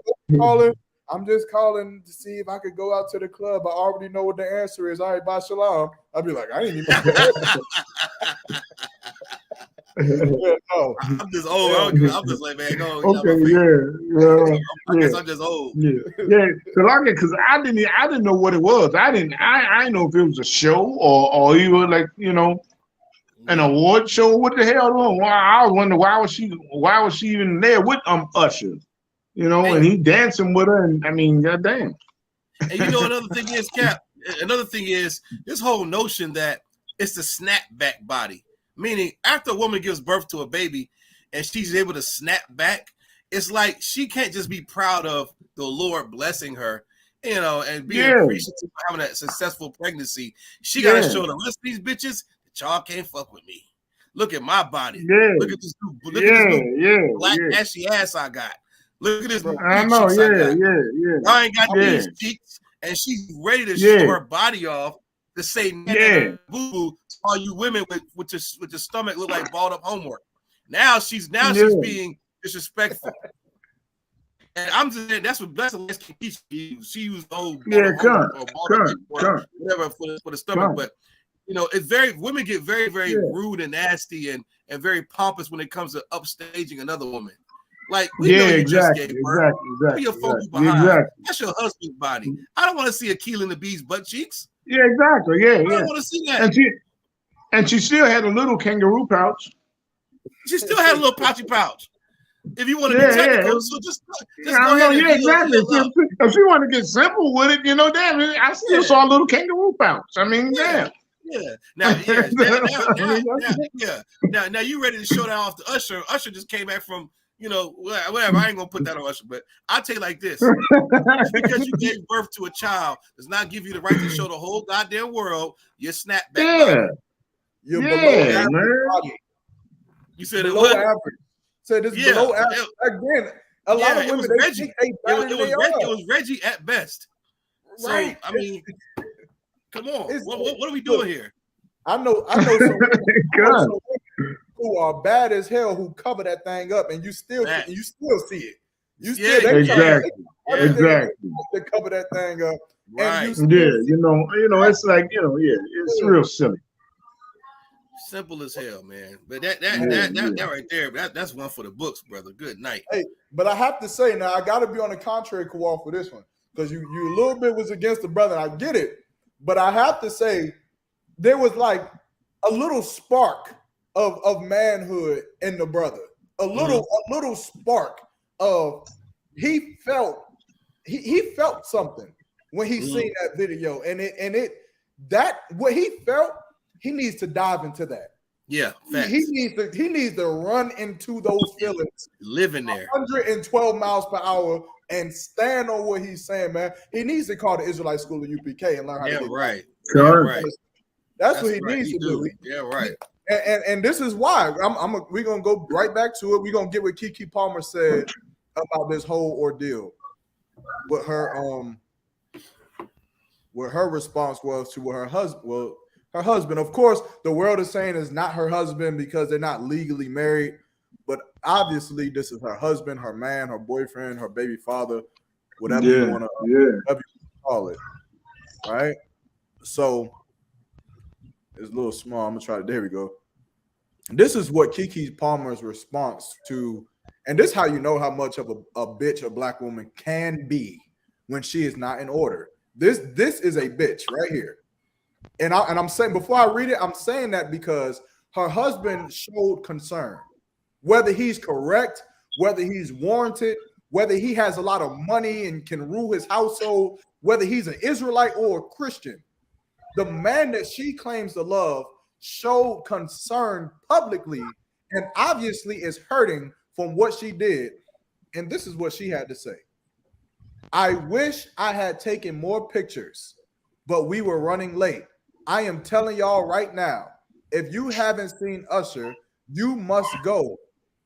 I'm just calling to see if I could go out to the club. I already know what the answer is. All right, bye, shalom. I'd be like, I ain't even. No. I'm just old. I'm just like, man, go. Okay, I guess I'm just old. Yeah. Because I didn't know what it was. I didn't know if it was a show or even like an award show. What the hell? I was wondering why was she even there with Usher? And he dancing with her, and I mean, goddamn. And another thing is, Cap. Another thing is this whole notion that it's the snapback body, meaning after a woman gives birth to a baby and she's able to snap back, it's like she can't just be proud of the Lord blessing her, and being appreciative for having a successful pregnancy. She got to show the rest of these bitches that y'all can't fuck with me. Look at my body. Yeah. Look at this new black ashy ass I got. Look at this. I know, I ain't got these cheeks, and she's ready to show her body off to say, boo boo, all you women with your stomach look like balled up homework. Now she's being disrespectful. And I'm just saying that's the last she used old whatever for the stomach, but it's women get very, very rude and nasty and very pompous when it comes to upstaging another woman. Like, we know you just gave birth. Exactly. Your focus behind. That's your husband's body. I don't want to see Akil and the Bee's butt cheeks. Yeah, exactly. Yeah, I don't want to see that. And she still had a little kangaroo pouch. She still had a little pouchy pouch. If you want to be technical, so just go ahead. Yeah, exactly. If she want to get simple with it, damn, I still saw a little kangaroo pouch. I mean, damn. Yeah. Now you ready to show that off to Usher? Usher just came back from whatever. I ain't gonna put that on Usher, but I'll tell you like this: just because you gave birth to a child does not give you the right to show the whole goddamn world your snapback. Yeah. You're below average body. You said below average. So this below average again. A lot of women it was Reggie at best. Right. So I mean, come on. What are we doing here? I know some women who are bad as hell who cover that thing up, and you still see it. You still exactly. to cover that thing up, right? And you know, it's like it's real silly. Simple as hell, man. But that right there, that's one for the books, brother. Good night. Hey, but I have to say now, I got to be on the contrary, Kawal, for this one, because you a little bit was against the brother. I get it, but I have to say there was like a little spark of manhood in the brother. A little spark of he felt something when he seen that video, and what he felt, he needs to dive into that. Yeah, he needs to run into those feelings, live in there, 112 miles per hour, and stand on what he's saying, man. He needs to call the Israelite school of UPK and learn how to do right. Yeah, right. That's what he needs to do. Yeah, right. And this is why we're gonna go right back to it. We're gonna get what Keke Palmer said about this whole ordeal. What her response was to what her husband. Well, her husband, of course, the world is saying is not her husband because they're not legally married, but obviously this is her husband, her man, her boyfriend, her baby father, whatever you want to call it, right? So it's a little small. I'm gonna try to. There we go. This is what Keke Palmer's response to, and this is how you know how much of a bitch a black woman can be when she is not in order. This is a bitch right here. And I'm saying, before I read it, I'm saying that because her husband showed concern. Whether he's correct, whether he's warranted, whether he has a lot of money and can rule his household, whether he's an Israelite or a Christian, the man that she claims to love showed concern publicly and obviously is hurting from what she did. And this is what she had to say. I wish I had taken more pictures, but we were running late. I am telling y'all right now, if you haven't seen Usher, you must go.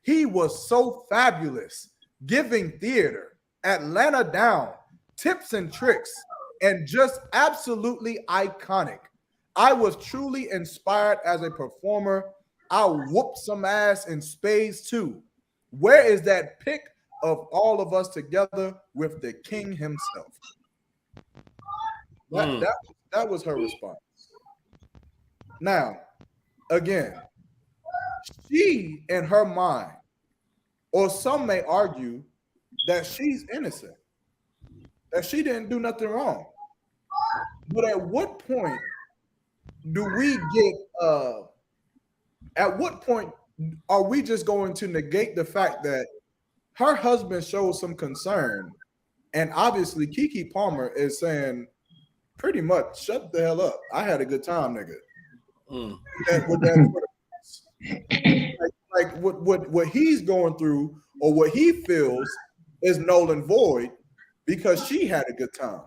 He was so fabulous, giving theater, Atlanta down, tips and tricks, and just absolutely iconic. I was truly inspired as a performer. I'll whoop some ass in spades too. Where is that pic of all of us together with the king himself? That was her response. Now, again, she in her mind, or some may argue that she's innocent, that she didn't do nothing wrong. But at what point do we get at what point are we just going to negate the fact that her husband showed some concern, and obviously Keke Palmer is saying pretty much, shut the hell up. I had a good time, nigga. Like what he's going through or what he feels is null and void because she had a good time.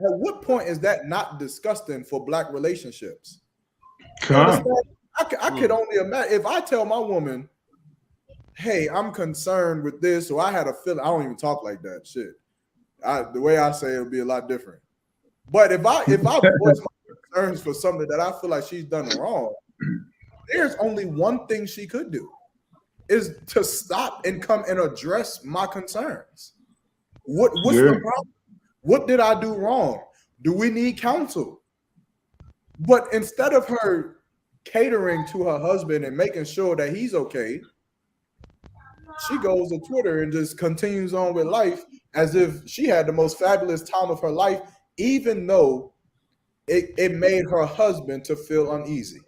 At what point is that not disgusting for black relationships? I could only imagine if I tell my woman, hey, I'm concerned with this, or I had a feeling. I don't even talk like that shit. The way I say it'll be a lot different. But if I voice my concerns for something that I feel like she's done wrong, there's only one thing she could do, is to stop and come and address my concerns. What's the problem? What did I do wrong? Do we need counsel? But instead of her catering to her husband and making sure that he's okay, she goes to Twitter and just continues on with life as if she had the most fabulous time of her life, even though it made her husband to feel uneasy.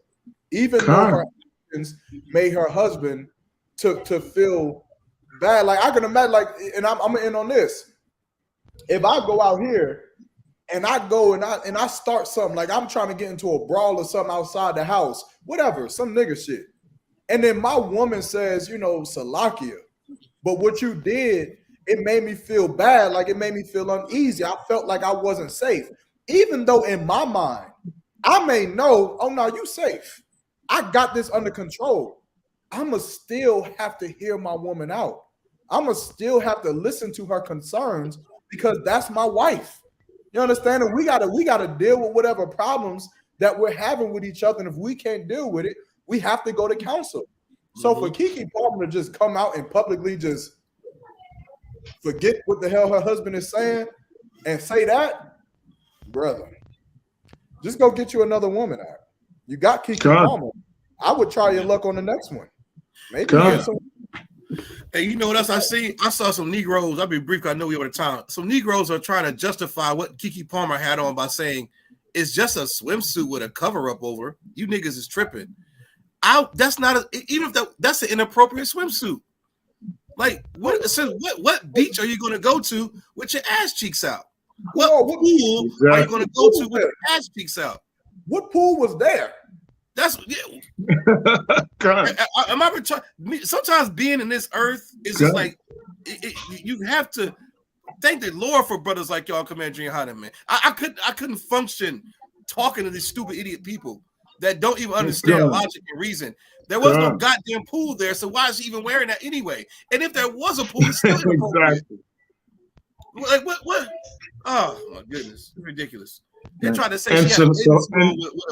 Even though her actions made her husband to feel bad. Like I can imagine, like, and I'm gonna end on this. If I go out here and I go and I start something, like I'm trying to get into a brawl or something outside the house, whatever, some nigga shit. And then my woman says, Salakia, but what you did, it made me feel bad. Like it made me feel uneasy. I felt like I wasn't safe. Even though in my mind, I may know, oh no, you safe. I got this under control. I'ma still have to hear my woman out. I'ma still have to listen to her concerns because that's my wife. You understand? And we gotta deal with whatever problems that we're having with each other. And if we can't deal with it, we have to go to counsel. So for Keke Palmer to just come out and publicly just forget what the hell her husband is saying and say that, brother, just go get you another woman out. You got Keke Palmer. I would try your luck on the next one. Maybe get some. Hey, you know what else I see? I saw some Negroes. I'll be brief. I know we over the time. Some Negroes are trying to justify what Keke Palmer had on by saying it's just a swimsuit with a cover up over. You niggas is tripping. That's not even if that's an inappropriate swimsuit. Like what beach are you going to go to with your ass cheeks out? What pool are you going to go to with your ass cheeks out? What pool was there? That's sometimes being in this earth is just like you have to thank the Lord for brothers like y'all, Commander YAHANNA, man. I couldn't function talking to these stupid idiot people that don't even understand logic and reason. There was no goddamn pool there, so why is he even wearing that anyway? And if there was a pool, it's still inappropriate. Like what? Oh my goodness, it's ridiculous. They're trying to say she had a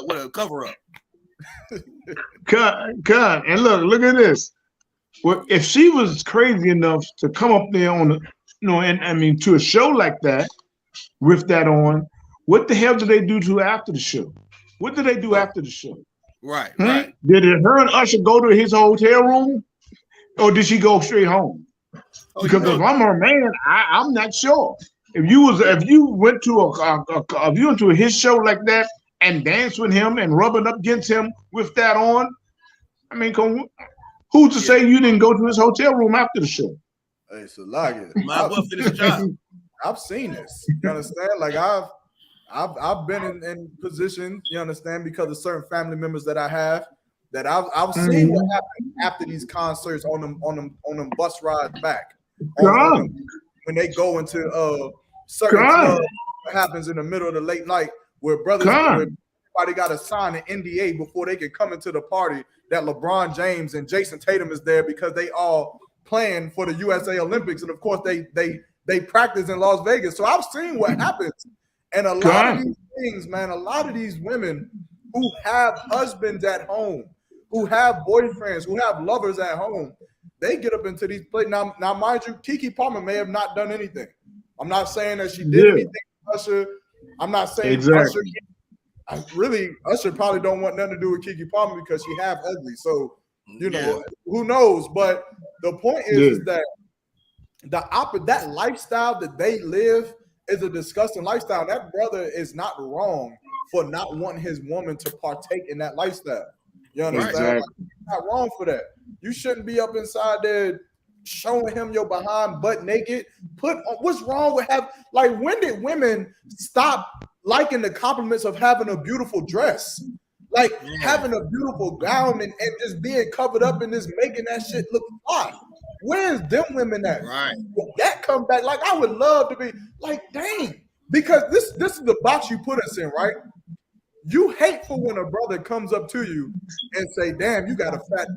with a cover up. God, and look at this. Well, if she was crazy enough to come up there on to a show like that with that on, what the hell did they do to her after the show? What did they do after the show? Right. Did her and Usher go to his hotel room, or did she go straight home? Because if I'm her man, I'm not sure. If you went to his show like that and danced with him and rubbing up against him with that on, I mean, who's to say you didn't go to his hotel room after the show? Hey, so like it. Might as well finish the job. I've seen this. You understand? Like I've been in positions, you understand, because of certain family members that I have, that I've seen what happened after these concerts on them bus rides back. When they go into certain clubs, what happens in the middle of the late night where everybody got to sign an NDA before they can come into the party, that LeBron James and Jason Tatum is there because they all playing for the USA Olympics, and of course they practice in Las Vegas. So I've seen what happens. And a lot of these things, man, a lot of these women who have husbands at home, who have boyfriends, who have lovers at home, they get up into these places. Now, mind you, Keke Palmer may have not done anything. I'm not saying that she did anything to Usher. I'm not saying Usher. Usher probably don't want nothing to do with Keke Palmer because she half ugly. So, who knows? But the point is that that lifestyle that they live is a disgusting lifestyle. That brother is not wrong for not wanting his woman to partake in that lifestyle. You understand? Right. Like, not wrong for that. You shouldn't be up inside there showing him your behind butt naked. What's wrong with when did women stop liking the compliments of having a beautiful dress? Like having a beautiful gown and just being covered up and just making that shit look fly. Where's them women at? Right. That come back. Like, I would love to be like, dang, because this is the box you put us in, right? You hate for when a brother comes up to you and say, damn, you got a fat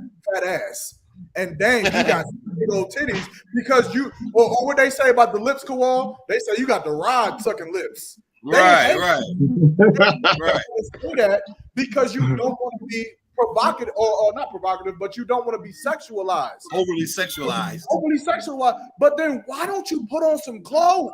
ass. And dang, you got big old titties, because or what they say about the lips, Kawal, they say you got the rod sucking lips. Right. Say that because you don't want to be provocative, or not provocative, but you don't want to be sexualized. Overly sexualized. But then why don't you put on some clothes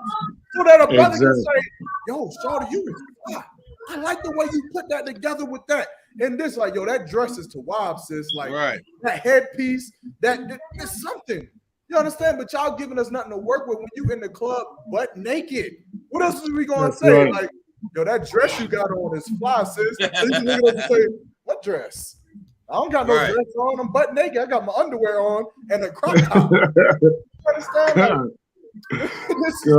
so that a brother can say, yo, shawty, you is fly. I like the way you put that together with that. And this, like, yo, that dress is to wild, sis. Like, that headpiece, that is something. You understand? But y'all giving us nothing to work with when you in the club butt naked. What else are we going to say? Right. Like, yo, that dress you got on is fly, sis. So you can look at us and say, what dress? I don't got no dress on. I'm butt naked. I got my underwear on and a crop top. You understand? This is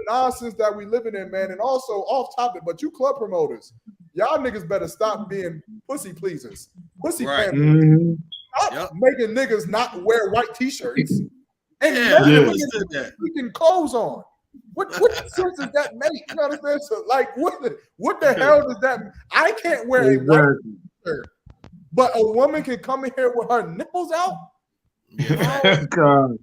nonsense that we living in, man. And also off topic, but you club promoters, y'all niggas better stop being pussy pleasers. Pussy families. Stop making niggas not wear white t-shirts and freaking clothes on. What sense does that make? You understand? So, like, what the hell does that mean? I can't wear a white t-shirt, but a woman can come in here with her nipples out? God.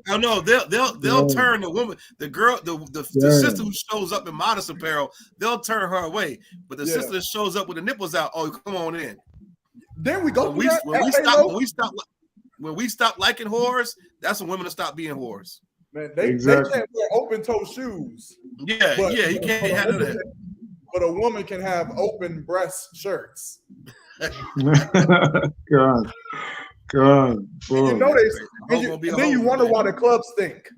Oh no, they'll turn the woman, the girl, the sister who shows up in modest apparel, they'll turn her away. But the sister that shows up with the nipples out, oh, come on in. Then we go when we stop liking whores, that's when women will stop being whores. Man, they Exactly. can't wear open toe shoes. Yeah, But- you can't handle that. But a woman can have open breast shirts. God. God. And you know they, and then you wonder why the clubs stink.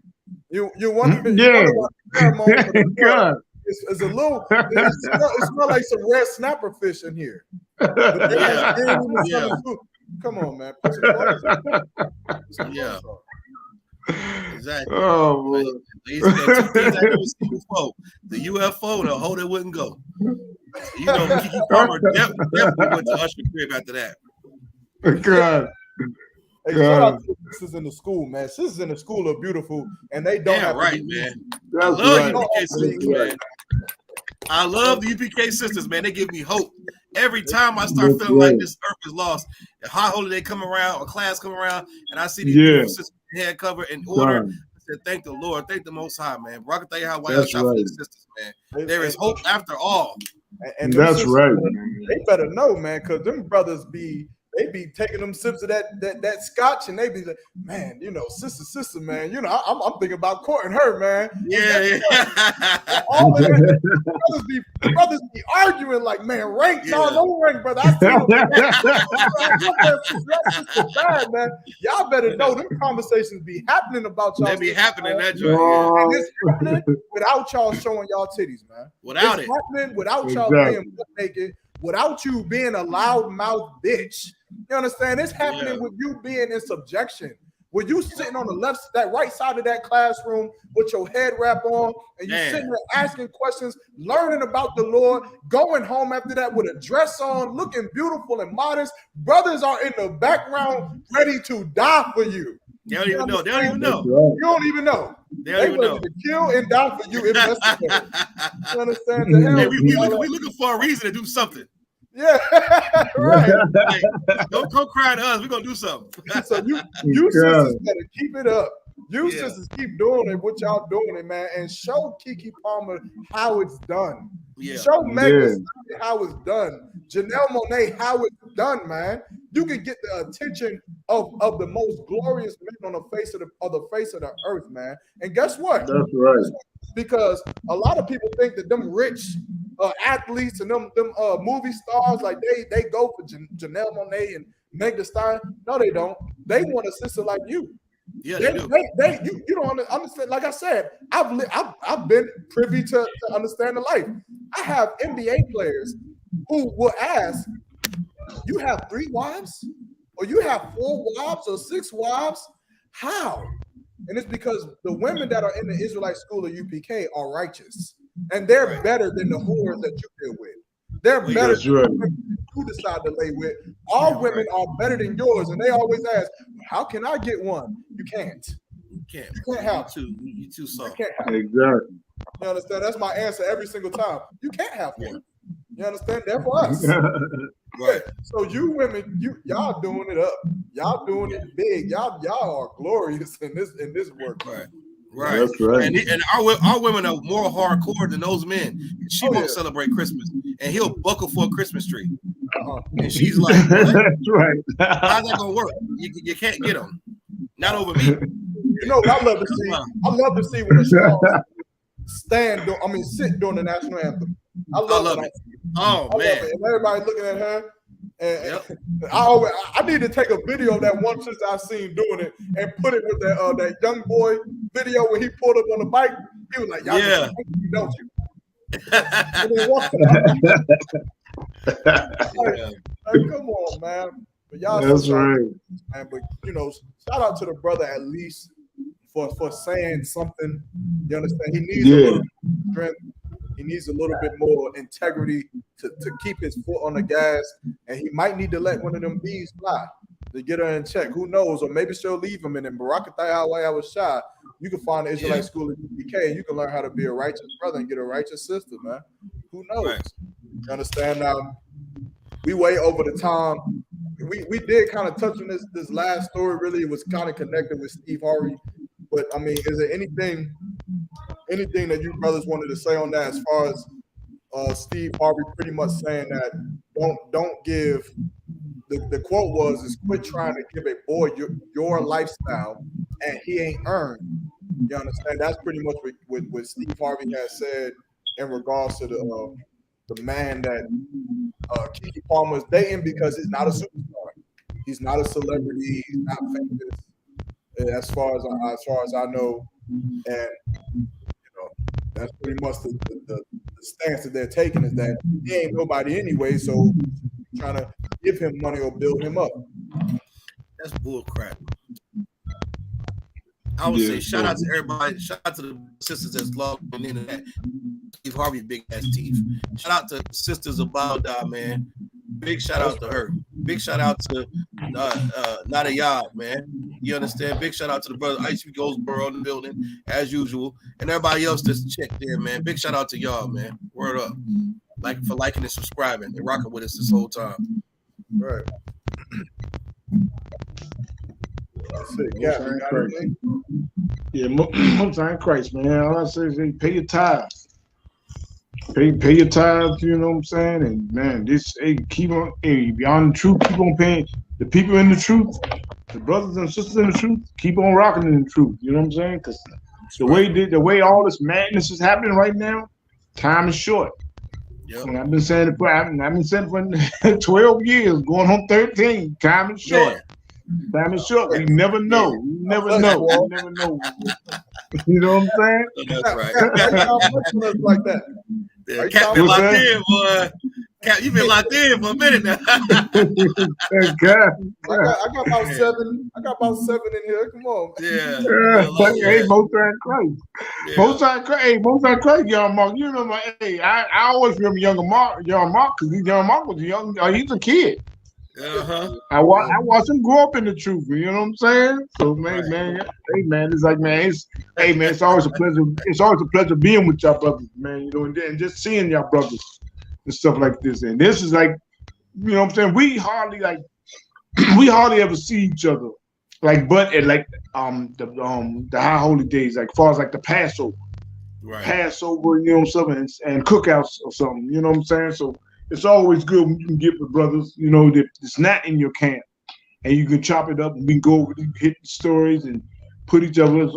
You wonder, Yeah. you wonder why the pheromone for the club God. is a little. It smells like some red snapper fish in here. But they Yeah. ain't even Yeah. smelling food. Come on, man. Put some clothes on. Yeah. Exactly. Oh, boy. These are two things I never seen before. The UFO and a hoe that wouldn't go. You know, Kiki Palmer definitely went to Usher crib after that. God. Hey, shout out to the sisters in the school, man. Sisters in the school are beautiful, and they don't have right, to be, man. I That's love right. UPK sisters, man. I love the UPK sisters, man. They give me hope. Every time I start That's feeling right. like this earth is lost, a high holiday come around, or class come around, and I see these Yeah. beautiful sisters head cover in order. God. I said, thank the Lord, thank the Most High, man. Rocket how That's shot for right. these sisters, man. There is hope after all. and them That's sisters, right, man. they better know, man, because them brothers be taking them sips of that scotch, and they be like, man, you know, sister, man, you know, I'm thinking about courting her, man. Yeah. All of that, brothers be arguing like, man, rank, no, no rank, brother. I see them. Bad, man. Y'all better know them conversations be happening about y'all. They be happening that joint. And it's happening without y'all showing y'all titties, man. Without it's it. happening without y'all Exactly. being butt naked, without you being a loudmouth bitch. You understand? It's happening with you being in subjection. When you sitting on the that right side of that classroom with your head wrap on, and you sitting there asking questions, learning about the Lord, going home after that with a dress on, looking beautiful and modest. Brothers are in the background ready to die for you. They don't even know. They don't even know. You don't even know. They don't even know. To kill and die for you if necessary. You understand? Hey, we looking for a reason to do something. Yeah, right. Like, don't come crying to us. We're gonna do something. So you sisters better keep it up. You sisters keep doing it, what y'all doing it, man, and show Keke Palmer how it's done. Yeah. Show Megan how it's done. Janelle Monáe how it's done, man. You can get the attention of the most glorious men on the face of the earth, man. And guess what? That's right. Because a lot of people think that them rich athletes and them movie stars, like they go for Janelle Monáe and Meg Thee Stallion. No, they don't. They want a sister like you. Yeah, you don't understand. Like I said, I've been privy to understand the life. I have NBA players who will ask, "You have 3 wives, or you have 4 wives, or 6 wives? How?" And it's because the women that are in the Israelite school of UPK are righteous, and they're better than the whores that you deal with. They're better than the women you decide to lay with. All women are better than yours, and they always ask, "How can I get one?" You can't. You can't. You can't have. You too soft. You can't have. Exactly. You understand? That's my answer every single time. You can't have one. You understand? They're for us. Right. So you women, y'all doing it up. Y'all doing it big. Y'all are glorious in this work. Right. That's right. And our women are more hardcore than those men. She won't celebrate Christmas, and he'll buckle for a Christmas tree. And she's like, what? That's right. How's that gonna work? You can't get them. Not over me. You know what I love to see? I love to see when the stars sit during the national anthem. I love it. Oh man! Love it. And everybody looking at her. And I need to take a video of that one sister I seen doing it and put it with that young boy video where he pulled up on the bike. He was like, "Y'all don't you?" And then like, come on, man. But y'all, that's right, man. But shout out to the brother at least for saying something. You understand? He needs a little strength. He needs a little bit more integrity to keep his foot on the gas, and he might need to let one of them bees fly to get her in check. Who knows? Or maybe she'll leave him, and then Barakatai I was shy. You can find the Israelite school at U.P.K. and you can learn how to be a righteous brother and get a righteous sister, man. Who knows? Right. You understand? Now, we way over the time. We did kind of touch on this last story. Really, it was kind of connected with Steve Harvey. But I mean, is there anything that you brothers wanted to say on that as far as Steve Harvey pretty much saying that don't give the quote was, is quit trying to give a boy your lifestyle and he ain't earned. You understand? That's pretty much what Steve Harvey has said in regards to the man that Keke Palmer is dating, because he's not a superstar. He's not a celebrity. He's not famous, as far as I know. And that's pretty much the stance that they're taking, is that he ain't nobody anyway, so trying to give him money or build him up. That's bull crap. I would say shout out to everybody. Shout out to the sisters that's logged into that. Steve Harvey, big ass teeth. Shout out to Sisters of Balda, man. Big shout out to her. Big shout out to Nada Yard, man. You understand? Big shout out to the brother I.S.U.P.K Goldsboro in the building, as usual. And everybody else that's checked there, man. Big shout out to y'all, man. Word up. For liking and subscribing and rocking with us this whole time. Right. Yeah, most in Christ, man. All I say is pay your tithes. Pay your tithes, you know what I'm saying? And man, keep on, beyond the truth, keep on paying. The people in the truth, the brothers and sisters in the truth, keep on rocking in the truth. You know what I'm saying? Because the way all this madness is happening right now, time is short. Yep. And I've been saying it for 12 years, going on 13. Time is short. Yeah. Time is short. We never know. We never know. We never know. You know what I'm saying? That's right. Like that. Yeah, Cap been locked in, boy. Cap, you been locked in for a minute now. I got about 7. I got about 7 in here. Come on. Yeah. Hey, most in Christ. Most in Christ, young Mark. You know I always remember young Mark, because young Mark was young. He's a kid. I watched him grow up in the truth. You know what I'm saying? So man, it's like it's always a pleasure. It's always a pleasure being with y'all brothers, man. You know, and just seeing y'all brothers and stuff like this. And this is like, you know what I'm saying? We hardly ever see each other, but at the high holy days, like far as like the Passover, Passover, you know something, and cookouts or something. You know what I'm saying? So. It's always good when you can get with brothers, you know, that it's not in your camp, and you can chop it up and we can go over these hidden stories and put each other's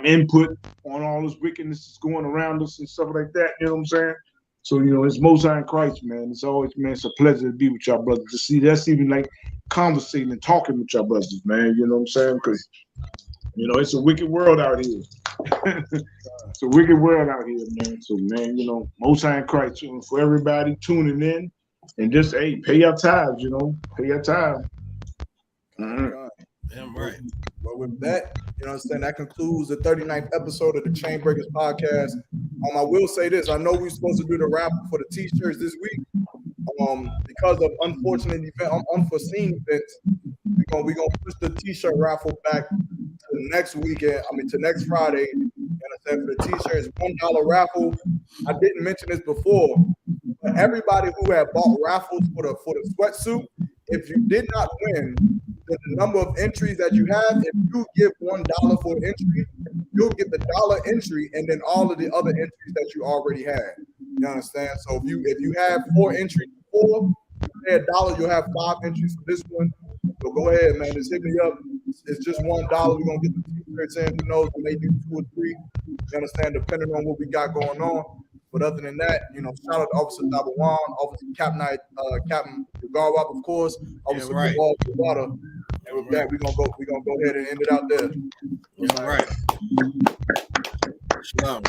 input on all this wickedness that's going around us and stuff like that. You know what I'm saying? So, you know, it's Most High in Christ, man. It's always, man, it's a pleasure to be with y'all brothers. To see that's even like conversating and talking with y'all brothers, man. You know what I'm saying? Because, you know, it's a wicked world out here. It's a wicked world out here, man. So, man, you know, Most High in Christ, you know, for everybody tuning in, and just, pay your tithes, you know, pay your tithes. Damn right. Well, with that, you know what I'm saying, that concludes the 39th episode of the Chain Breakers podcast. I will say this. I know we're supposed to do the raffle for the t-shirts this week. Because of unforeseen events, we're gonna push the t-shirt raffle back to next weekend. To next Friday. You understand? For the t-shirts, $1 raffle. I didn't mention this before, but everybody who had bought raffles for the sweatsuit, if you did not win, the number of entries that you have, if you give $1 for an entry, you'll get the $1 entry and then all of the other entries that you already had. You understand? So if you have 4 entries before, pay $1, you'll have 5 entries for this one. So go ahead, man. Just hit me up. It's just $1. We're gonna get the t-shirts in. Who knows? We may do 2 or 3. You understand? Depending on what we got going on. But other than that, you know, shout out to Officer Dabawan, Officer Captain Garwap, of course, Officer Water. And with that, we're gonna go ahead and end it out there. All right. Shalom.